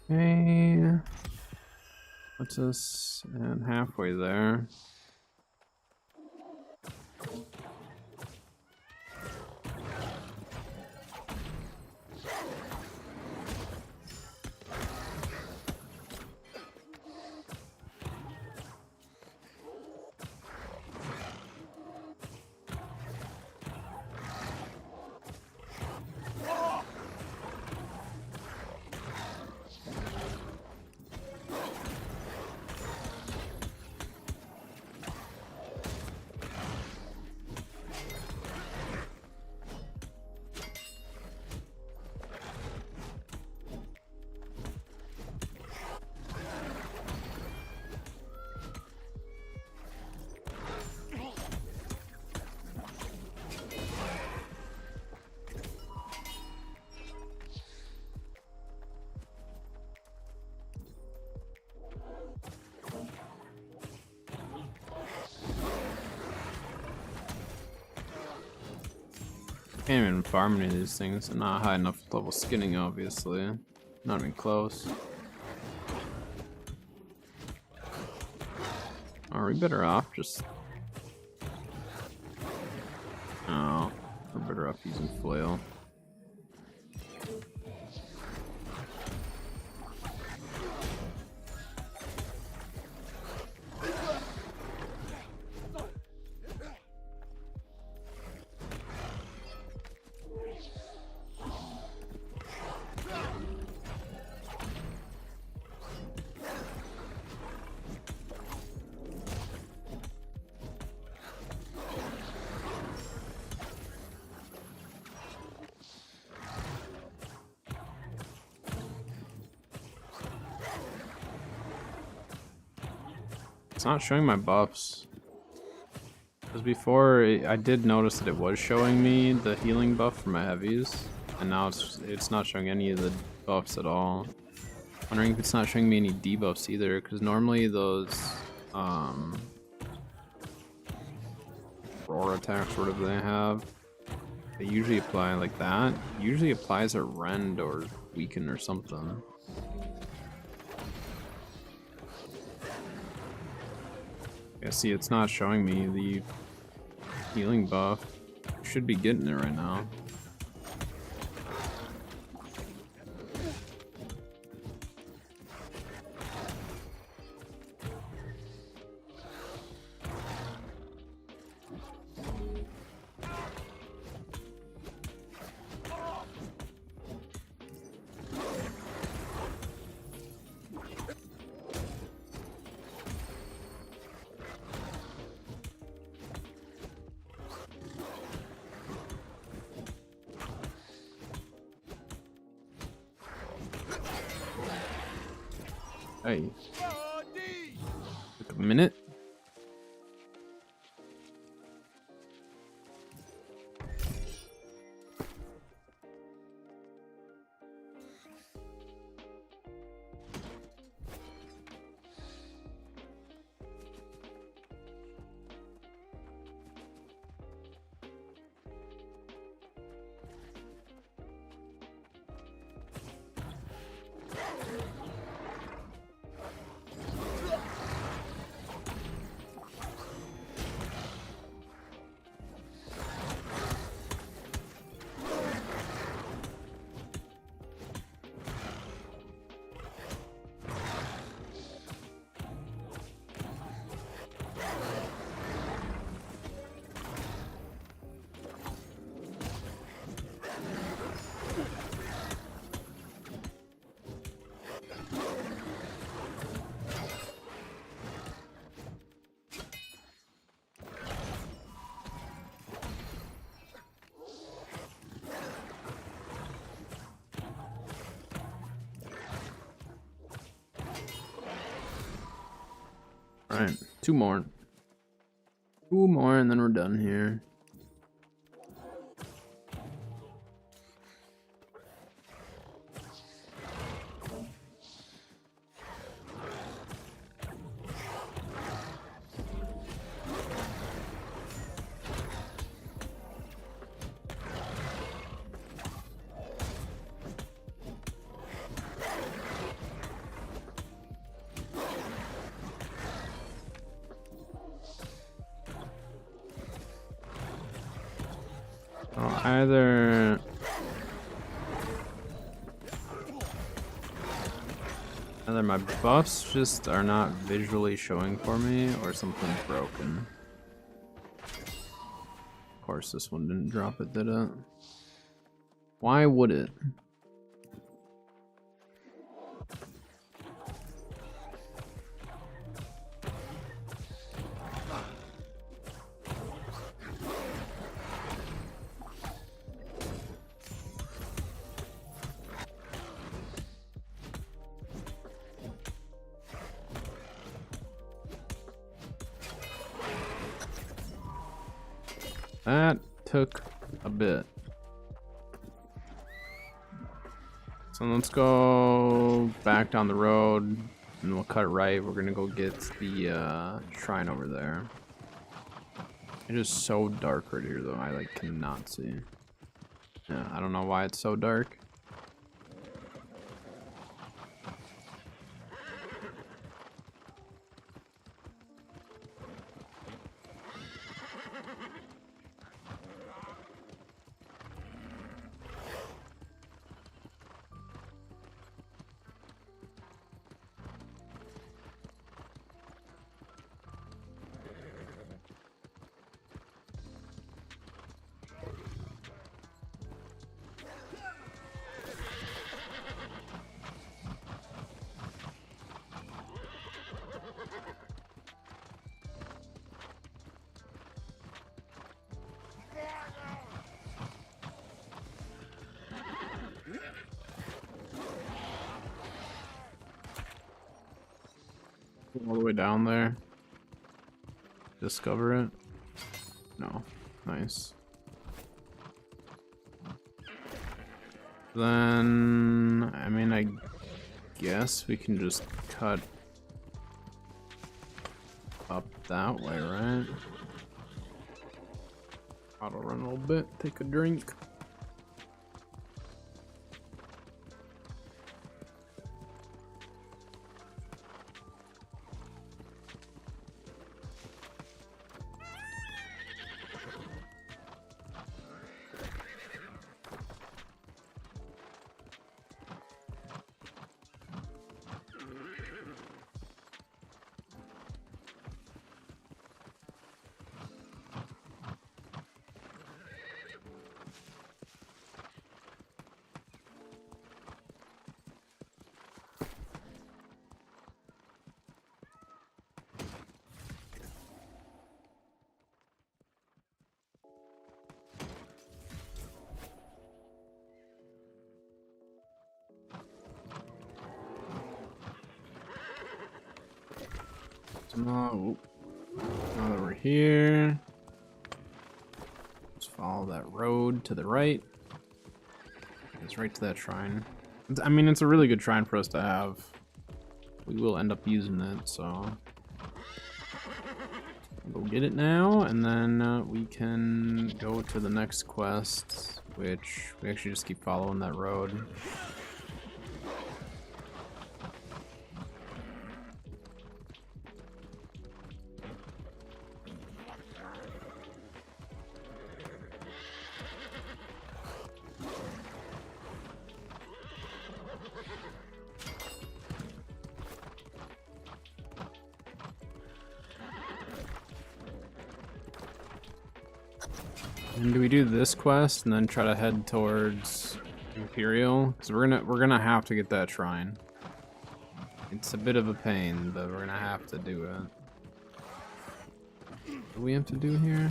Okay. Puts us and halfway there. Can't even farm any of these things. I'm not high enough level skinning, obviously. Not even close. Are we better off just... Oh, we're better off using flail. It's not showing my buffs. Because before, I did notice that it was showing me the healing buff for my heavies. And now it's not showing any of the buffs at all. Wondering if it's not showing me any debuffs either. Because normally those roar attacks, whatever they have, they usually apply like that. Usually applies a rend or weaken or something. Yeah, see, it's not showing me the healing buff. Should be getting it right now. Hey. Took a minute. Alright, two more. Two more and then we're done here. Either my buffs just are not visually showing for me, or something's broken. Of course, this one didn't drop it, did it? Why would it? That took a bit. So let's go back down the road and we'll cut right. We're gonna go get the shrine over there. It is so dark right here though, I like cannot see. Yeah, I don't know why it's so dark. All the way down there. Discover it. No. Nice. Then, I mean, I guess we can just cut up that way, right? Auto run a little bit, take a drink. Now that we're here, let's follow that road to the right. It's right to that shrine. I mean, it's a really good shrine for us to have. We will end up using it, so we'll get it now, and then we can go to the next quest, which we actually just keep following that road. And do we do this quest and then try to head towards Imperial? Because we're gonna have to get that shrine. It's a bit of a pain, but we're gonna have to do it. What do we have to do here?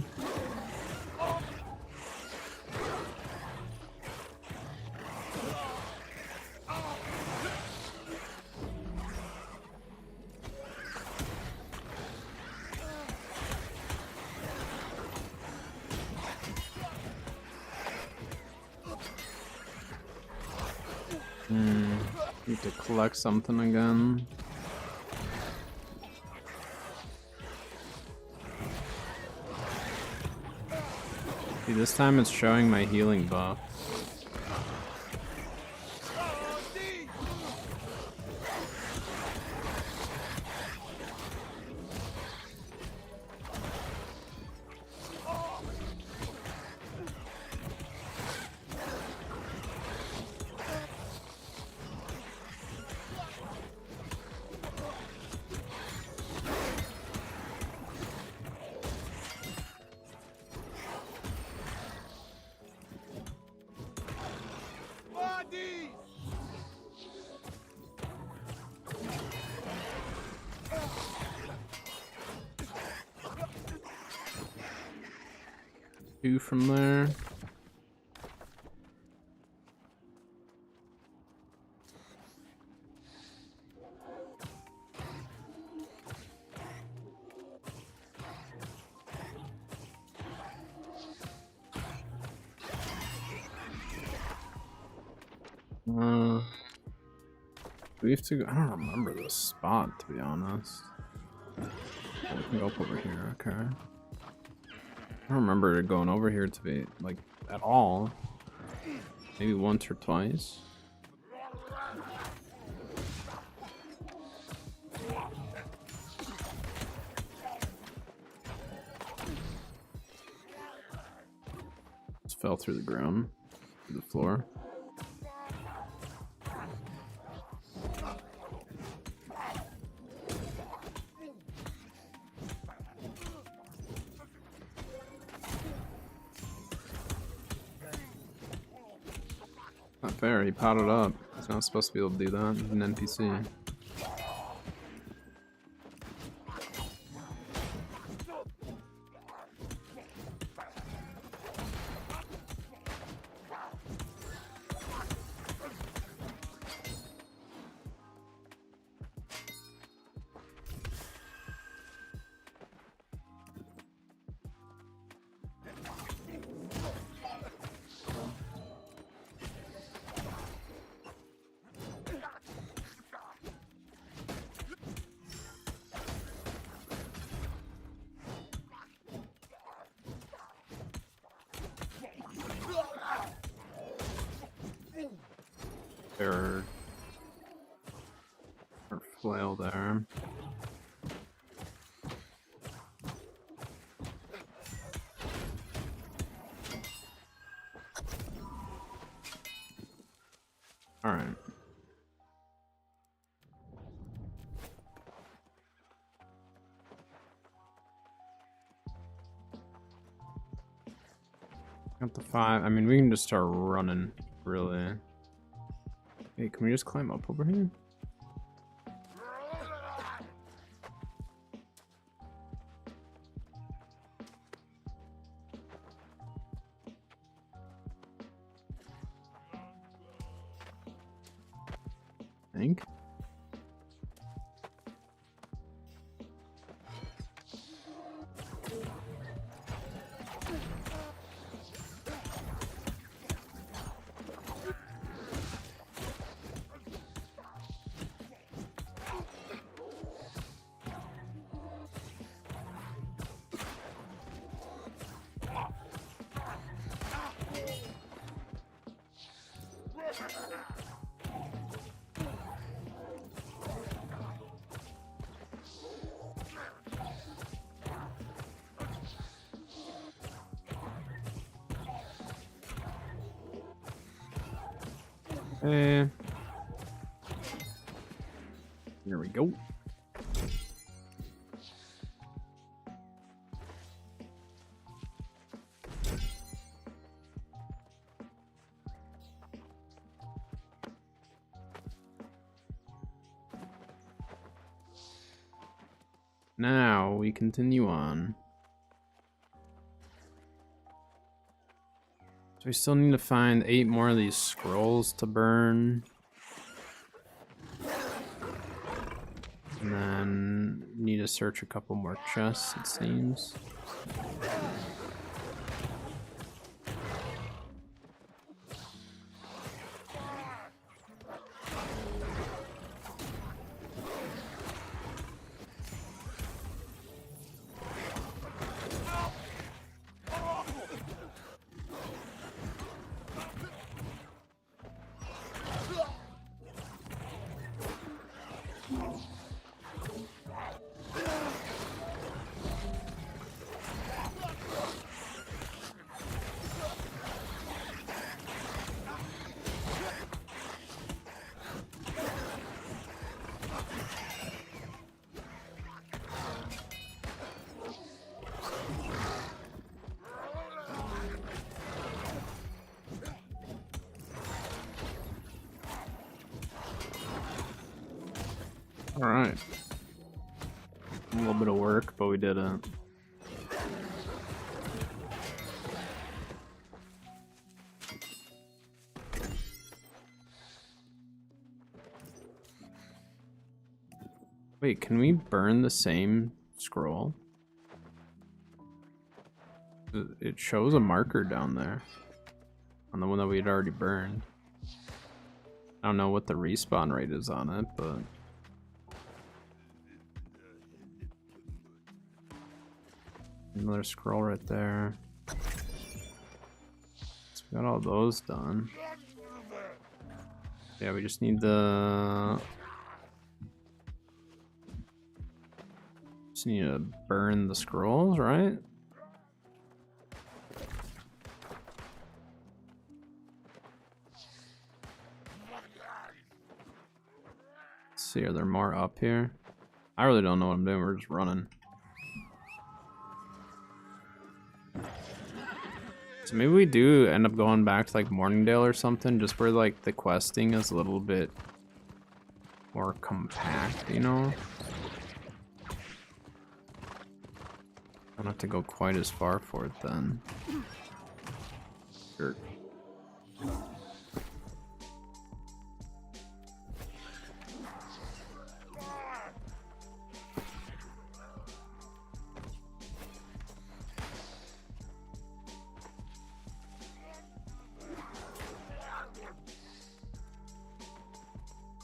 Need to collect something again. See, this time it's showing my healing buff. Two from there. We have to go, I don't remember this spot, to be honest. We can go up over here, okay. I don't remember going over here to be, like, at all. Maybe once or twice. Just fell through the ground, to the floor. Not fair, he potted up. He's not supposed to be able to do that. He's an NPC. Or flail there. All right. Got the 5. I mean, we can just start running, really. Hey, can we just climb up over here? I think. There we go. Now we continue on. So we still need to find 8 more of these scrolls to burn. And then need to search a couple more chests, it seems. All right. A little bit of work, but we did it. Wait, can we burn the same scroll? It shows a marker down there on the one that we had already burned. I don't know what the respawn rate is on it, but another scroll right there. So we got all those done. Yeah, we just need the... Just need to burn the scrolls, right? Let's see, are there more up here? I really don't know what I'm doing, we're just running. So maybe we do end up going back to like Morningdale or something, just where like the questing is a little bit more compact, you know? I don't have to go quite as far for it then. Sure.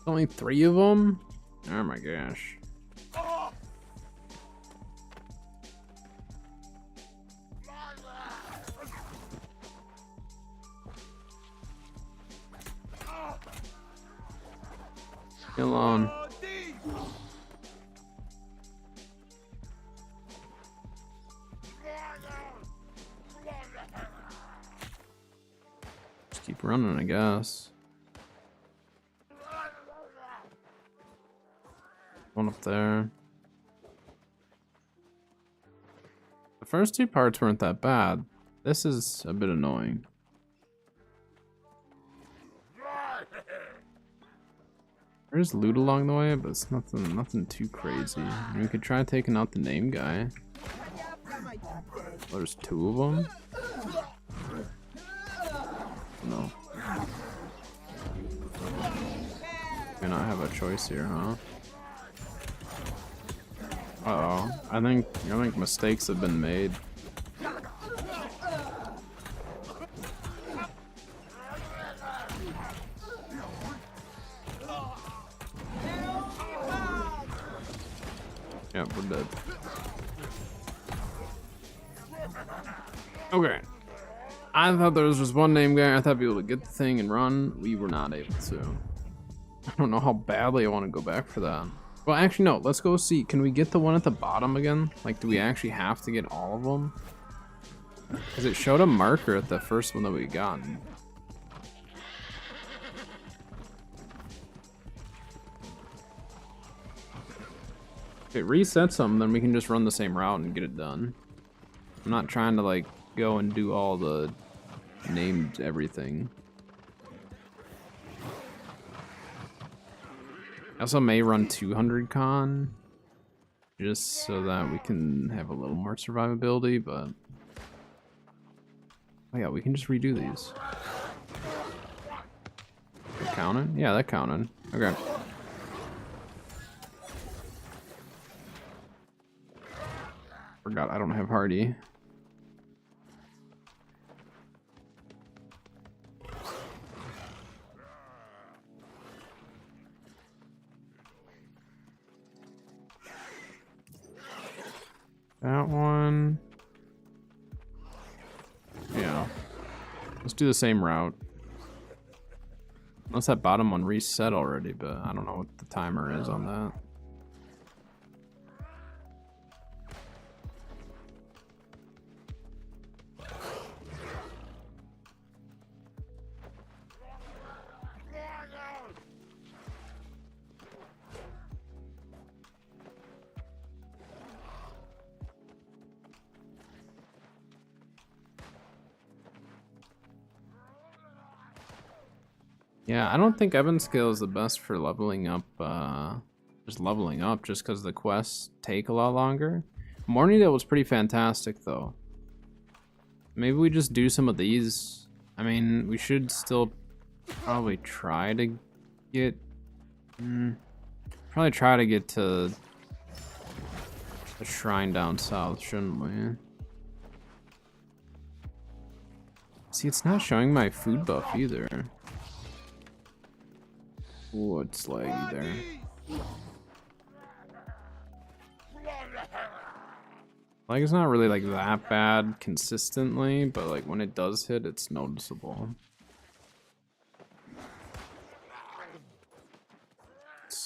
Only 3 of them? Oh my gosh. Get alone. Just keep running, I guess. One up there. The first 2 parts weren't that bad. This is a bit annoying. There's loot along the way, but it's nothing too crazy. I mean, we could try taking out the name guy. Oh, there's 2 of them? No. May not have a choice here, huh? Uh-oh. I think mistakes have been made. Yeah, we're dead. Okay. I thought there was just one name guy. I thought I'd be able to get the thing and run. We were not able to. I don't know how badly I want to go back for that. Well, actually, no. Let's go see. Can we get the one at the bottom again? Like, do we actually have to get all of them? Because it showed a marker at the first one that we got. If it resets them, then we can just run the same route and get it done. I'm not trying to, like, go and do all the named everything. I also may run 200 con just so that we can have a little more survivability, but oh yeah, we can just redo these. That counted? Yeah, that counted. Okay. Forgot I don't have Hardy. That one. Yeah. Let's do the same route. Unless that bottom one reset already, but I don't know what the timer is on that. Yeah, I don't think Evan's skill is the best for leveling up, just because the quests take a lot longer. Morningdale was pretty fantastic, though. Maybe we just do some of these. I mean, we should still probably try to get... probably try to get to the shrine down south, shouldn't we? See, it's not showing my food buff either. Oh, it's laggy there. Like, it's not really like that bad consistently, but like when it does hit, it's noticeable.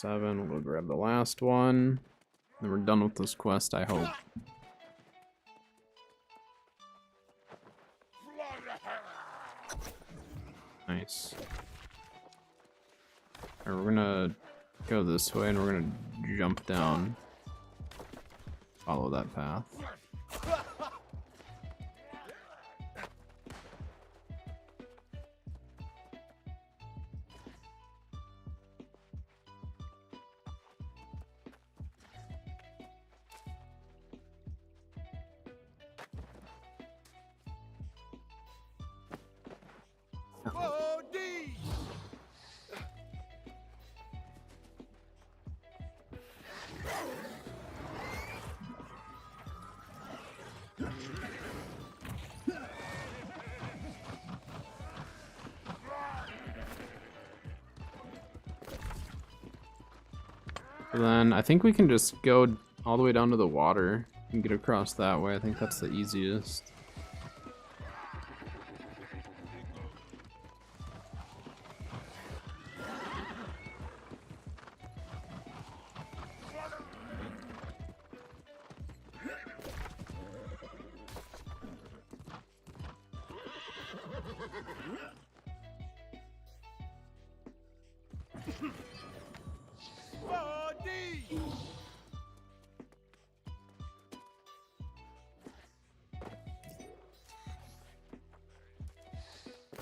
7. We'll go grab the last one. Then we're done with this quest, I hope. Nice. Alright, we're gonna go this way and we're gonna jump down. Follow that path. Then I think we can just go all the way down to the water and get across that way. I think that's the easiest.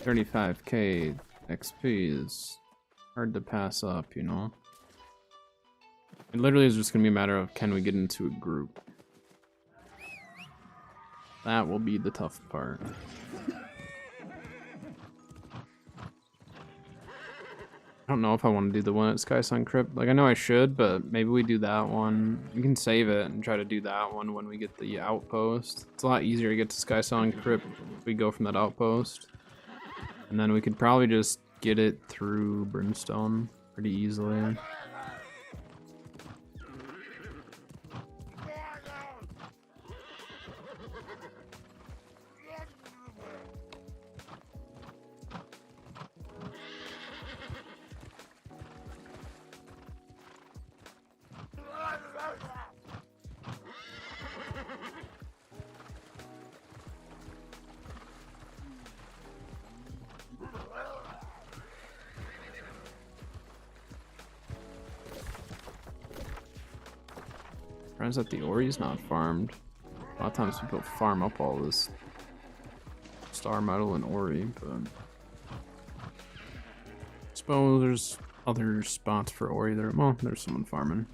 $35k XP is hard to pass up, you know? It literally is just gonna be a matter of can we get into a group. That will be the tough part. I don't know if I want to do the one at Skysong Crypt. Like, I know I should, but maybe we do that one. We can save it and try to do that one when we get the outpost. It's a lot easier to get to Skysong Crypt if we go from that outpost. And then we could probably just get it through Brimstone pretty easily. Surprised that the Ori's not farmed. A lot of times people farm up all this star metal and Ori, but I suppose there's other spots for Ori there. Well, there's someone farming.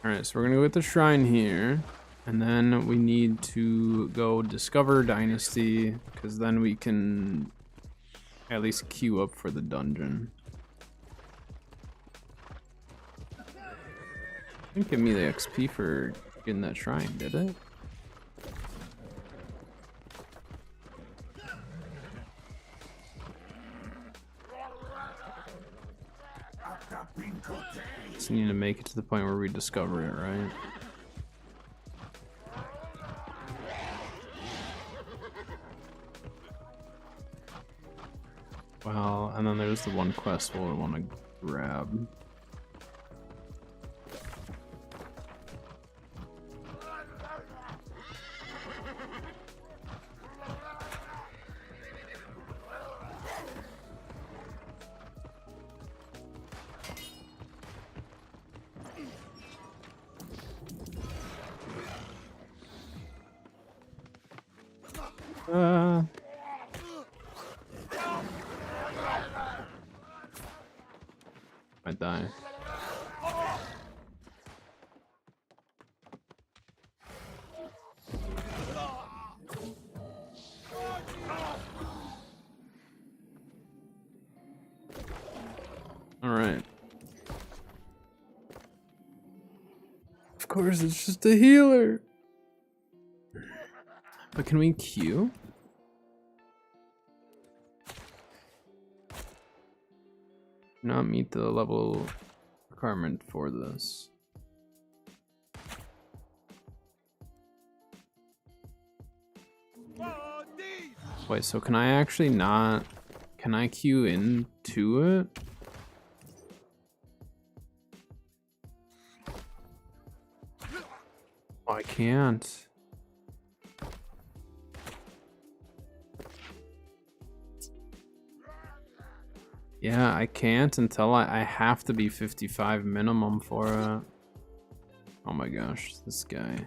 Alright, so we're gonna go get the shrine here, and then we need to go discover Dynasty, because then we can at least queue up for the dungeon. Didn't give me the XP for getting that shrine, did it? Just need to make it to the point where we discover it, right? Well, and then there's the one quest we'll want to grab. Might die. All right. Of course, it's just a healer. But can we queue? Not meet the level requirement for this. Wait, so can I Can I queue into it? Oh, I can't. Yeah, I can't until I have to be 55 minimum for it. Oh my gosh, this guy.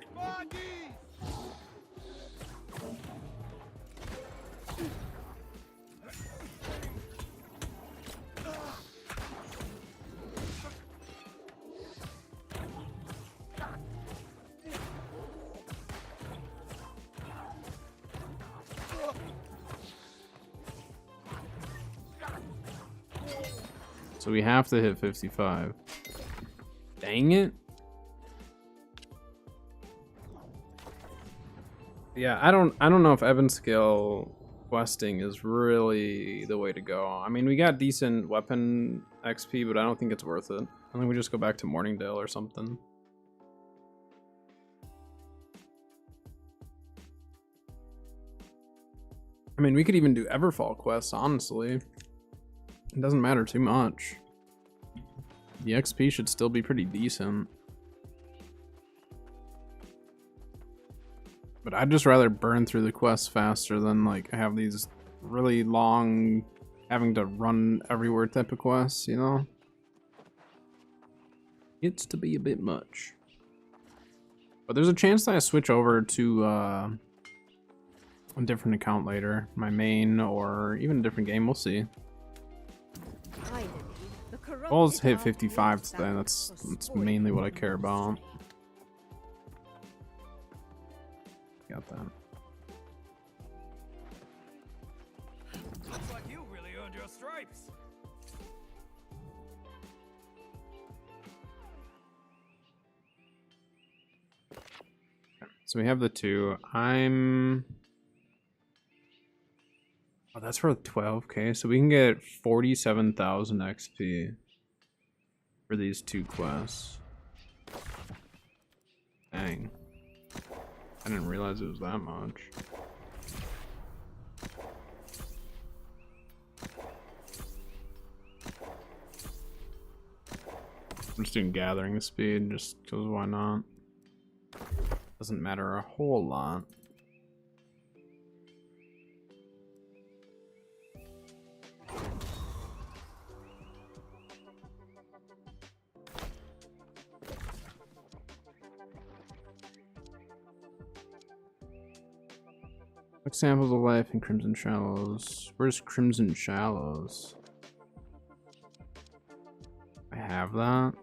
So we have to hit 55. Dang it. Yeah, I don't know if Evan scale questing is really the way to go. I mean, we got decent weapon XP, but I don't think it's worth it. I think we just go back to Morningdale or something. I mean, we could even do Everfall quests, honestly. It doesn't matter too much. The XP should still be pretty decent. But I'd just rather burn through the quests faster than like have these really long, having to run everywhere type of quests, you know? It's to be a bit much. But there's a chance that I switch over to a different account later. My main or even a different game, we'll see. Well, let's hit 55 today. That's mainly what I care about. Got that. Looks like you really earned your stripes. So we have the two. Oh, that's for 12k. So we can get 47,000 XP for these two quests. Dang. I didn't realize it was that much. I'm just doing gathering speed just because why not? Doesn't matter a whole lot. Examples of life in Crimson Shallows. Where's Crimson Shallows? I have that.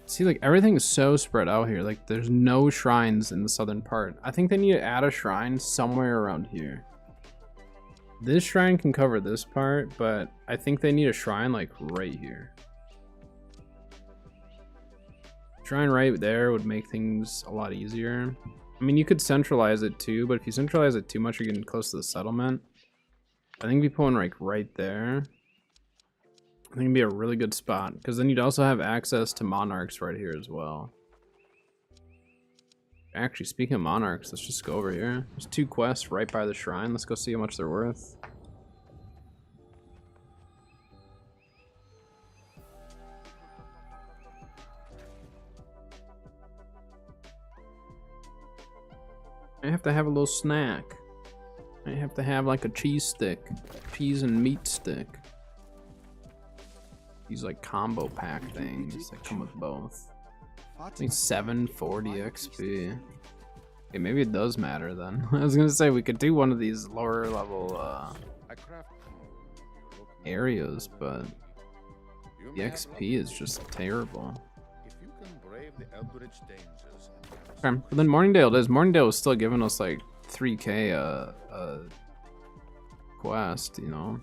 See, like, everything is so spread out here. Like, there's no shrines in the southern part. I think they need to add a shrine somewhere around here. This shrine can cover this part, but I think they need a shrine, like, right here. Shrine right there would make things a lot easier. I mean, you could centralize it too, but if you centralize it too much, you're getting close to the settlement. I think we put one like right there. I think it'd be a really good spot, because then you'd also have access to monarchs right here as well. Actually, speaking of monarchs, let's just go over here. There's two quests right by the shrine. Let's go see how much they're worth. I have to have a little snack. I have to have like a cheese stick. Cheese and meat stick. These like combo pack things that come with both. I think 740 XP. Okay, maybe it does matter then. I was gonna say we could do one of these lower level areas, but the XP is just terrible. Okay, but then Morningdale does. Morningdale was still giving us like 3k quest, you know.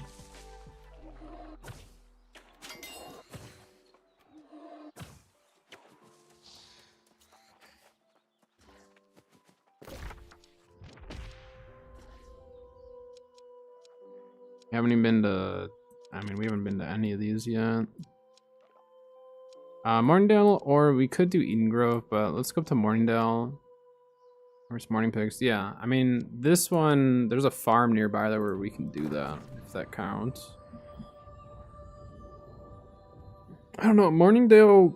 Haven't even been to, I mean, we haven't been to any of these yet. Morningdale, or we could do Eden Grove, but let's go up to Morningdale. Where's Morning Pigs? Yeah, I mean, this one, there's a farm nearby there where we can do that, if that counts. I don't know, Morningdale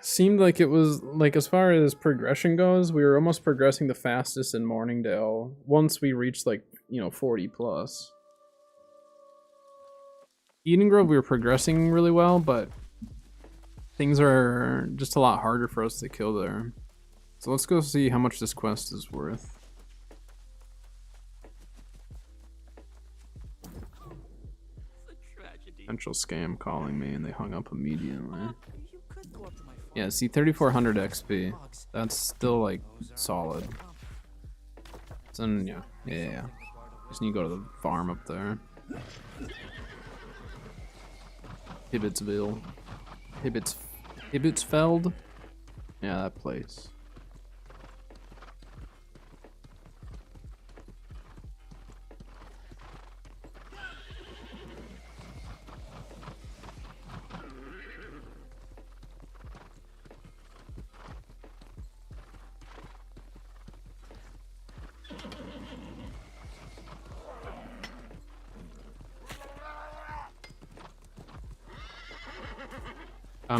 seemed like it was, like, as far as progression goes, we were almost progressing the fastest in Morningdale once we reached, like, you know, 40 plus. Eden Grove, we were progressing really well, but things are just a lot harder for us to kill there. So let's go see how much this quest is worth. Potential scam calling me and they hung up immediately. Yeah, see, 3,400 XP. That's still like solid. So, yeah. Just need to go to the farm up there. Hibbetsville. Hibbetsfeld? Yeah, that place.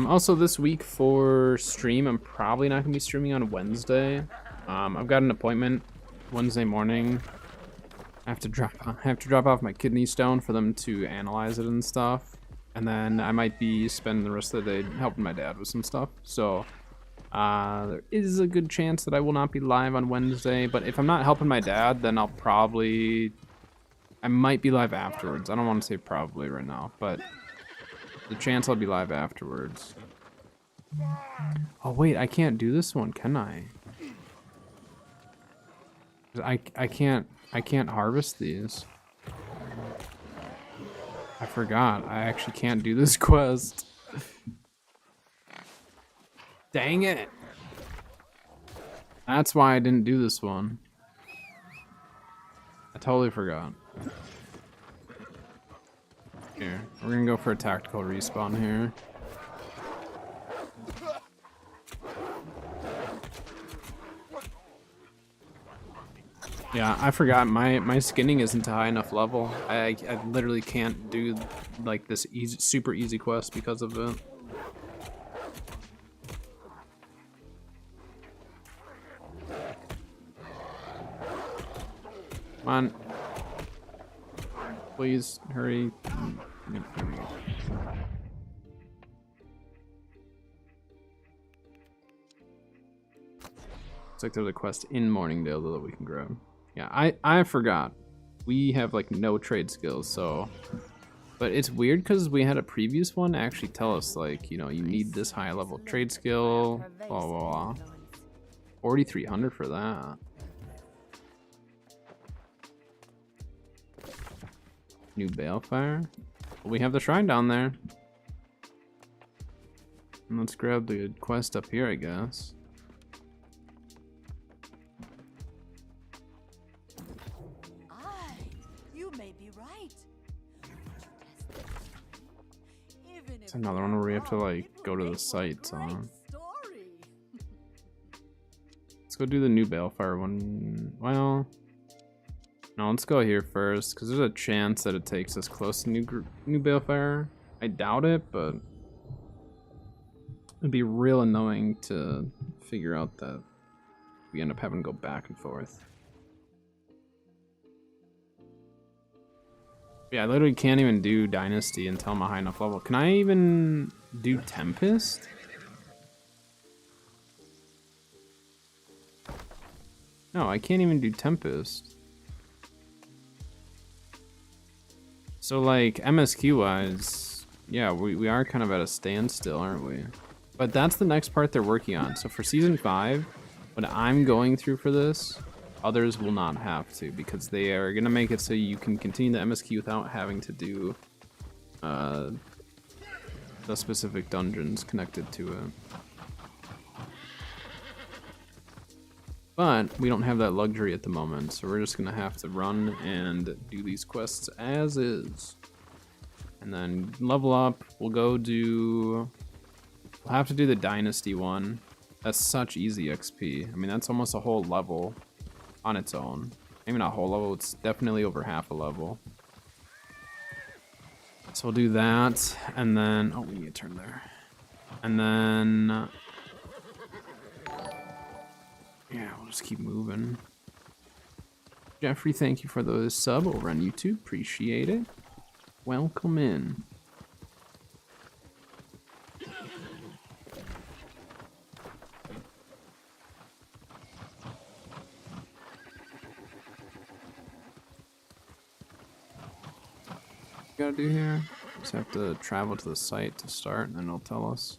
Also this week for stream, I'm probably not gonna be streaming on Wednesday. I've got an appointment Wednesday morning. I have to drop off my kidney stone for them to analyze it and stuff. And then I might be spending the rest of the day helping my dad with some stuff. So there is a good chance that I will not be live on Wednesday, but if I'm not helping my dad, then I might be live afterwards. I don't want to say probably right now, but the chance I'll be live afterwards. Oh wait, I can't do this one, can I? I can't harvest these. I forgot. I actually can't do this quest. Dang it. That's why I didn't do this one. I totally forgot. Here, we're gonna go for a tactical respawn here. Yeah, I forgot my skinning isn't a high enough level. I literally can't do like this super easy quest because of it. Come on. Please hurry. Looks like there's a quest in Morningdale though that we can grab. Yeah, I forgot. We have like no trade skills, so. But it's weird because we had a previous one actually tell us like, you know, you need this high level trade skill, blah blah blah. 4,300 for that. New Balefire. Well, we have the shrine down there. And let's grab the quest up here, I guess. You may be right. It's another one where we have to like go to the sites, huh? Let's go do the new Balefire one. Well, no, let's go here first because there's a chance that it takes us close to new Balefire. I doubt it, but it'd be real annoying to figure out that we end up having to go back and forth. Yeah, I literally can't even do Dynasty until I'm a high enough level. Can I even do Tempest? No, I can't even do Tempest. So like MSQ wise, yeah, we are kind of at a standstill, aren't we? But that's the next part they're working on. So for season 5, what I'm going through for this, others will not have to, because they are gonna make it so you can continue the MSQ without having to do the specific dungeons connected to it. But we don't have that luxury at the moment, so we're just gonna have to run and do these quests as is. And then level up, we'll have to do the Dynasty one. That's such easy XP. I mean, that's almost a whole level on its own. Maybe not a whole level, it's definitely over half a level. So we'll do that, and then, oh, we need to turn there. And then, yeah, we'll just keep moving. Jeffrey, thank you for the sub over on YouTube. Appreciate it. Welcome in. Gotta do here? Just have to travel to the site to start, and then it'll tell us.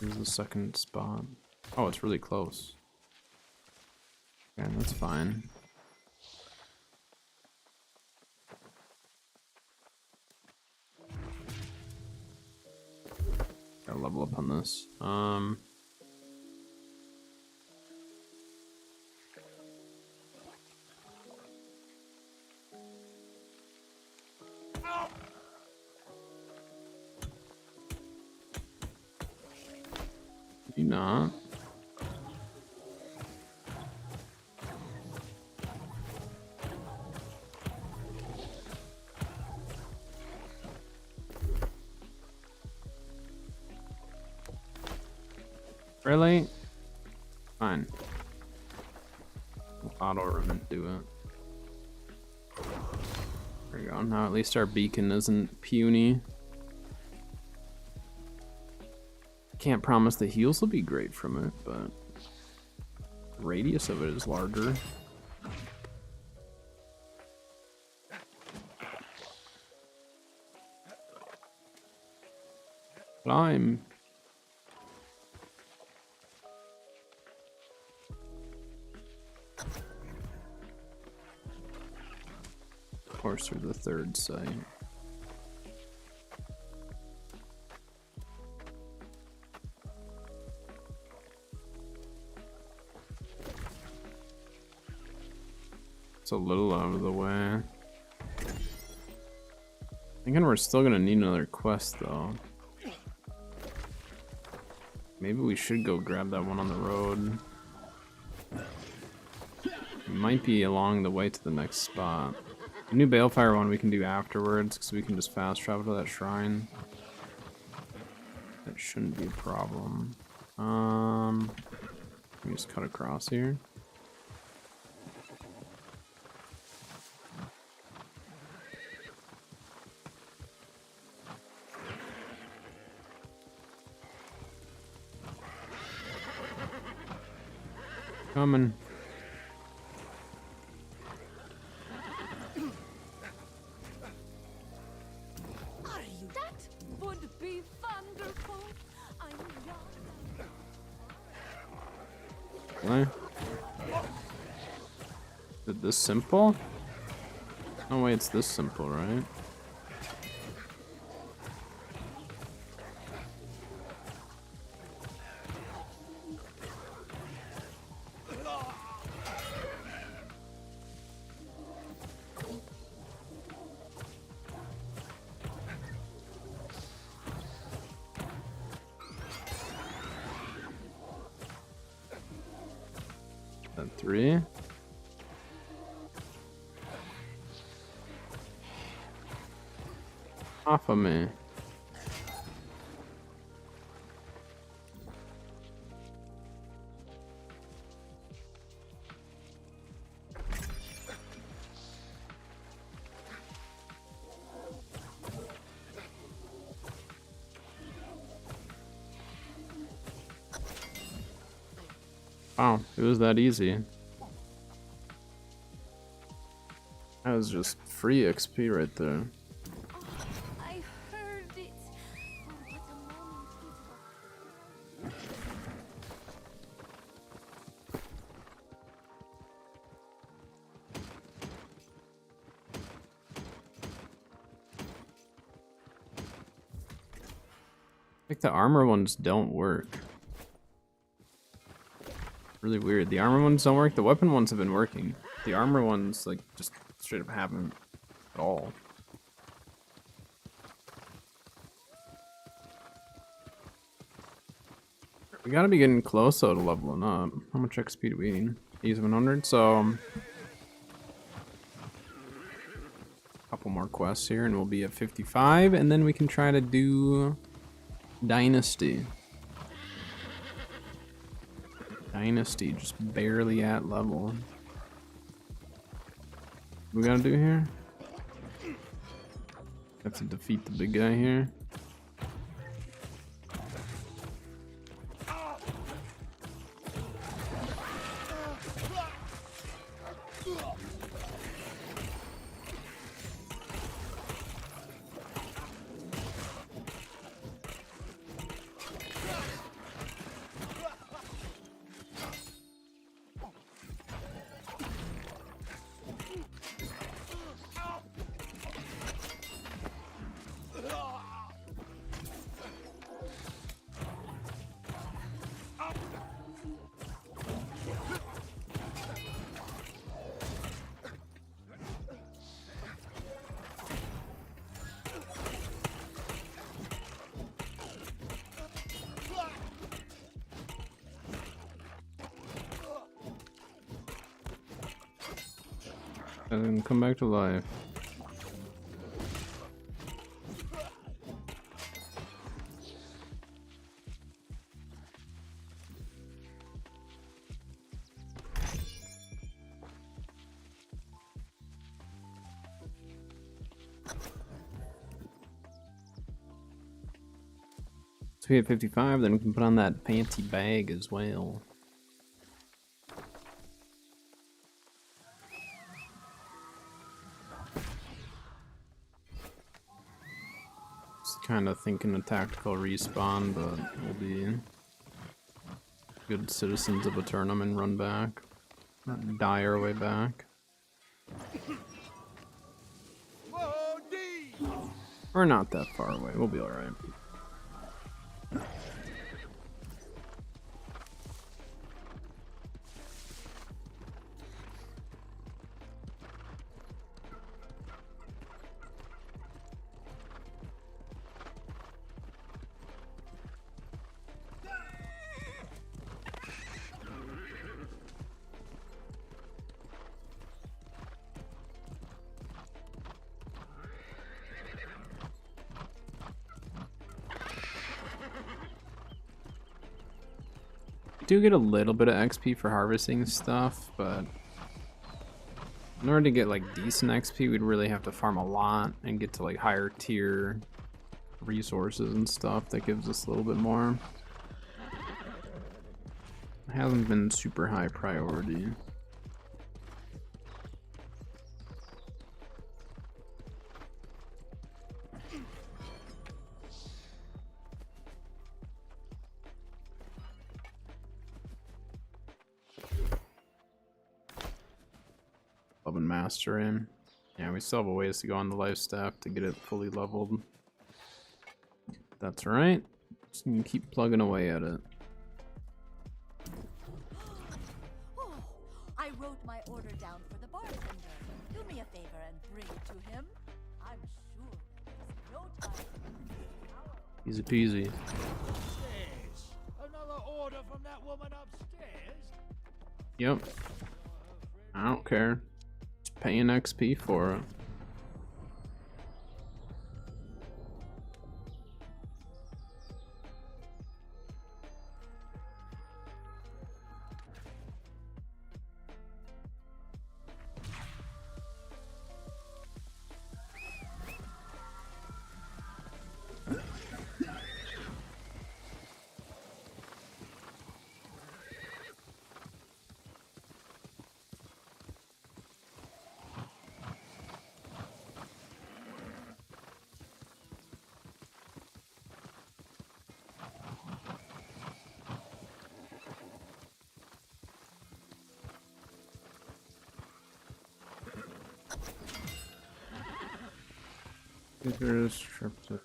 Here's the second spot. Oh, it's really close. Okay, that's fine. Gotta level up on this. You not. Really? Fine. Auto run do it. There we go. Now at least our beacon isn't puny. Can't promise the heals will be great from it, but the radius of it is larger. Climb. Of course, through the third site. A little out of the way. Thinking we're still gonna need another quest though. Maybe we should go grab that one on the road. It might be along the way to the next spot. The new Balefire one we can do afterwards because we can just fast travel to that shrine. That shouldn't be a problem. Let me just cut across here. Coming. Are you? That would be wonderful. I'm young. Really? Is it this simple? No way, it's this simple, right? Three. Off of me. Wow, it was that easy. That was just free XP right there. I heard it. Oh, what a moment. Like the armor ones don't work. Really weird. The armor ones don't work. The weapon ones have been working. The armor ones like just straight up haven't at all. We gotta be getting close though to leveling up. How much XP do we need? 8700. So couple more quests here and we'll be at 55, and then we can try to do Dynasty. Dynasty, just barely at level. What we gotta do here? Have to defeat the big guy here. And come back to life. So we hit 55, then we can put on that fancy bag as well. Kind of thinking a tactical respawn, but we'll be good citizens of Eternum and run back. Not die our way back. We're not that far away, we'll be alright. Do get a little bit of XP for harvesting stuff, but in order to get like decent XP, we'd really have to farm a lot and get to like higher tier resources and stuff that gives us a little bit more. It hasn't been super high priority. And master in. Yeah, we still have a ways to go on the life staff to get it fully leveled. That's alright. Just gonna keep plugging away at it. Oh, I wrote my order down for the bartender. Do me a favor and bring it to him. I'm sure there's no time. Easy peasy. Another order from that woman upstairs? Yep. I don't care. Paying XP for it. There's triptych.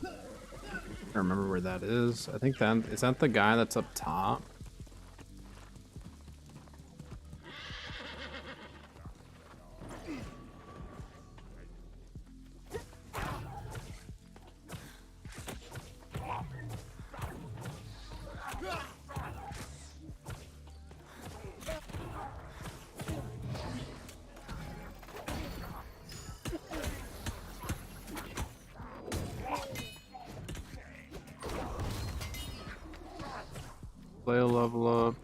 I don't remember where that is. I think that is that the guy that's up top. Play a level up.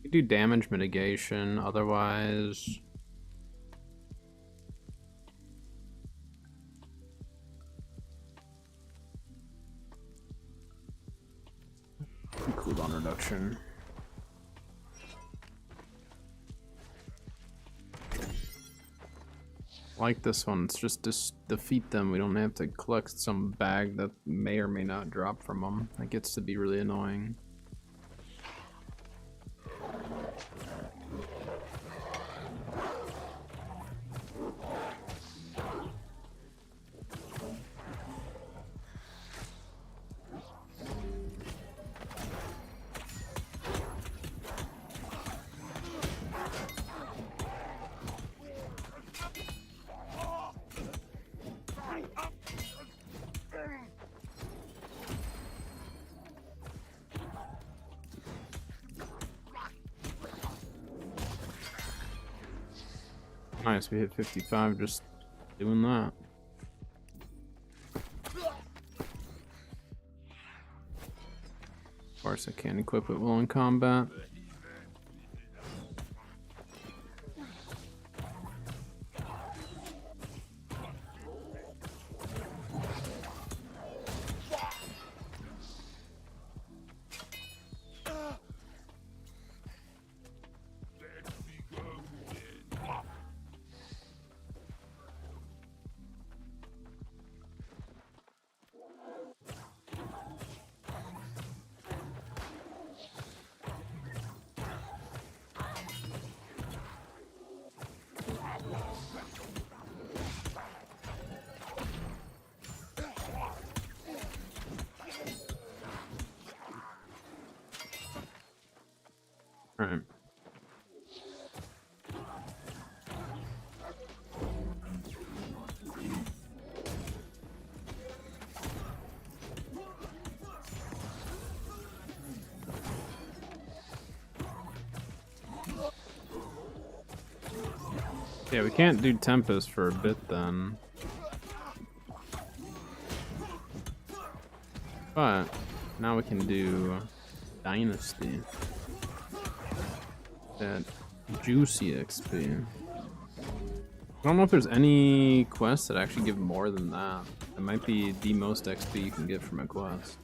We do damage mitigation, otherwise. Cooldown reduction. Like this one, it's just defeat them. We don't have to collect some bag that may or may not drop from them. That gets to be really annoying. Nice, we hit 55 just doing that. Of course, I can't equip it while in combat. Alright. Yeah, we can't do Tempest for a bit then. But now we can do Dynasty. That juicy XP. I don't know if there's any quests that actually give more than that. It might be the most XP you can get from a quest.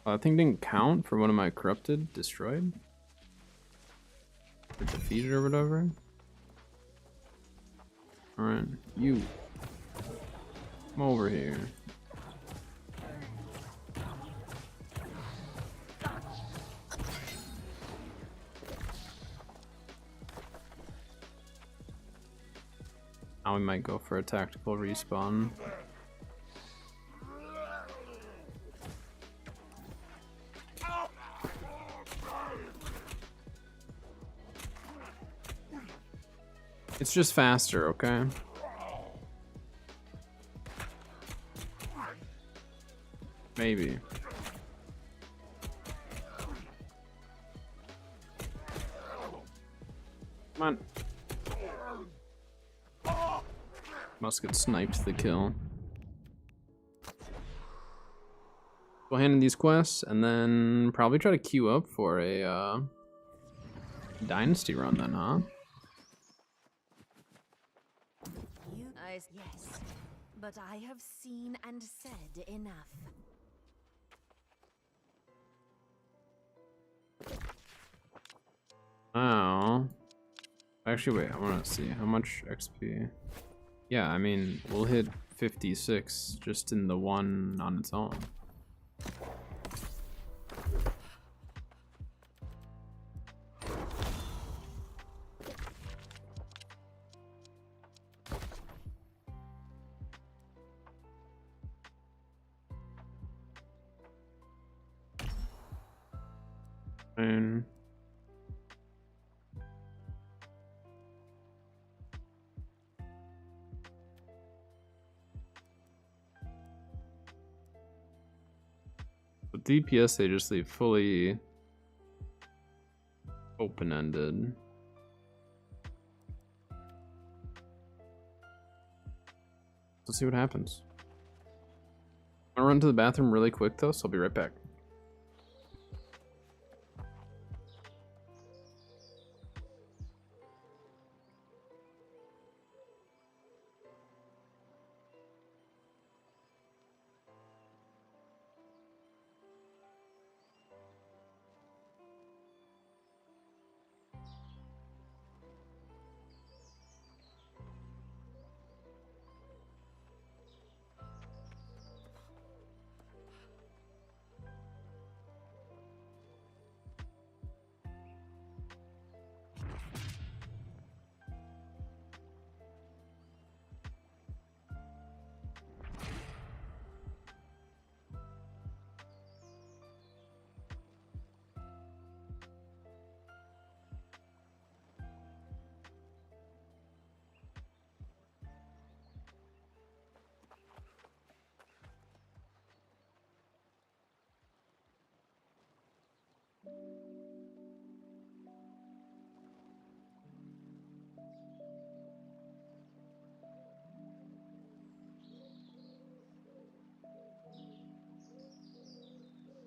That thing didn't count for one of my corrupted, destroyed, or defeated, or whatever. Alright, you. Come over here. Now we might go for a tactical respawn. It's just faster, okay? Maybe. Come on. Must get sniped the kill. Go hand in these quests and then probably try to queue up for a Dynasty run then, huh? eyes, yes. But I have seen and said enough. Oh. Actually, wait, I want to see how much XP. Yeah, I mean, we'll hit 56 just in the one on its own. And with DPS, they just leave fully open-ended. Let's see what happens. I'm gonna run to the bathroom really quick though, so I'll be right back.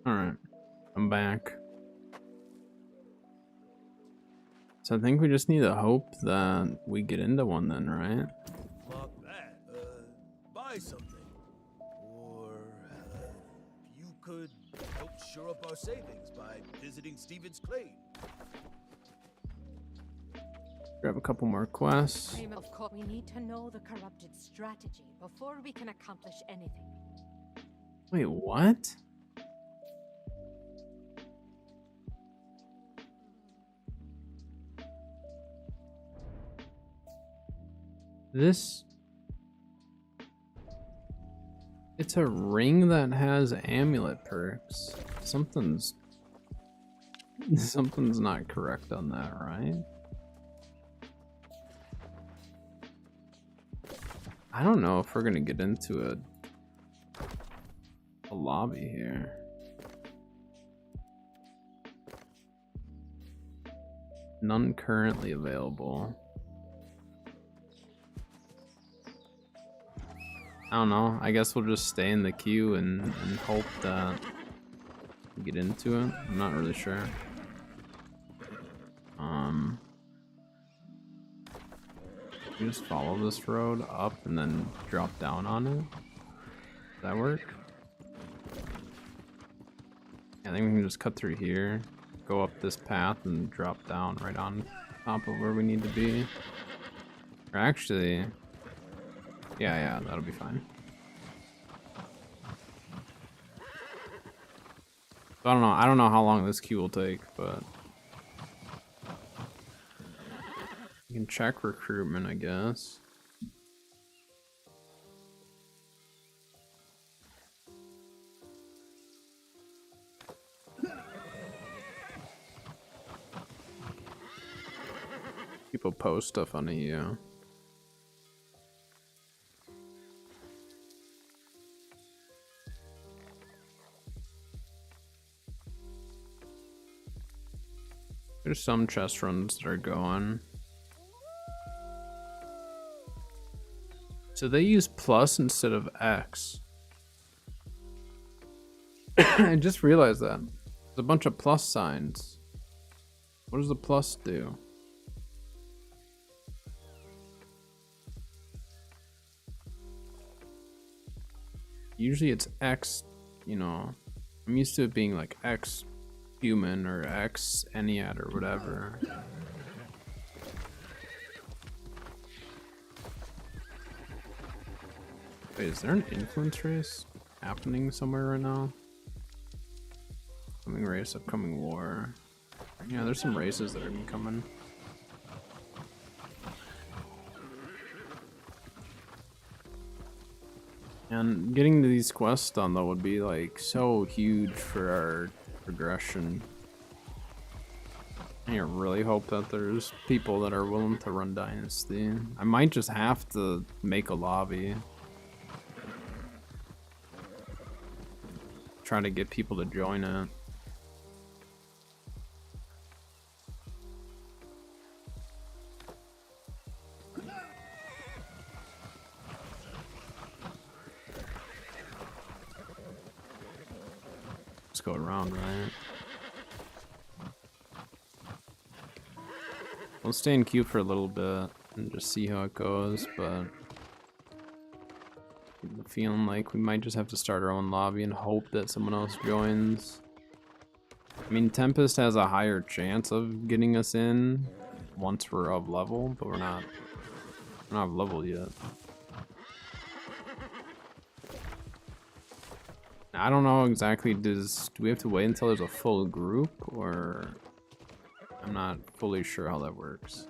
Alright, I'm back. So I think we just need to hope that we get into one then, right? Fuck that. Buy something. Or you could help shore up our savings by visiting Stephen's claim. Grab a couple more quests. Of course, we need to know the corrupted strategy before we can accomplish anything. Wait, what? This... It's a ring that has amulet perks. Something's not correct on that, right? I don't know if we're gonna get into a lobby here. None currently available. I don't know. I guess we'll just stay in the queue and hope that we get into it. I'm not really sure. We just follow this road up and then drop down on it. Does that work? I think we can just cut through here, go up this path, and drop down right on top of where we need to be. Or actually, yeah, that'll be fine. So I don't know how long this queue will take, but you can check recruitment, I guess. People post stuff on EU. There's some chest runs that are going. So they use plus instead of X. I just realized that. There's a bunch of plus signs. What does the plus do? Usually it's X, you know, I'm used to it being like X human or X Eniad or whatever. Wait, is there an influence race happening somewhere right now? Coming race, upcoming war. Yeah, there's some races that are coming. And getting these quests done though would be like so huge for our progression. I really hope that there's people that are willing to run Dynasty. I might just have to make a lobby. Try to get people to join it. Let's go around, right? We'll stay in queue for a little bit and just see how it goes, but I'm feeling like we might just have to start our own lobby and hope that someone else joins. I mean, Tempest has a higher chance of getting us in once we're up level, but we're not up level yet. I don't know exactly, do we have to wait until there's a full group, or I'm not fully sure how that works.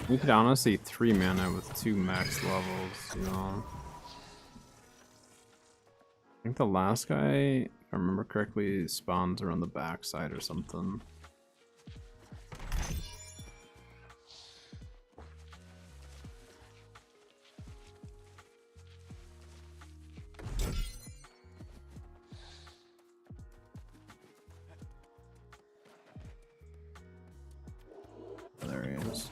We could honestly 3 mana with 2 max levels, you know. I think the last guy, if I remember correctly, spawns around the backside or something. There he is.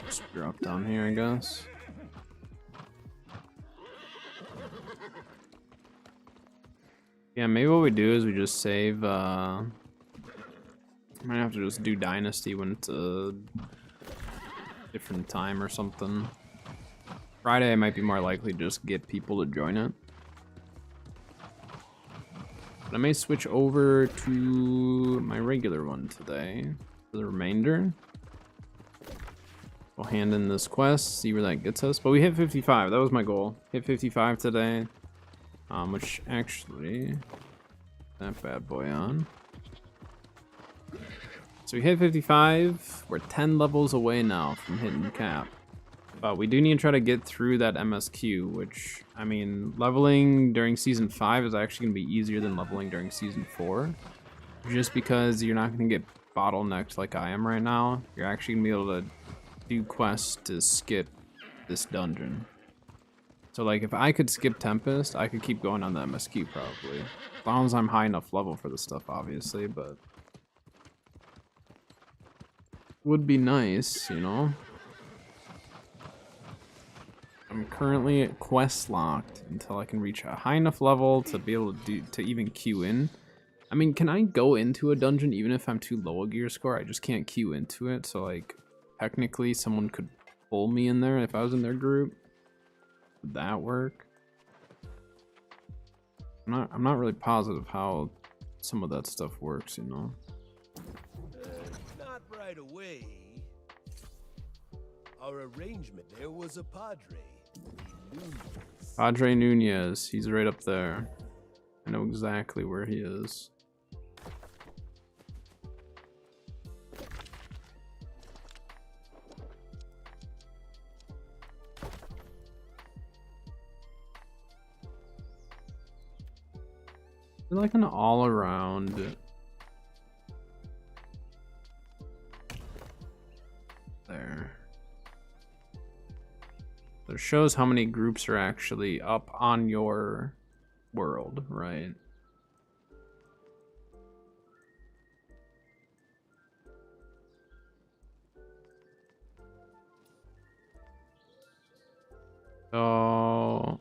Just drop down here, I guess. Yeah, maybe what we do is we just save, might have to just do Dynasty when it's a different time or something. Friday I might be more likely to just get people to join it. But I may switch over to my regular one today for the remainder. We'll hand in this quest, see where that gets us. But we hit 55, that was my goal. Hit 55 today. Which actually, that bad boy on. So we hit 55, we're 10 levels away now from hitting cap. But we do need to try to get through that MSQ, which, I mean, leveling during Season 5 is actually going to be easier than leveling during Season 4. Just because you're not going to get bottlenecked like I am right now. You're actually going to be able to do quests to skip this dungeon. So, like, if I could skip Tempest, I could keep going on the MSQ, probably. As long as I'm high enough level for the stuff, obviously, but... would be nice, you know? I'm currently quest locked until I can reach a high enough level to be able to even queue in. I mean, can I go into a dungeon even if I'm too low a gear score? I just can't queue into it, so like technically someone could pull me in there if I was in their group. Would that work? I'm not really positive how some of that stuff works, you know. Not right away. Our arrangement, there was a Padre. Padre Nunez, he's right up there. I know exactly where he is. They're like an all-around... there. It shows how many groups are actually up on your world, right? So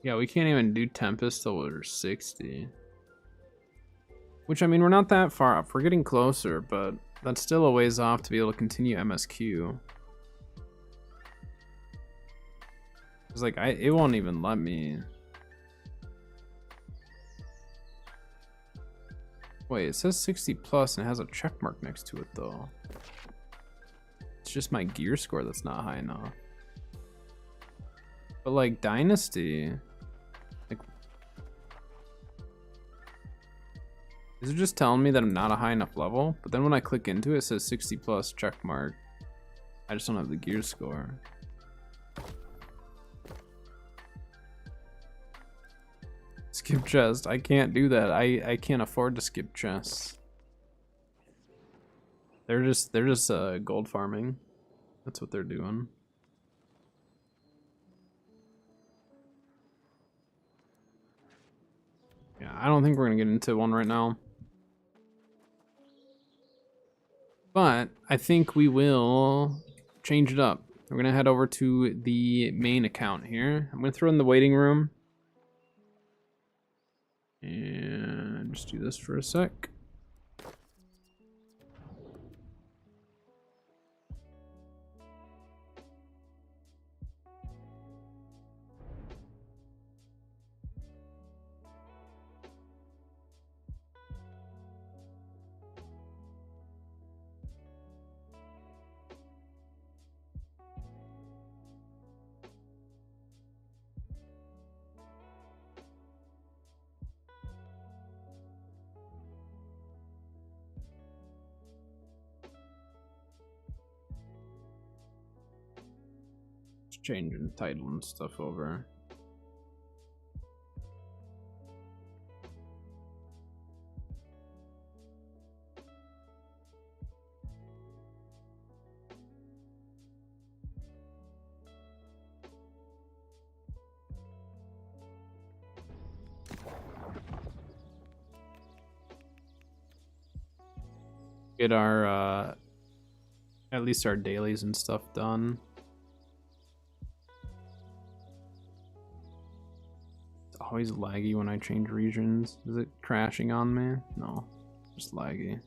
yeah, we can't even do Tempest till we're 60. Which, I mean, we're not that far off. We're getting closer, but that's still a ways off to be able to continue MSQ. It's like, it won't even let me. Wait, it says 60 plus and it has a check mark next to it though. It's just my gear score that's not high enough. But like Dynasty, like, is it just telling me that I'm not a high enough level? But then when I click into it, it says 60 plus check mark. I just don't have the gear score. Skip chest. I can't do that. I can't afford to skip chests. They're just gold farming. That's what they're doing. Yeah, I don't think we're gonna get into one right now. But I think we will change it up. We're gonna head over to the main account here. I'm gonna throw in the waiting room. And just do this for a sec. Changing the title and stuff over. Get our at least our dailies and stuff done. Always laggy when I change regions. Is it crashing on me? No, just laggy.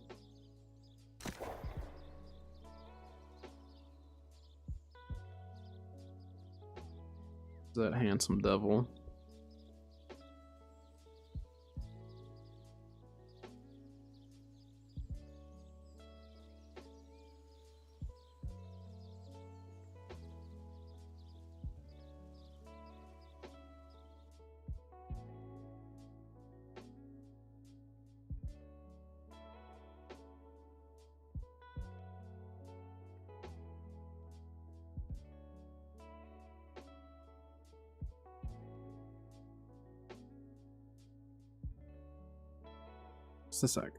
That handsome devil. Just a sec.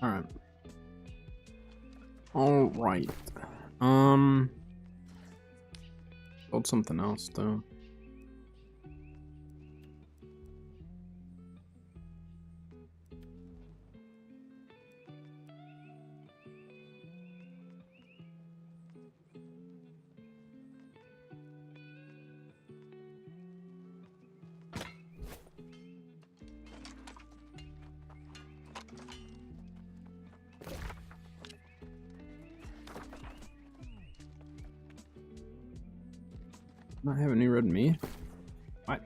Alright. Alright. Build something else though. Not have any red me? What?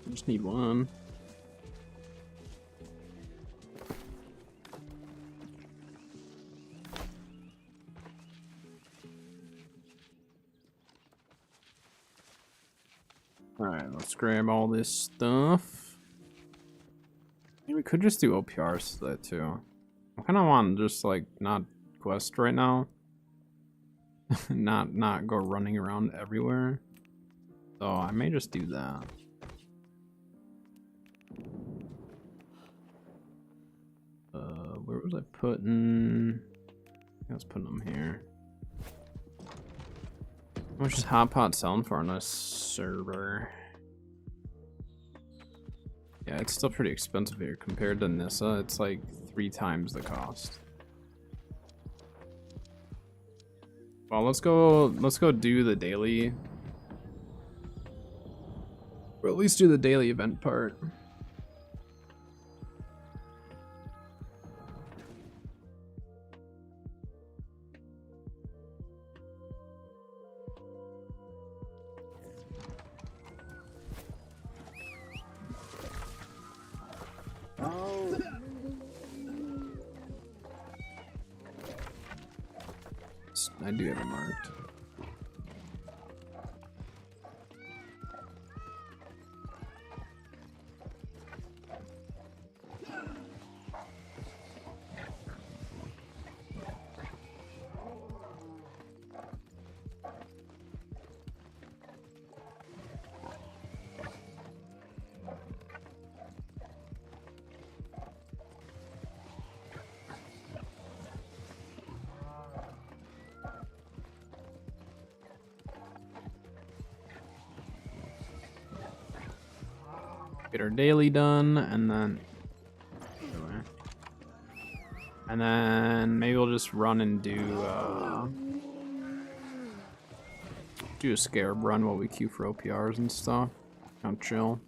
I just need one. Alright, let's grab all this stuff. Maybe we could just do OPRs to that too. I kind of want to just like not quest right now. not go running around everywhere. So I may just do that. Where was I putting? I was putting them here. How much is Hot Pot selling for on this server? Yeah, it's still pretty expensive here compared to Nissa. It's like 3 times the cost. Well, let's go do the daily. Or at least do the daily event part. I do have it marked. Get our daily done, and then maybe we'll just run and do a scarab run while we queue for OPRs and stuff. Kind of chill.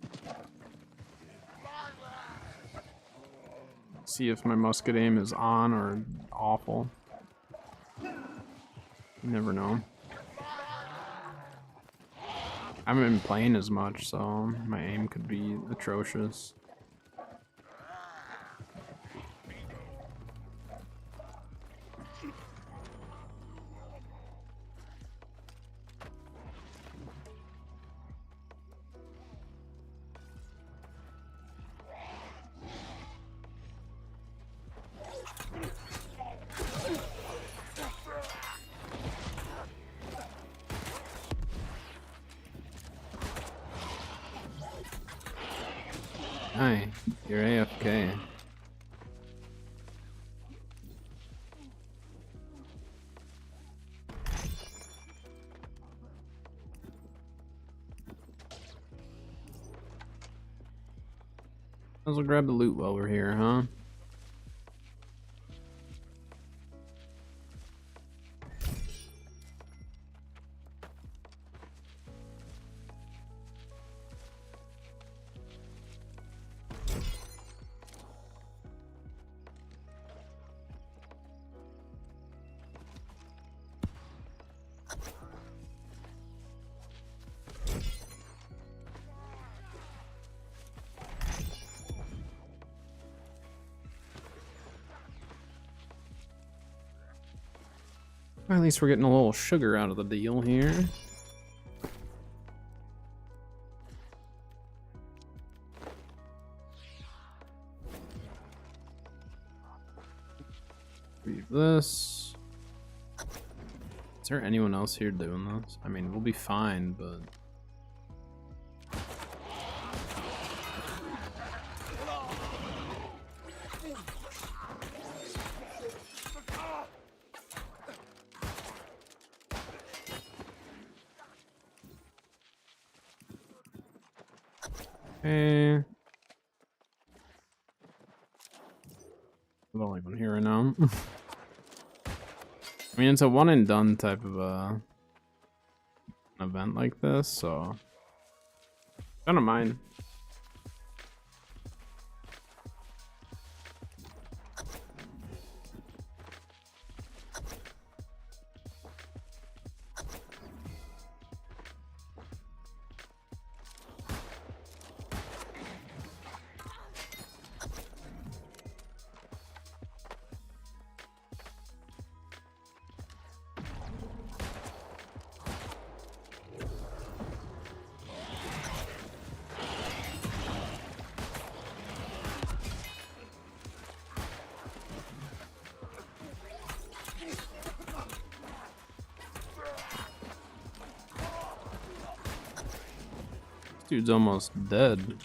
See if my musket aim is on or awful. You never know. I haven't been playing as much, so my aim could be atrocious. Why? You're AFK. Might as well grab the loot while we're here, huh? Well, at least we're getting a little sugar out of the deal here. Read this. Is there anyone else here doing this? I mean, we'll be fine, but... I'm only one here right now. I mean, it's a one and done type of event like this, so I don't mind. Dude's almost dead.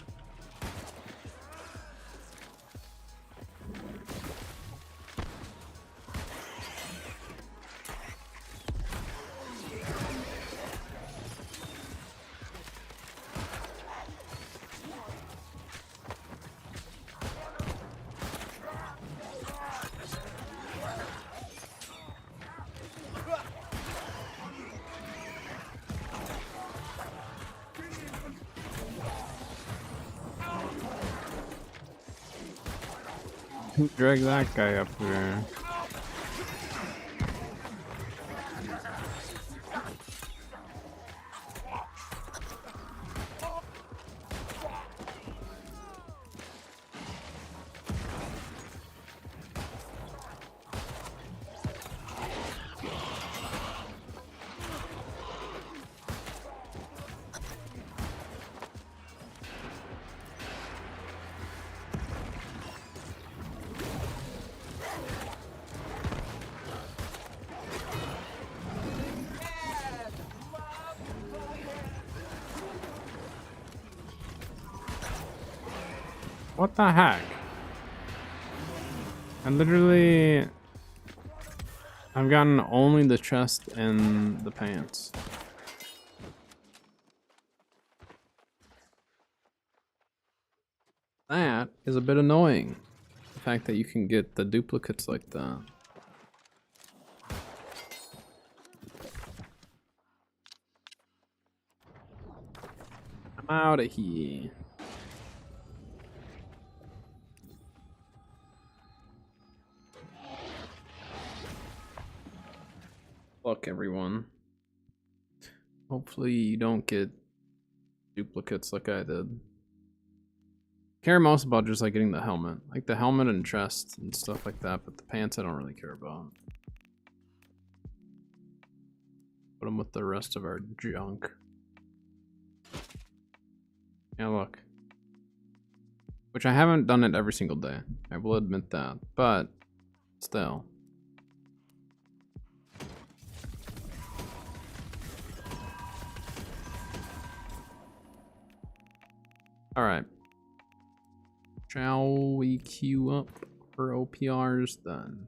Drag that guy up here. What the heck? I've gotten only the chest and the pants. That is a bit annoying. The fact that you can get the duplicates like that. I'm out of here. Luck, everyone. Hopefully you don't get duplicates like I did. Care most about just like getting the helmet. Like the helmet and chest and stuff like that, but the pants I don't really care about. Put them with the rest of our junk. Yeah, look. Which I haven't done it every single day. I will admit that, but still. All right. Shall we queue up for OPRs then?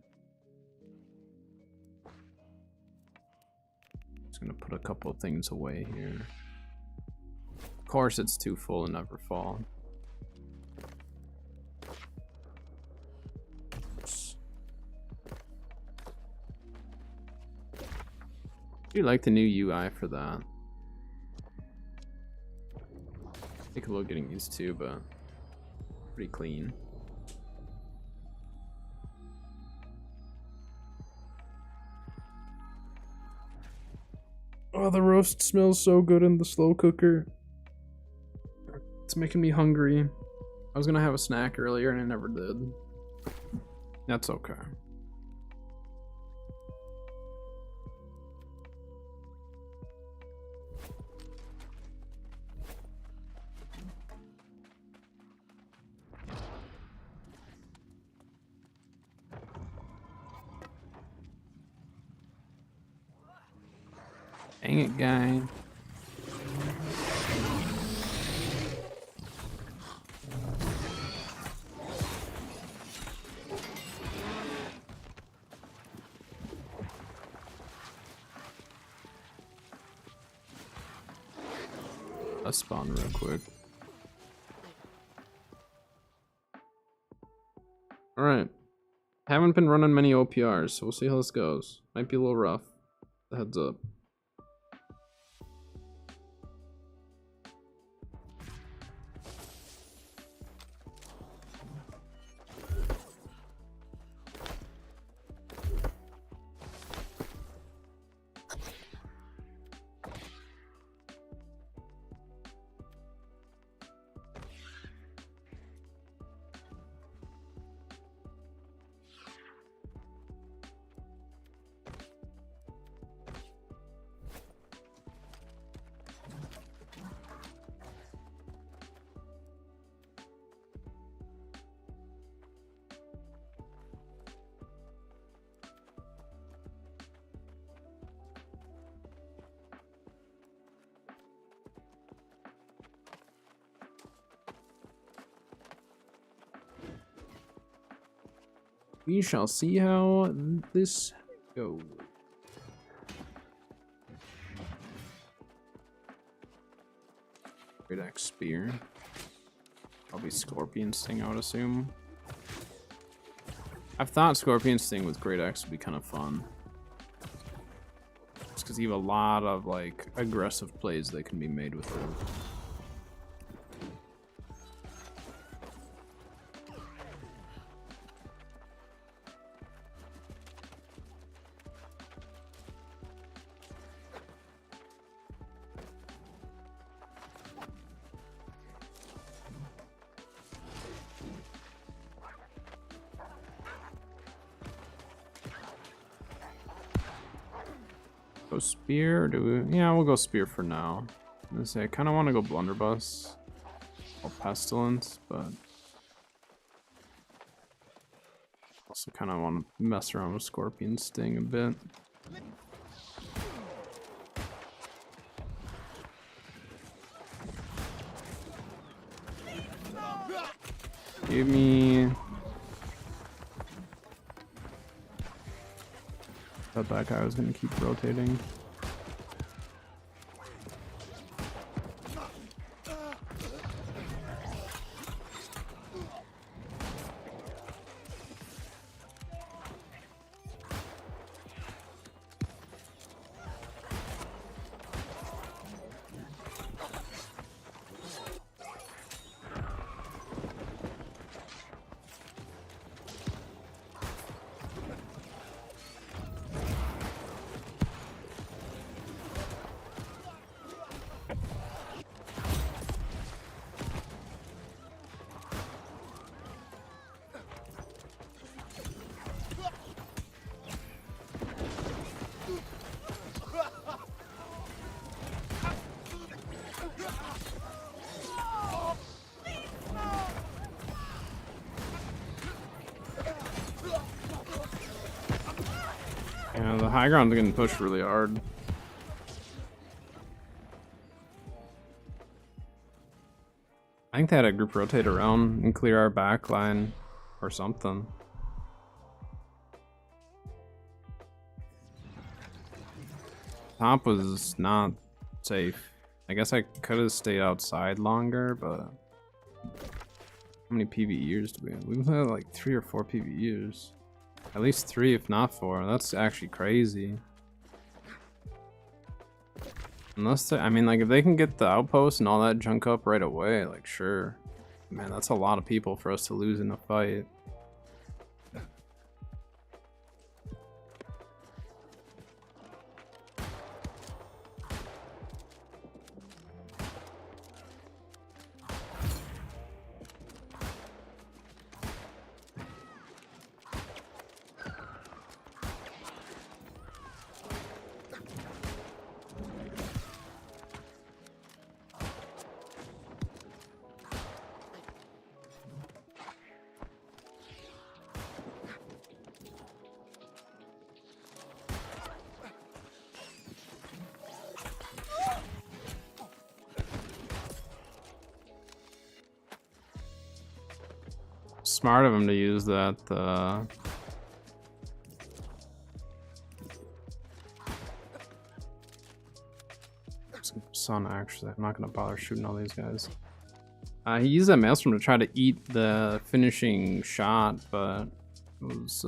Just gonna put a couple of things away here. Of course, it's too full and never fall. I do like the new UI for that. Take a little getting used to, but pretty clean. Oh, the roast smells so good in the slow cooker. It's making me hungry. I was gonna have a snack earlier and I never did. That's okay. Dang it, guy. Let's spawn real quick. Alright. Haven't been running many OPRs, so we'll see how this goes. Might be a little rough. Heads up. We shall see how this goes. Great Axe Spear. Probably Scorpion Sting, I would assume. I've thought Scorpion Sting with Great Axe would be kind of fun. Just because you have a lot of like aggressive plays that can be made with it. Go spear, or do we? Yeah, we'll go spear for now. I'm gonna say I kind of want to go blunderbuss or pestilence, but also kind of want to mess around with Scorpion Sting a bit. Give me. Thought that guy was gonna keep rotating. Yeah, the high ground's getting pushed really hard. I think they had a group rotate around and clear our back line or something. Top was not safe. I guess I could have stayed outside longer, but how many PvEers do we have? We've had like 3 or 4 PvEers. At least 3, if not 4. That's actually crazy. Unless they, I mean, like if they can get the outpost and all that junk up right away, like sure. Man, that's a lot of people for us to lose in a fight. Smart of him to use that Sun. Actually, I'm not gonna bother shooting all these guys. He used that Maelstrom to try to eat the finishing shot, but it was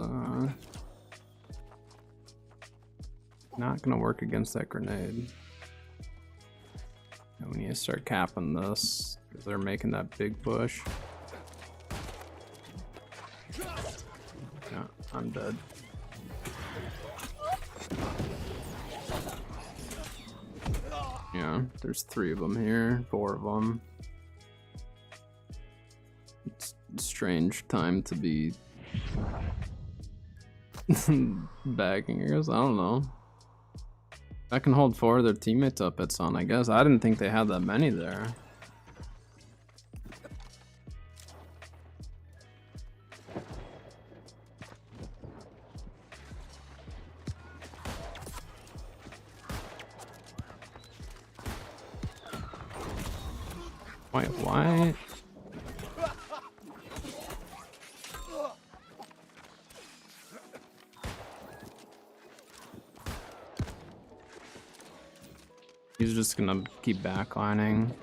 not gonna work against that grenade. And we need to start capping this because they're making that big push. Yeah, I'm dead. Yeah, there's 3 of them here, 4 of them. It's a strange time to be bagging, I guess. I don't know. I can hold 4 of their teammates up at Sun, I guess. I didn't think they had that many there. Wait, what? He's just gonna keep backlining.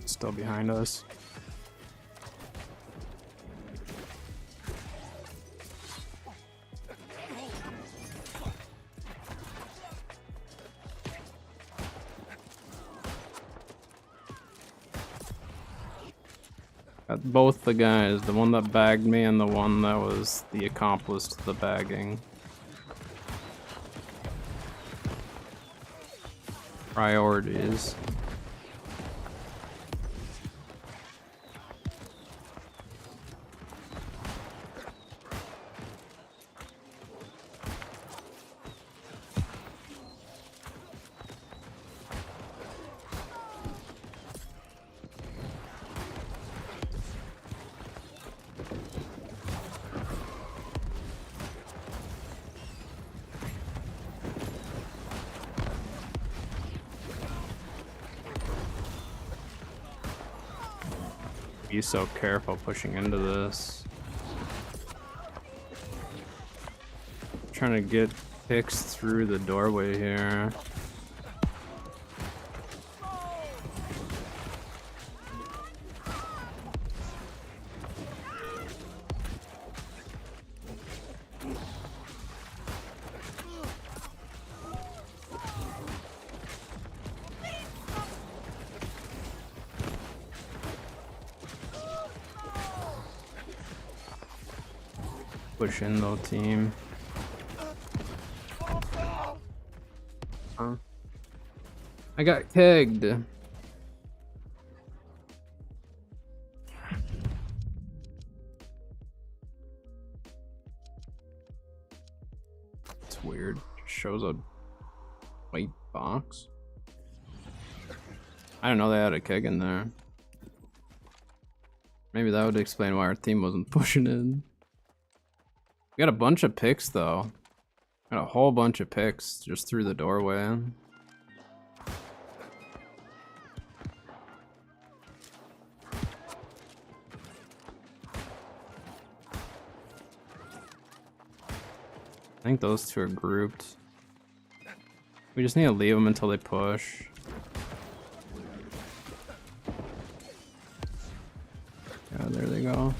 Still behind us. Got both the guys, the one that bagged me and the one that was the accomplice to the bagging. Priorities. Be so careful pushing into this. Trying to get picks through the doorway here. Push in though, team. Huh? I got kegged. It's weird. Just shows a White box? I didn't know they had a keg in there. Maybe that would explain why our team wasn't pushing in. We got a bunch of picks though. Got a whole bunch of picks just through the doorway. I think those two are grouped. We just need to leave them until they push. Yeah, there they go.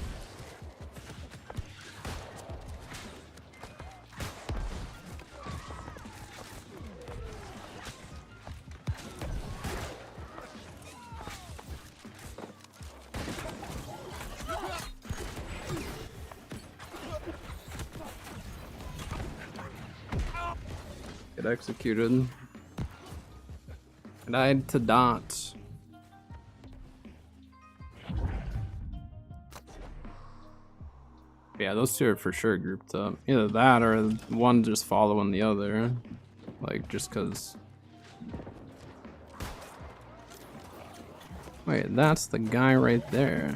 Get executed. Died to Dot. Yeah, those two are for sure grouped up. Either that or one just following the other. Like, just because. Wait, that's the guy right there.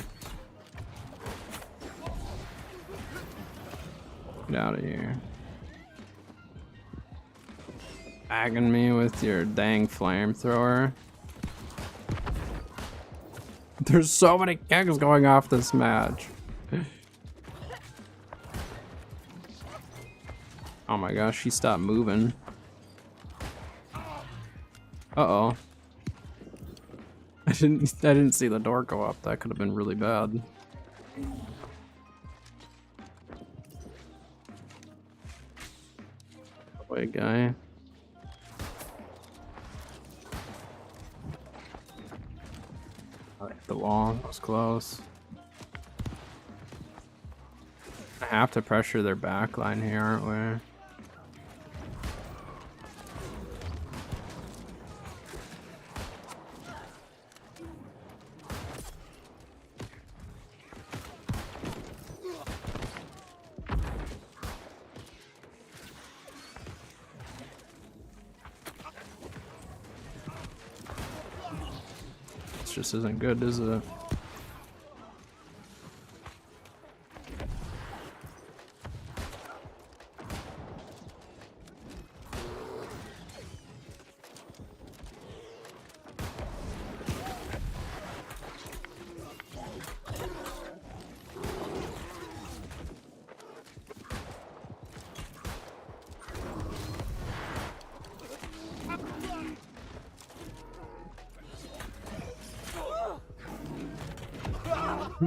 Get out of here. Bagging me with your dang flamethrower. There's so many kegs going off this match. Oh my gosh, she stopped moving. Uh-oh. I didn't see the door go up. That could have been really bad. Wait, guy. The wall was close. I have to pressure their back line here, aren't we? This just isn't good, is it?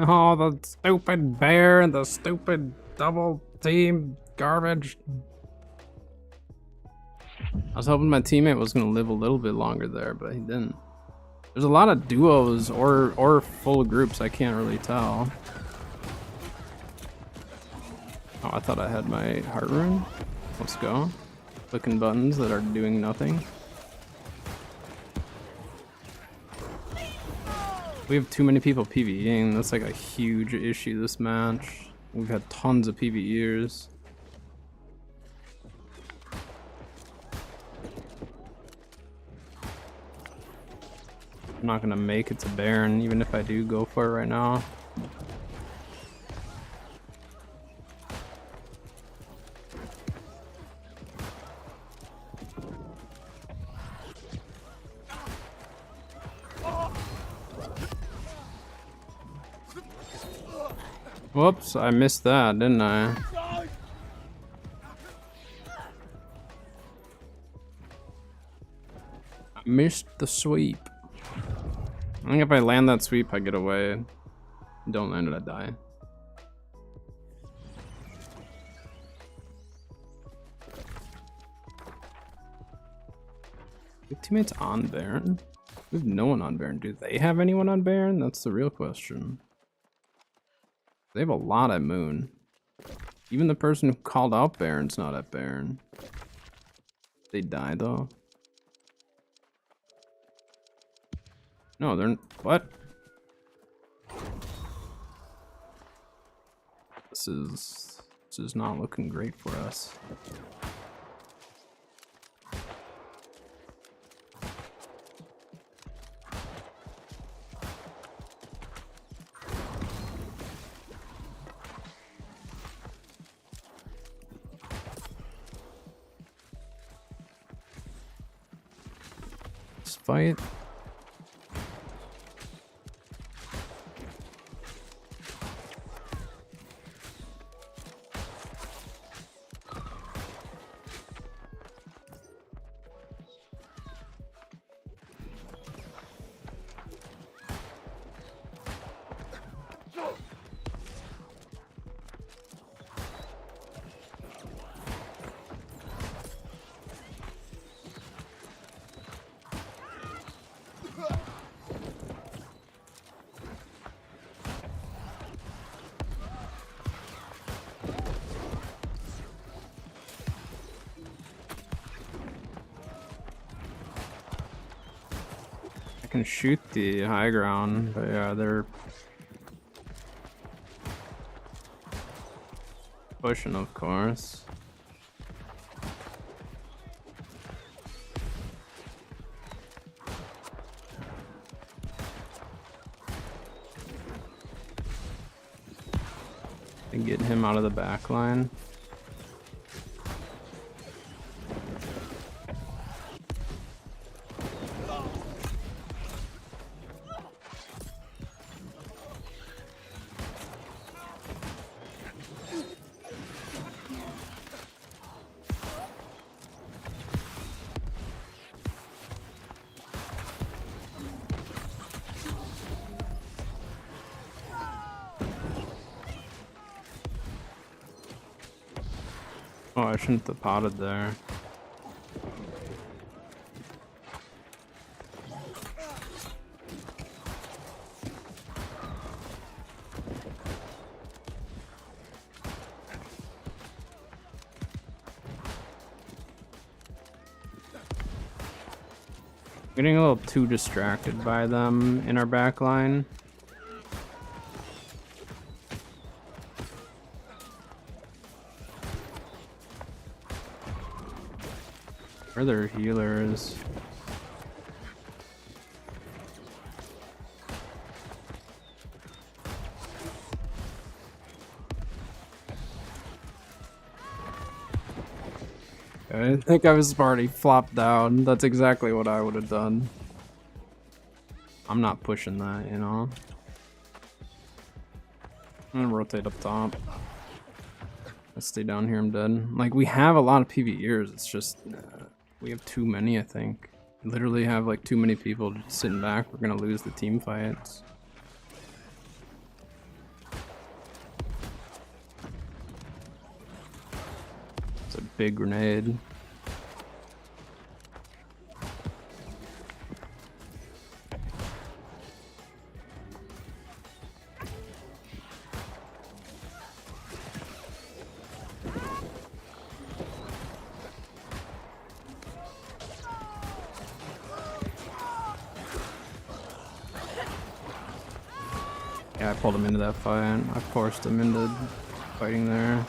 Oh, the stupid bear and the stupid double team garbage. I was hoping my teammate was gonna live a little bit longer there, but he didn't. There's a lot of duos or full groups, I can't really tell. Oh, I thought I had my heart rune. Let's go. Clicking buttons that are doing nothing. We have too many people PvEing. That's like a huge issue this match. We've had tons of PvEers. I'm not gonna make it to Baron, even if I do go for it right now. Whoops, I missed that, didn't I? I missed the sweep. I think if I land that sweep, I get away. Don't land it, I die. We have teammates on Baron? We have no one on Baron. Do they have anyone on Baron? That's the real question. They have a lot at Moon. Even the person who called out Baron's not at Baron. They die though. No, they're what? This is not looking great for us. fight. I can shoot the high ground, but yeah, they're pushing, of course. And get him out of the back line. Oh, I shouldn't have potted there. Getting a little too distracted by them in our back line. Where are their healers? I think I was already flopped down. That's exactly what I would have done. I'm not pushing that, you know. I'm gonna rotate up top. I stay down here, I'm dead. Like, we have a lot of PvEers, it's just we have too many, I think. We literally have like too many people just sitting back. We're gonna lose the team fights. It's a big grenade. Yeah, I pulled him into that fight. I forced him into fighting there.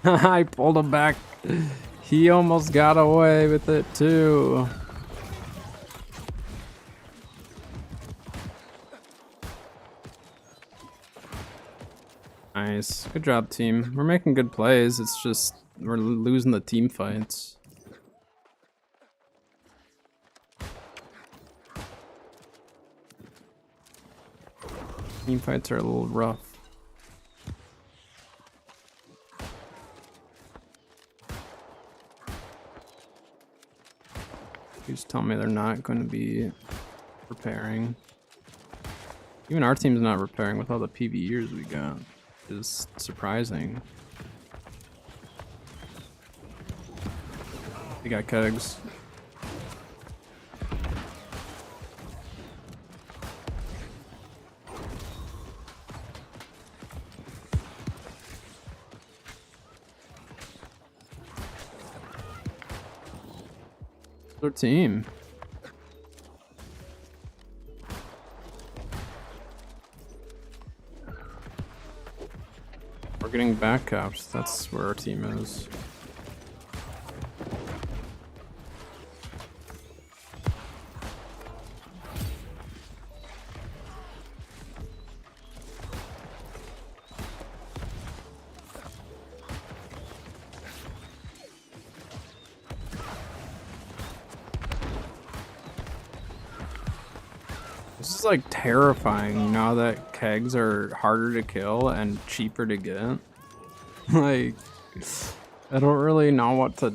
I pulled him back. He almost got away with it too. Nice. Good job, team. We're making good plays. It's just we're losing the team fights. Team fights are a little rough. Please tell me they're not going to be repairing. Even our team's not repairing with all the PvEers we got. Is surprising. They got kegs. Their team. We're getting backups. That's where our team is. This is like terrifying now that kegs are harder to kill and cheaper to get. Like, I don't really know what to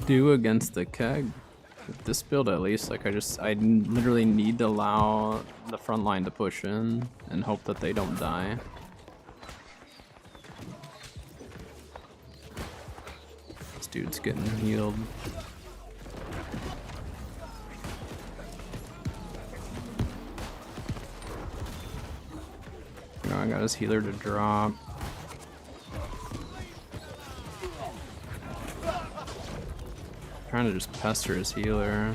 do against the keg. With this build at least, like I literally need to allow the front line to push in and hope that they don't die. This dude's getting healed. I got his healer to drop. Trying to just pester his healer.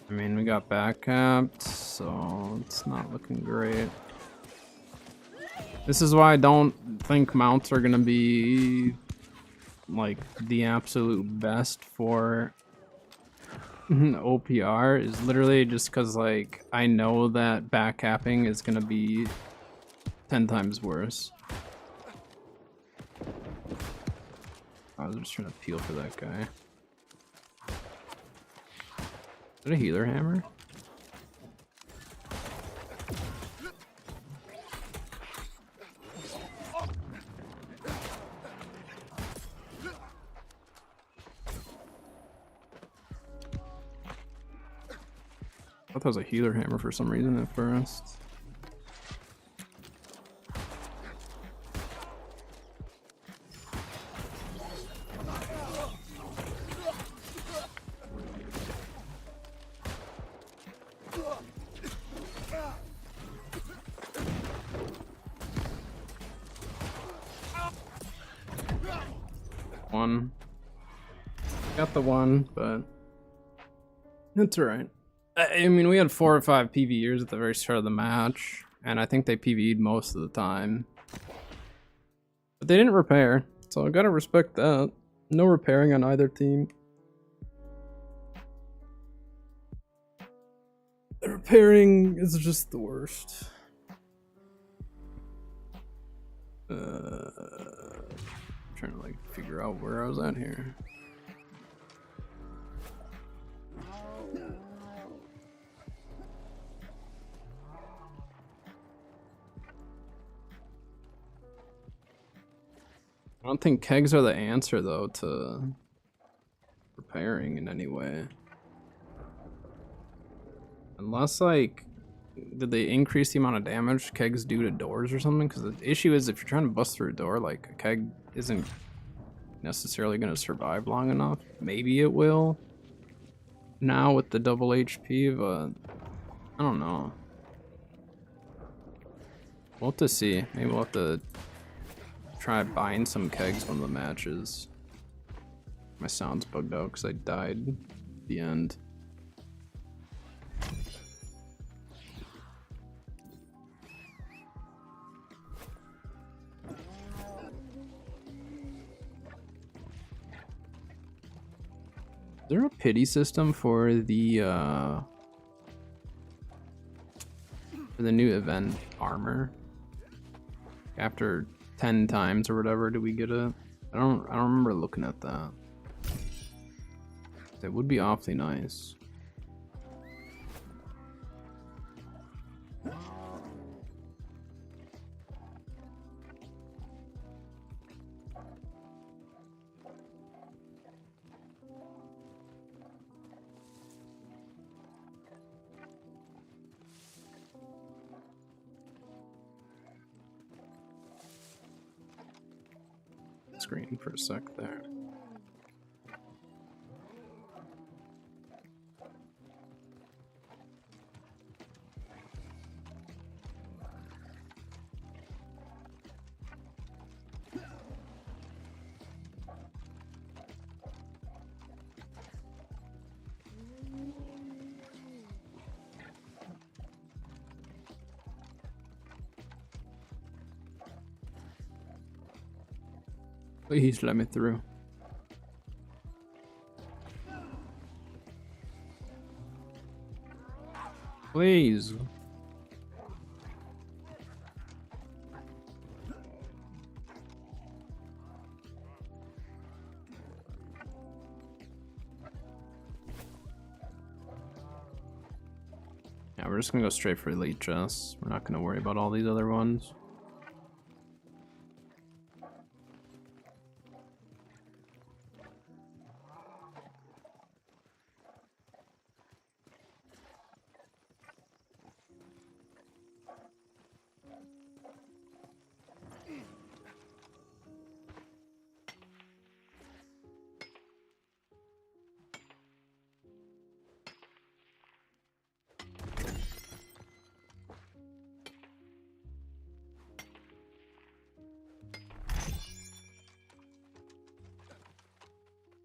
I mean, we got backcapped, so it's not looking great. This is why I don't think mounts are gonna be like the absolute best for OPR, is literally just because like I know that backcapping is gonna be 10 times worse. I was just trying to peel for that guy. Is that a healer hammer? I thought that was a healer hammer for some reason at first. One. Got the one, but it's alright. I mean, we had 4 or 5 PvEers at the very start of the match, and I think they PvE'd most of the time. But they didn't repair, so I gotta respect that. No repairing on either team. The repairing is just the worst. Trying to like figure out where I was at here. I don't think kegs are the answer though to repairing in any way. Unless like, did they increase the amount of damage kegs do to doors or something? Because the issue is if you're trying to bust through a door, like a keg isn't necessarily going to survive long enough. Maybe it will now with the double HP, but I don't know. We'll have to see. Maybe we'll have to try buying some kegs one of the matches. My sound's bugged out because I died at the end. Is there a pity system for the new event armor? After 10 times or whatever, do we get it? I don't remember looking at that. That would be awfully nice. Screen for a sec there. Please let me through. Please. Yeah, we're just gonna go straight for elite chests. We're not gonna worry about all these other ones.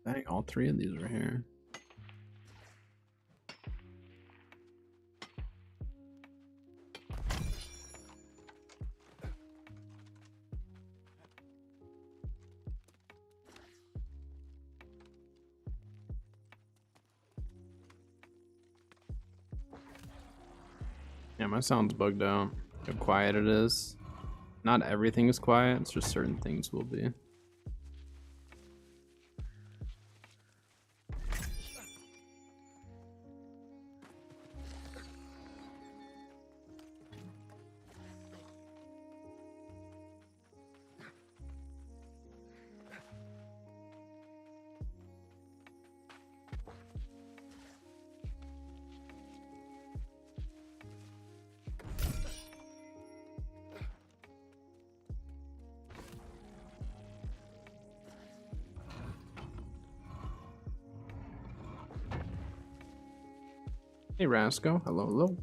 Dang, all three of these are here. Yeah, my sound's bugged out. How quiet it is. Not everything is quiet, it's just certain things will be. Hey Rasco, hello, hello.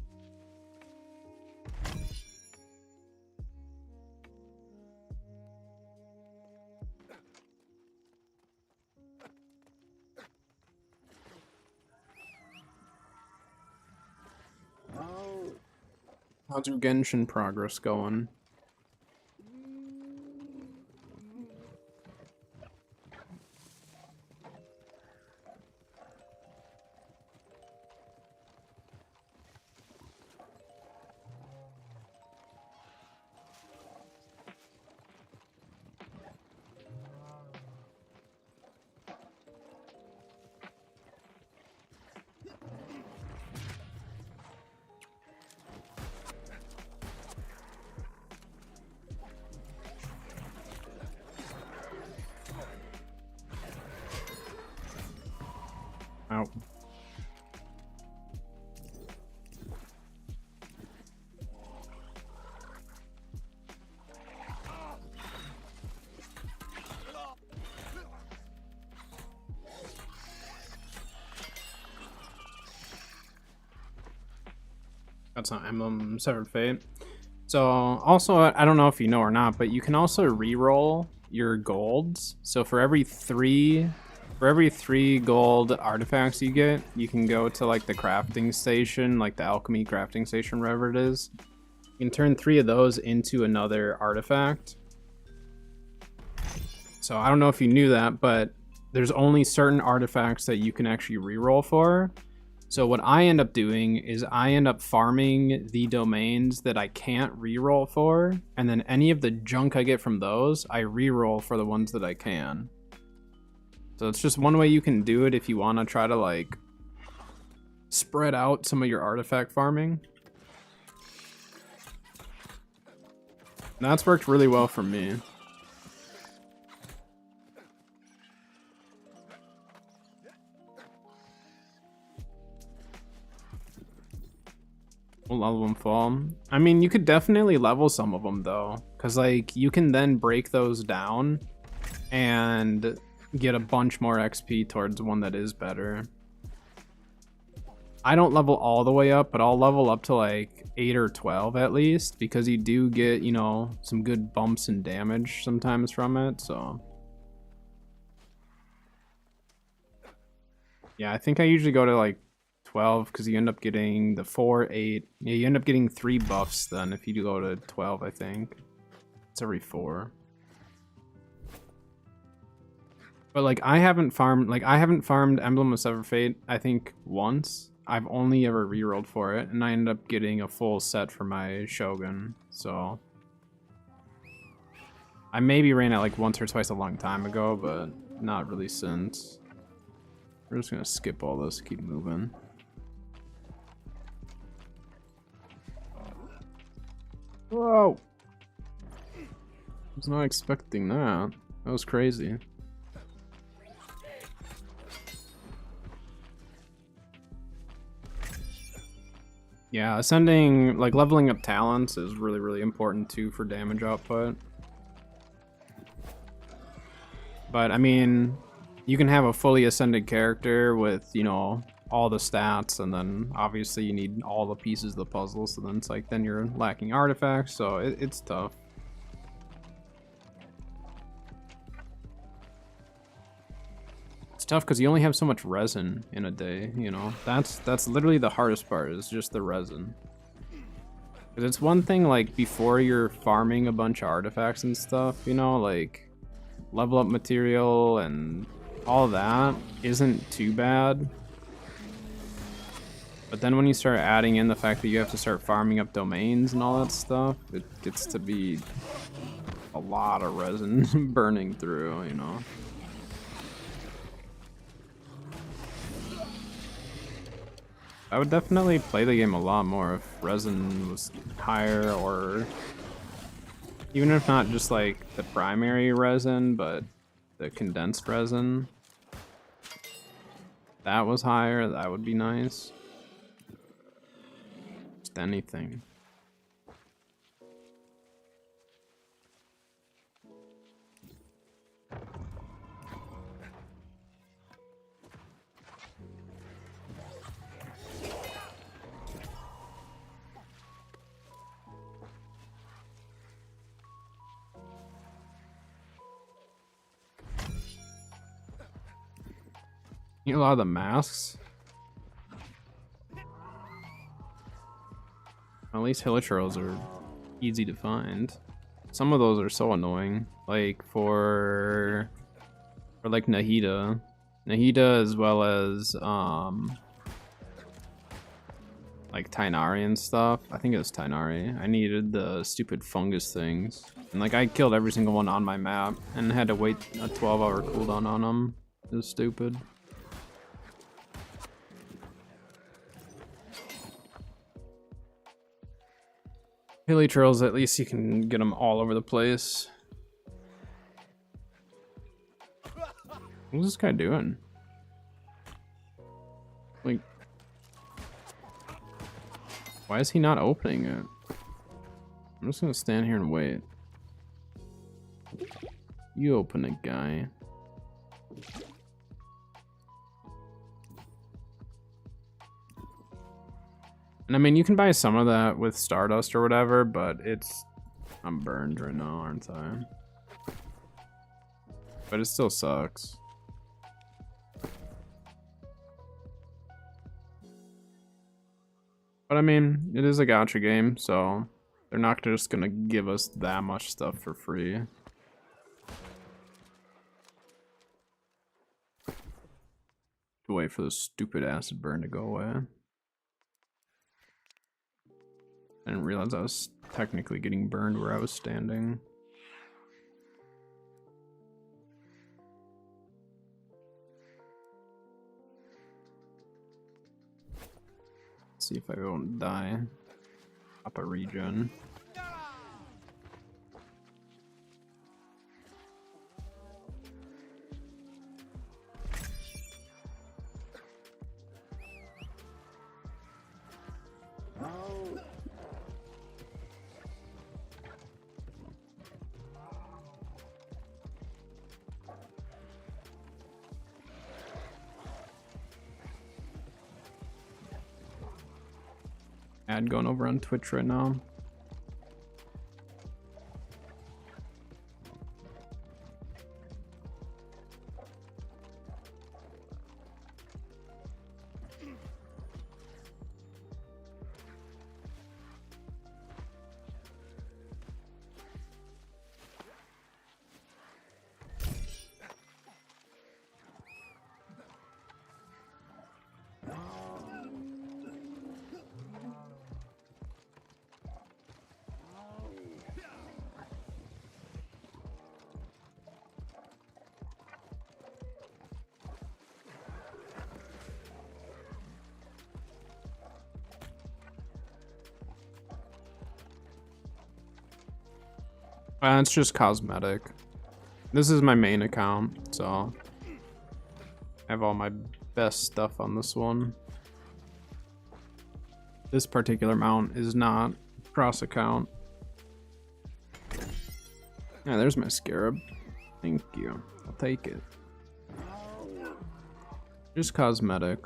How's your Genshin progress going? Ow. That's not Emblem Severed Fate. So also, I don't know if you know or not, but you can also re-roll your golds. So for every three gold artifacts you get, you can go to like the crafting station, like the alchemy crafting station, wherever it is. You can turn 3 of those into another artifact. So I don't know if you knew that, but there's only certain artifacts that you can actually re-roll for. So what I end up doing is I end up farming the domains that I can't re-roll for, and then any of the junk I get from those, I re-roll for the ones that I can. So it's just one way you can do it if you want to try to like spread out some of your artifact farming. And that's worked really well for me. We'll level them fall. I mean, you could definitely level some of them though, because like you can then break those down and get a bunch more XP towards one that is better. I don't level all the way up, but I'll level up to like 8 or 12 at least, because you do get, you know, some good bumps and damage sometimes from it, so. Yeah, I think I usually go to like 12 because you end up getting the 4, 8. Yeah, you end up getting 3 buffs then if you do go to 12, I think. It's every 4. But like I haven't farmed Emblem of Severed Fate, I think once. I've only ever rerolled for it, and I ended up getting a full set for my Shogun, so I maybe ran it like once or twice a long time ago, but not really since. We're just gonna skip all this, keep moving. Whoa! I was not expecting that. That was crazy. Yeah, ascending, like leveling up talents is really, really important too for damage output. But I mean, you can have a fully ascended character with, you know, all the stats, and then obviously you need all the pieces of the puzzle, so then it's like, then you're lacking artifacts, so it's tough. It's tough because you only have so much resin in a day, you know? That's literally the hardest part, is just the resin. Because it's one thing, like, before you're farming a bunch of artifacts and stuff, you know, like, level up material and all that isn't too bad. But then when you start adding in the fact that you have to start farming up domains and all that stuff, it gets to be a lot of resin burning through, you know? I would definitely play the game a lot more if resin was higher, or even if not just like the primary resin, but the condensed resin. That was higher, that would be nice. Just anything. A lot of the masks. At least hilichurls are easy to find. Some of those are so annoying. Like for like Nahida. Nahida, as well as like Tighnari and stuff. I think it was Tighnari. I needed the stupid fungus things. And like I killed every single one on my map and had to wait a 12-hour cooldown on them. It was stupid. Hilichurls, at least you can get them all over the place. What's this guy doing? Like, why is he not opening it? I'm just gonna stand here and wait. You open it, guy. And I mean, you can buy some of that with Stardust or whatever, but I'm burned right now, aren't I? But it still sucks. But I mean, it is a gacha game, so they're not just gonna give us that much stuff for free. Wait for the stupid acid burn to go away. I didn't realize I was technically getting burned where I was standing. Let's see if I won't die. Pop a regen. Ad going over on Twitch right now. It's just cosmetic. This is my main account, so I have all my best stuff on this one. This particular mount is not cross account. Yeah, there's my scarab. Thank you. I'll take it. Just cosmetic.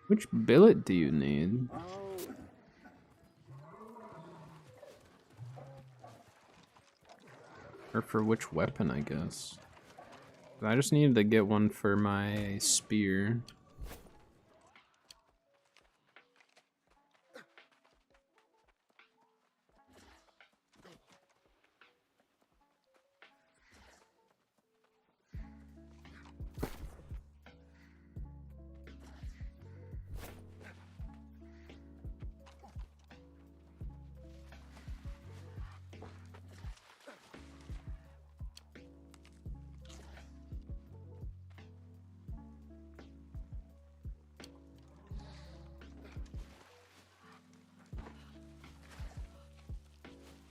Which billet do you need? Or for which weapon, I guess. I just needed to get one for my spear.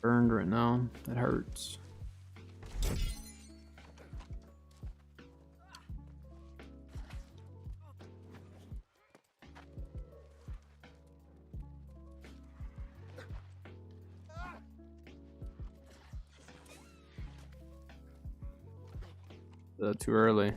Burned right now. That hurts. Too early.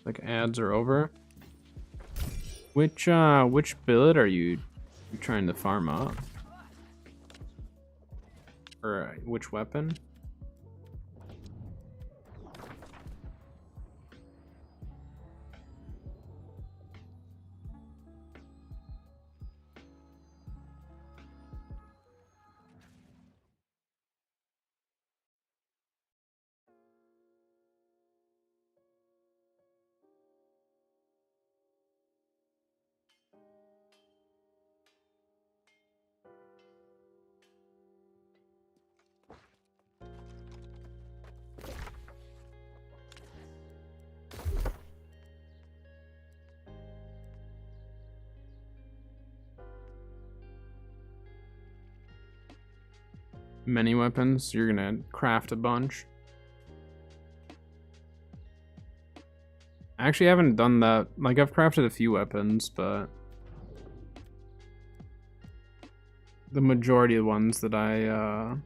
Like ads are over. Which billet are you trying to farm up? Or which weapon? Many weapons, you're gonna craft a bunch. I actually haven't done that. Like, I've crafted a few weapons, but the majority of the ones that I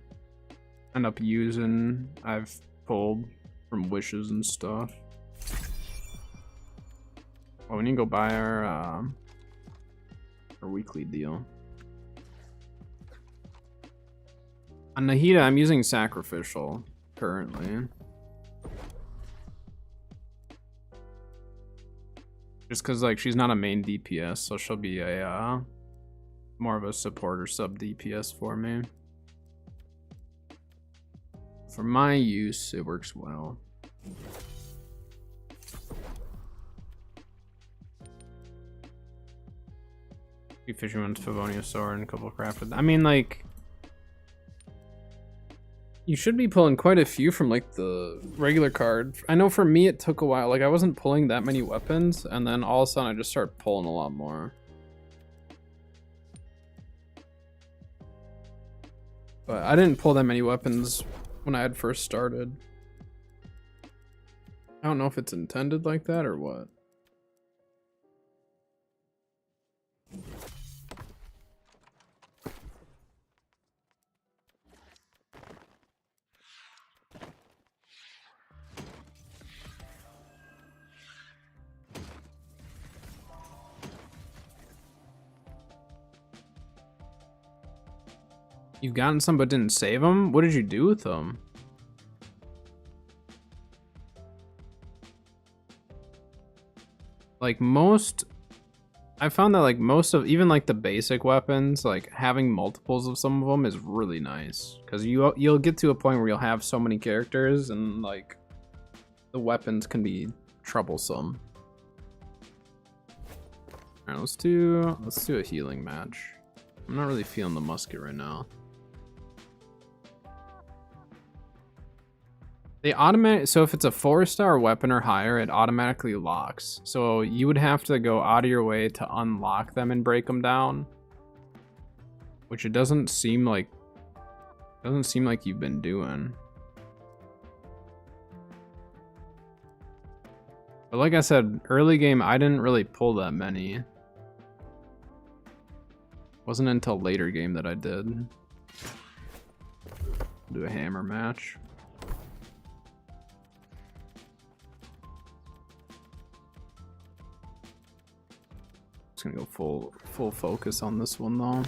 end up using, I've pulled from wishes and stuff. Oh, we need to go buy our weekly deal. On Nahida, I'm using Sacrificial currently. Just because, like, she's not a main DPS, so she'll be a more of a support or sub DPS for me. For my use, it works well. Few Fisherman's Favonius Sword and a couple crafted. I mean, like, you should be pulling quite a few from, like, the regular card. I know for me it took a while. Like, I wasn't pulling that many weapons, and then all of a sudden I just started pulling a lot more. But I didn't pull that many weapons when I had first started. I don't know if it's intended like that or what. You've gotten some but didn't save them? What did you do with them? like most, I found that like most of even like the basic weapons, like having multiples of some of them is really nice because you'll get to a point where you'll have so many characters and like the weapons can be troublesome. All right, let's do a healing match. I'm not really feeling the musket right now. They automatic, so if it's a 4-star weapon or higher, it automatically locks. So you would have to go out of your way to unlock them and break them down, which it doesn't seem like you've been doing. But like I said, early game I didn't really pull that many. Wasn't until later game that I did. Do a hammer match. Just gonna go full focus on this one though.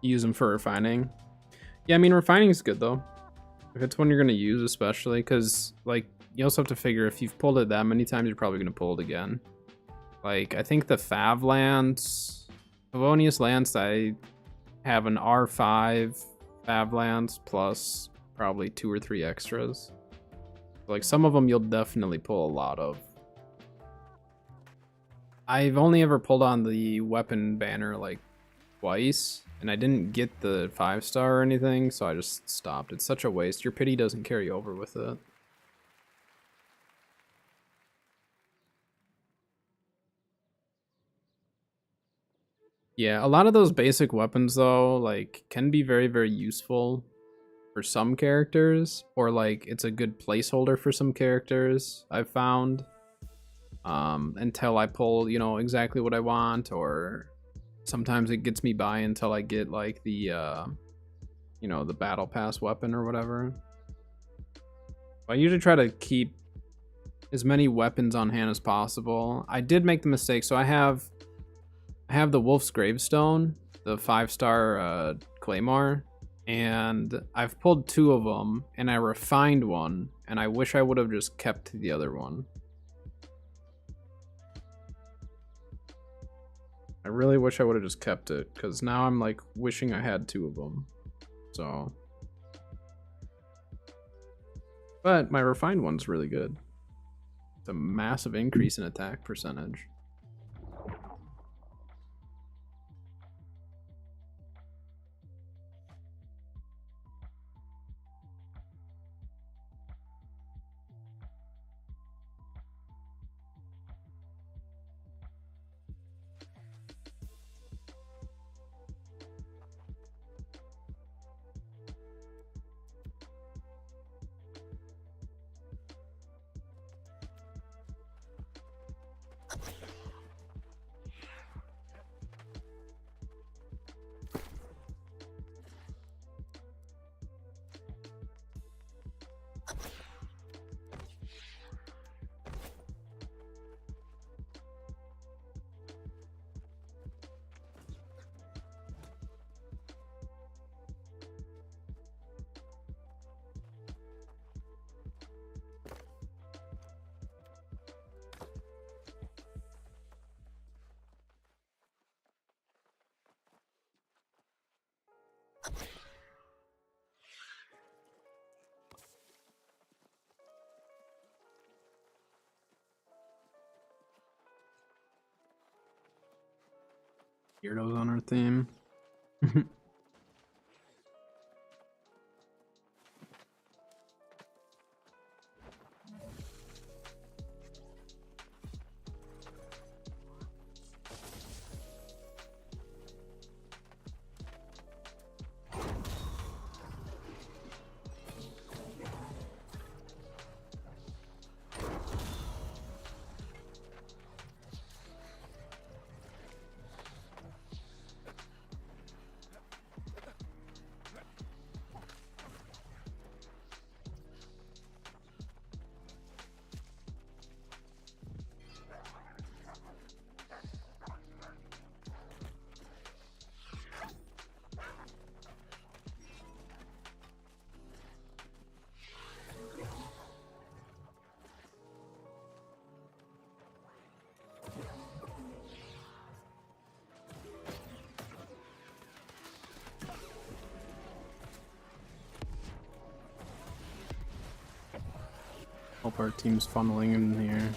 Use them for refining. Yeah, I mean refining is good though. If it's one you're gonna use, especially because like you also have to figure if you've pulled it that many times, you're probably gonna pull it again. Like I think the Favonius Lance, I have an R5 Fav Lance plus probably 2 or 3 extras. Like some of them you'll definitely pull a lot of. I've only ever pulled on the weapon banner like twice. And I didn't get the 5-star or anything, so I just stopped. It's such a waste. Your pity doesn't carry over with it. Yeah, a lot of those basic weapons though, like, can be very, very useful for some characters, or like it's a good placeholder for some characters, I've found. Until I pull, you know, exactly what I want, or sometimes it gets me by until I get like the, you know, the battle pass weapon or whatever. I usually try to keep as many weapons on hand as possible. I did make the mistake, so I have the Wolf's Gravestone, the 5-star Claymore, and I've pulled 2 of them, and I refined one, and I wish I would have just kept the other one. I really wish I would have just kept it, because now I'm like wishing I had 2 of them. So, but my refined one's really good. It's a massive increase in attack percentage. Gyarados on our theme. hope our team's funneling in here.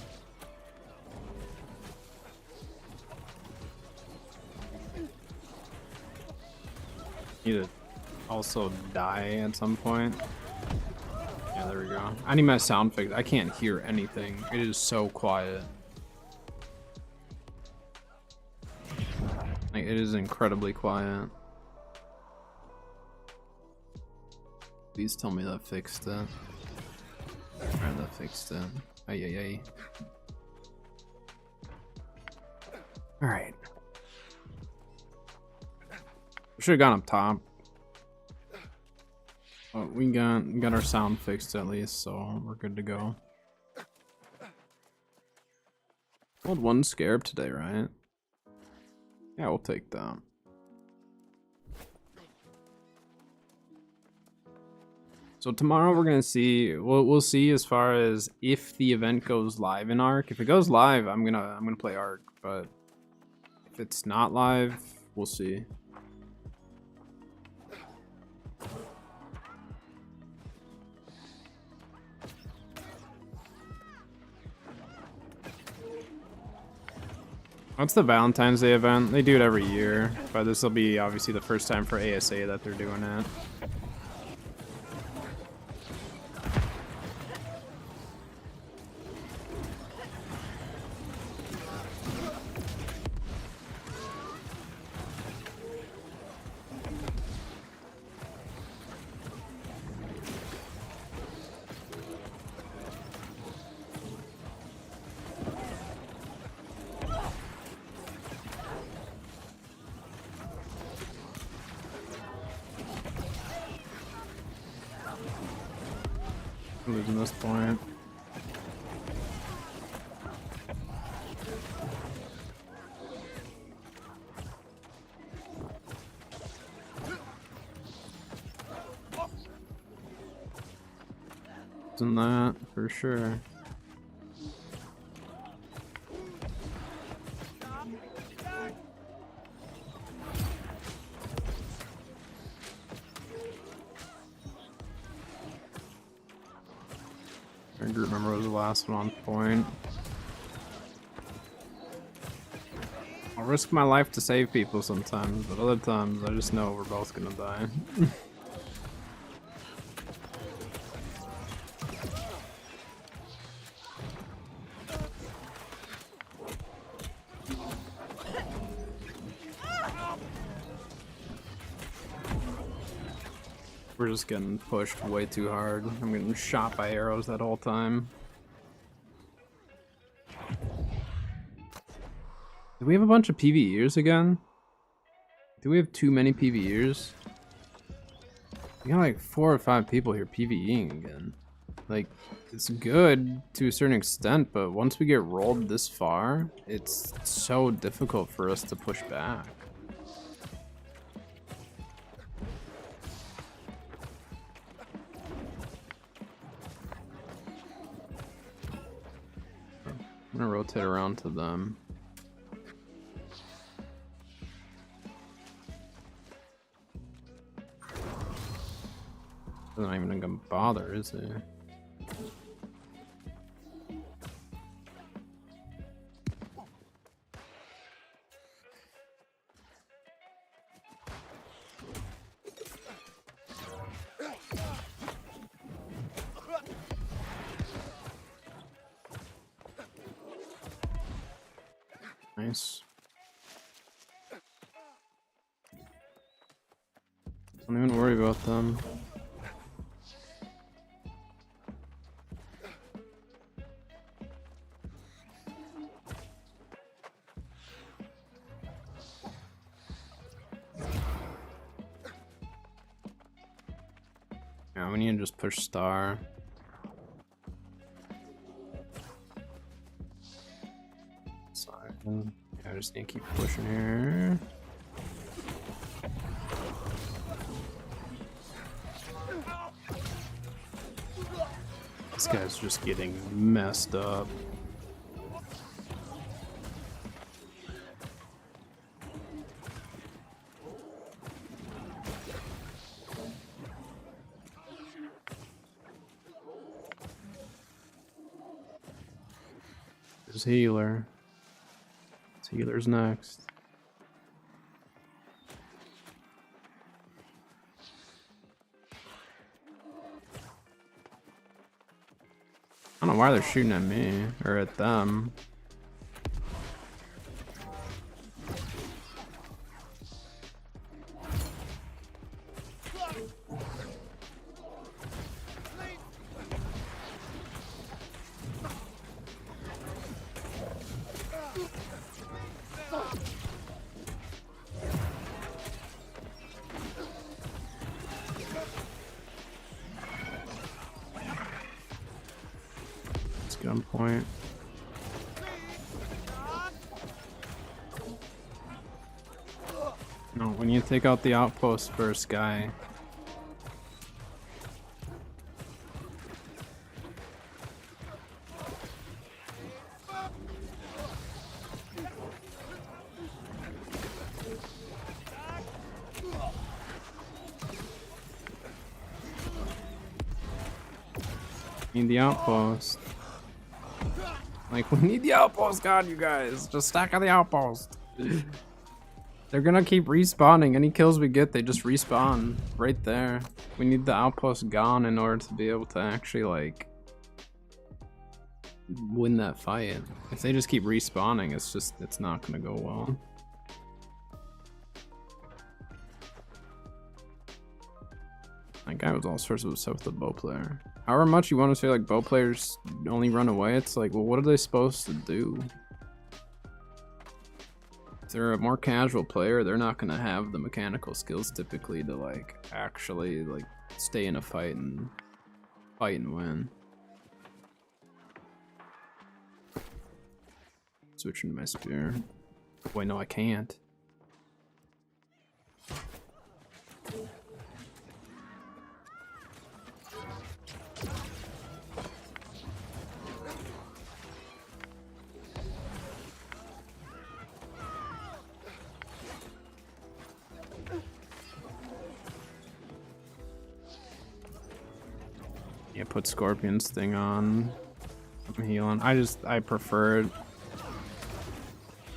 Need to also die at some point. Yeah, there we go. I need my sound fixed. I can't hear anything. It is so quiet. Like, it is incredibly quiet. Please tell me that fixed it. Alright, that fixed it. Ay, ay, ay. Alright. Should have gone up top. But we got our sound fixed at least, so we're good to go. Hold one scarab today, right? Yeah, we'll take that. So tomorrow we're gonna see. We'll see as far as if the event goes live in Ark. If it goes live, I'm gonna play Ark. But if it's not live, we'll see. What's the Valentine's Day event? They do it every year, but this will be obviously the first time for ASA that they're doing it. Losing this point. Isn't that for sure? I remember it was the last one on point. I'll risk my life to save people sometimes, but other times I just know we're both gonna die. We're just getting pushed way too hard. I'm getting shot by arrows that whole time. Do we have a bunch of PvEers again? Do we have too many PvEers? We got like 4 or 5 people here PvEing again. Like, it's good to a certain extent, but once we get rolled this far, it's so difficult for us to push back. I'm gonna rotate around to them. They're not even gonna bother, is he? Nice. Don't even worry about them. Yeah, we need to just push star. Yeah, I just need to keep pushing here. This guy's just getting messed up. There's healer. This healer's next. I don't know why they're shooting at me or at them. Gunpoint. No, we need to take out the outpost first, guy. Need the outpost. Like, we need the outpost, God, you guys. Just stack on the outpost. They're gonna keep respawning. Any kills we get, they just respawn right there. We need the outpost gone in order to be able to actually, like, win that fight. If they just keep respawning, it's not gonna go well. That guy was all sorts of upset with the bow player. However much you want to say like bow players only run away, it's like, well, what are they supposed to do? If they're a more casual player, they're not gonna have the mechanical skills typically to like actually like stay in a fight and win. Switching to my spear. Wait, no, I can't. Yeah, put Scorpion's thing on. I'm healing. I prefer it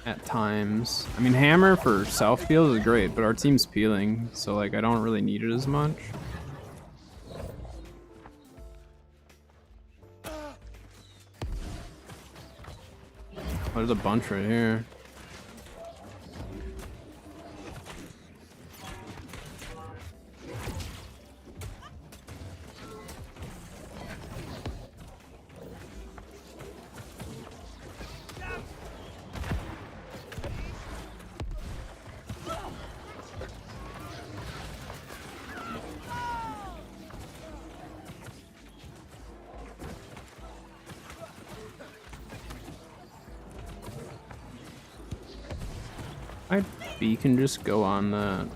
at times. I mean, Hammer for self heals is great, but our team's peeling, so like I don't really need it as much. Oh, there's a bunch right here. B can just go on the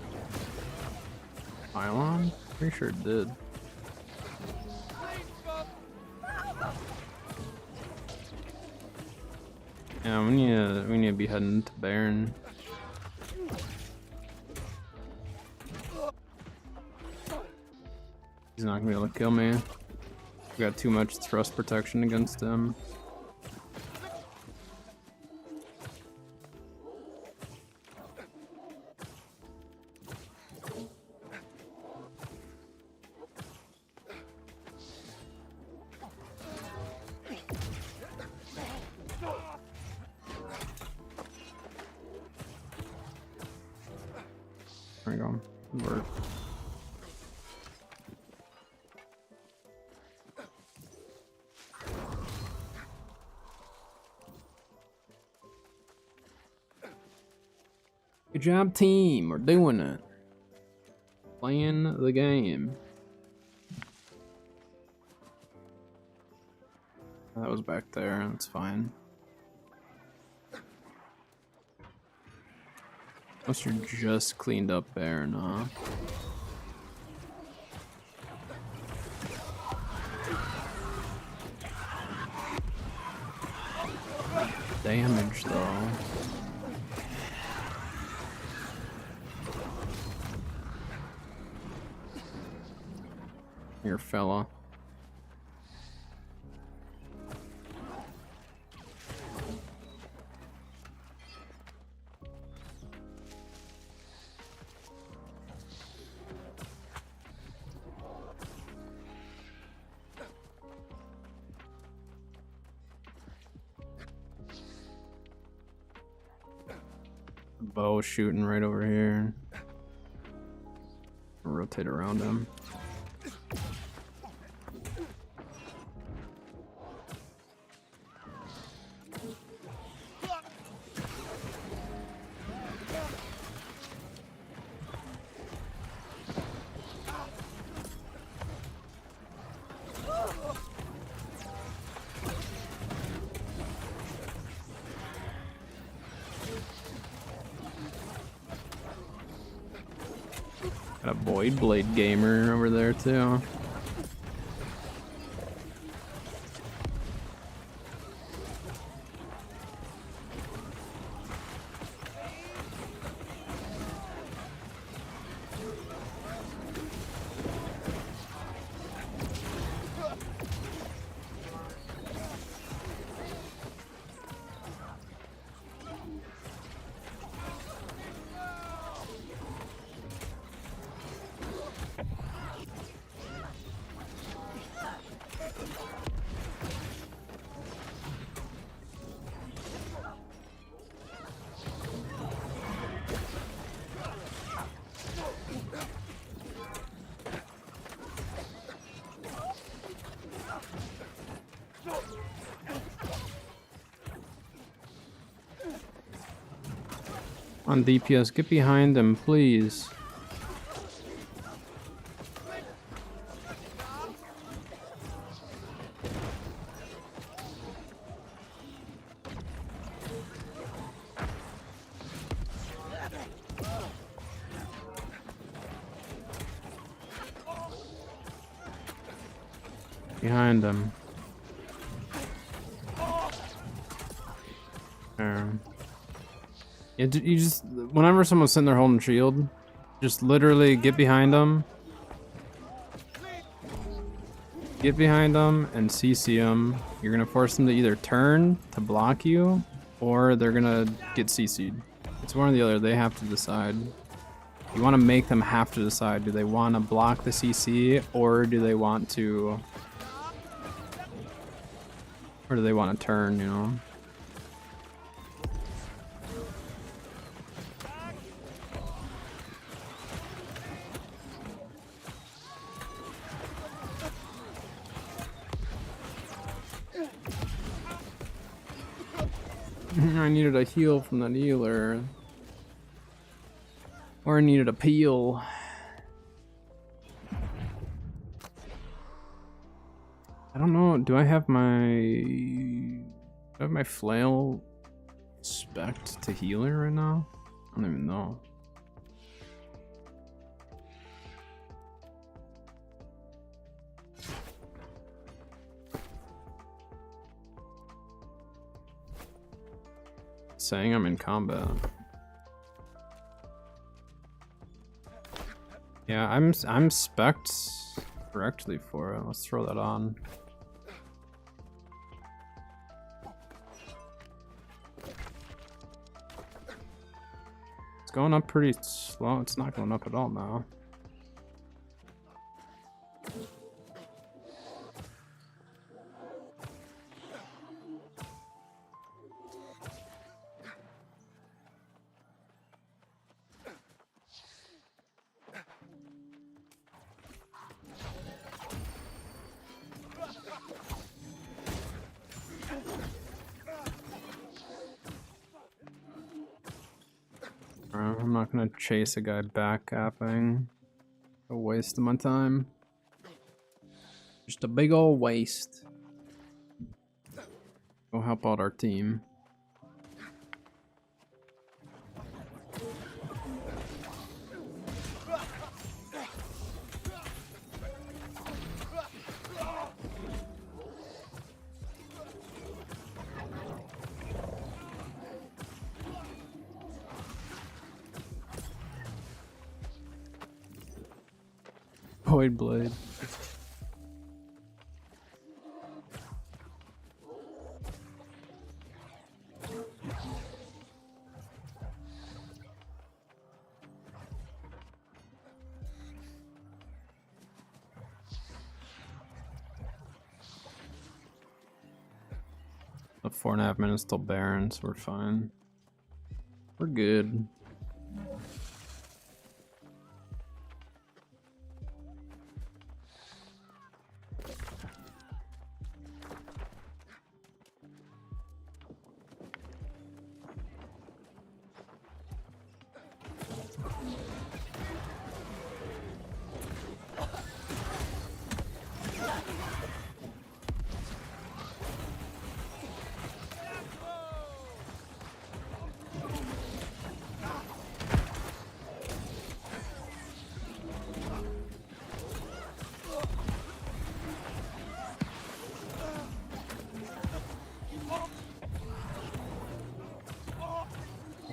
pylon? Pretty sure it did. Yeah, we need to be heading to Baron. He's not gonna be able to kill me. We got too much thrust protection against him. There we go. Work. Good job, team. We're doing it. Playing the game. That was back there. That's fine. Unless you're just cleaned up Baron, huh? Damage though. Here, fella. Bow shooting right over here. Rotate around him. Got a Void Blade gamer over there too. On DPS, get behind him, please. Behind him. There. You just, whenever someone's sitting there holding shield, just literally get behind them. Get behind them and CC them. You're gonna force them to either turn to block you, or they're gonna get CC'd. It's one or the other, they have to decide. You wanna make them have to decide, do they wanna block the CC, or do they want to... Or do they wanna turn, you know? I needed a heal from that healer. Or I needed a peel. I don't know, do I have my flail spec'd to healer right now? I don't even know. Saying I'm in combat. Yeah, I'm spec'd correctly for it. Let's throw that on. It's going up pretty slow. It's not going up at all now. I'm not gonna chase a guy backcapping. A waste of my time. Just a big ol' waste. Go help out our team. Void Blade. The 4.5 minutes till Baron, so we're fine. We're good.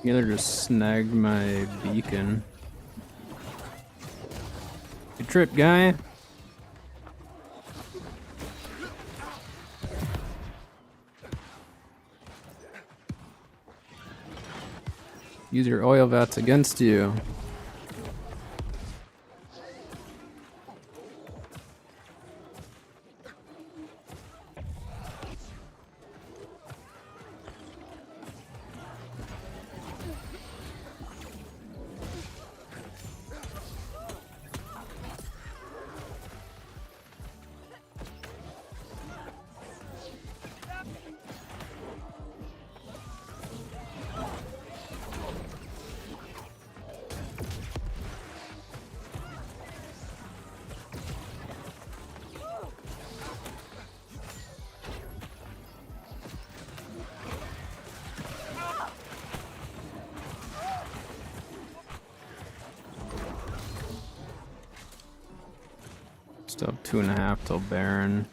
Either just snagged my beacon. Good trip, guy. Use your oil vats against you. Still have 2.5 till Baron.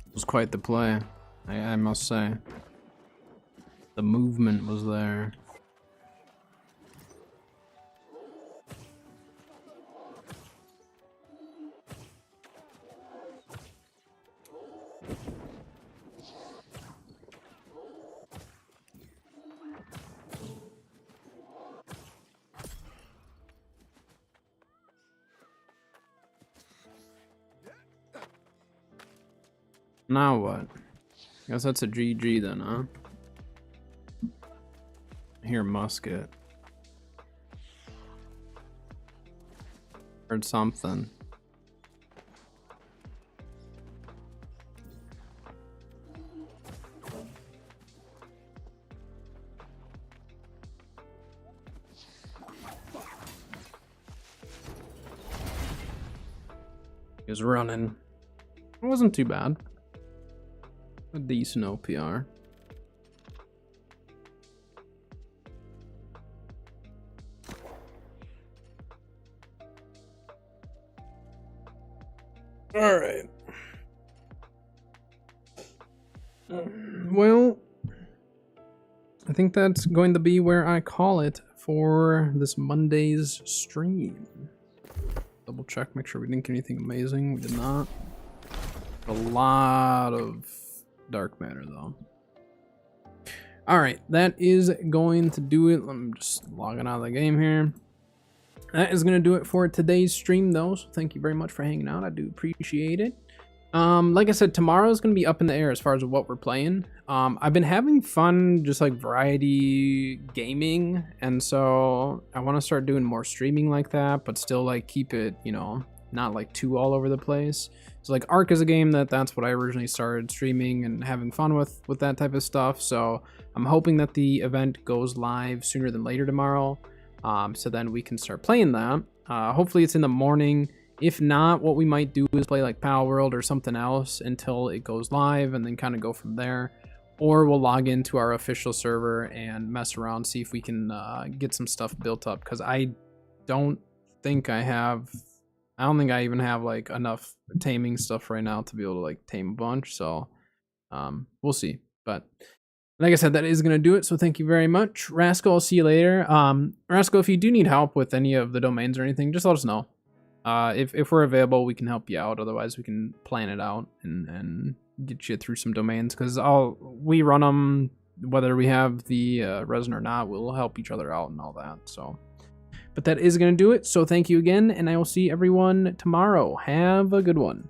It was quite the play, I must say. The movement was there. Now what? Guess that's a GG then, huh? I hear musket. Heard something. He was running. It wasn't too bad. A decent OPR. All right. Well, I think that's going to be where I call it for this Monday's stream. Double check, make sure we didn't get anything amazing. We did not. A lot of dark matter though. All right, that is going to do it. I'm just logging out of the game here. That is going to do it for today's stream though, so thank you very much for hanging out. I do appreciate it. Like I said, tomorrow is going to be up in the air as far as what we're playing. I've been having fun just like variety gaming, and so I want to start doing more streaming like that, but still like keep it, you know, not like too all over the place. So like Ark is a game that's what I originally started streaming and having fun with that type of stuff. So I'm hoping that the event goes live sooner than later tomorrow. So then we can start playing that. Hopefully it's in the morning. If not, what we might do is play like Palworld or something else until it goes live and then kind of go from there. Or we'll log into our official server and mess around, see if we can get some stuff built up. Because I don't think I have. I don't think I even have like enough taming stuff right now to be able to like tame a bunch. So we'll see. But like I said, that is gonna do it. So thank you very much, Rascal. I'll see you later. Rascal, if you do need help with any of the domains or anything, just let us know. If we're available, we can help you out. Otherwise, we can plan it out and get you through some domains. Because we run them, whether we have the resin or not. We'll help each other out and all that. So, but that is gonna do it. So thank you again, and I will see everyone tomorrow. Have a good one.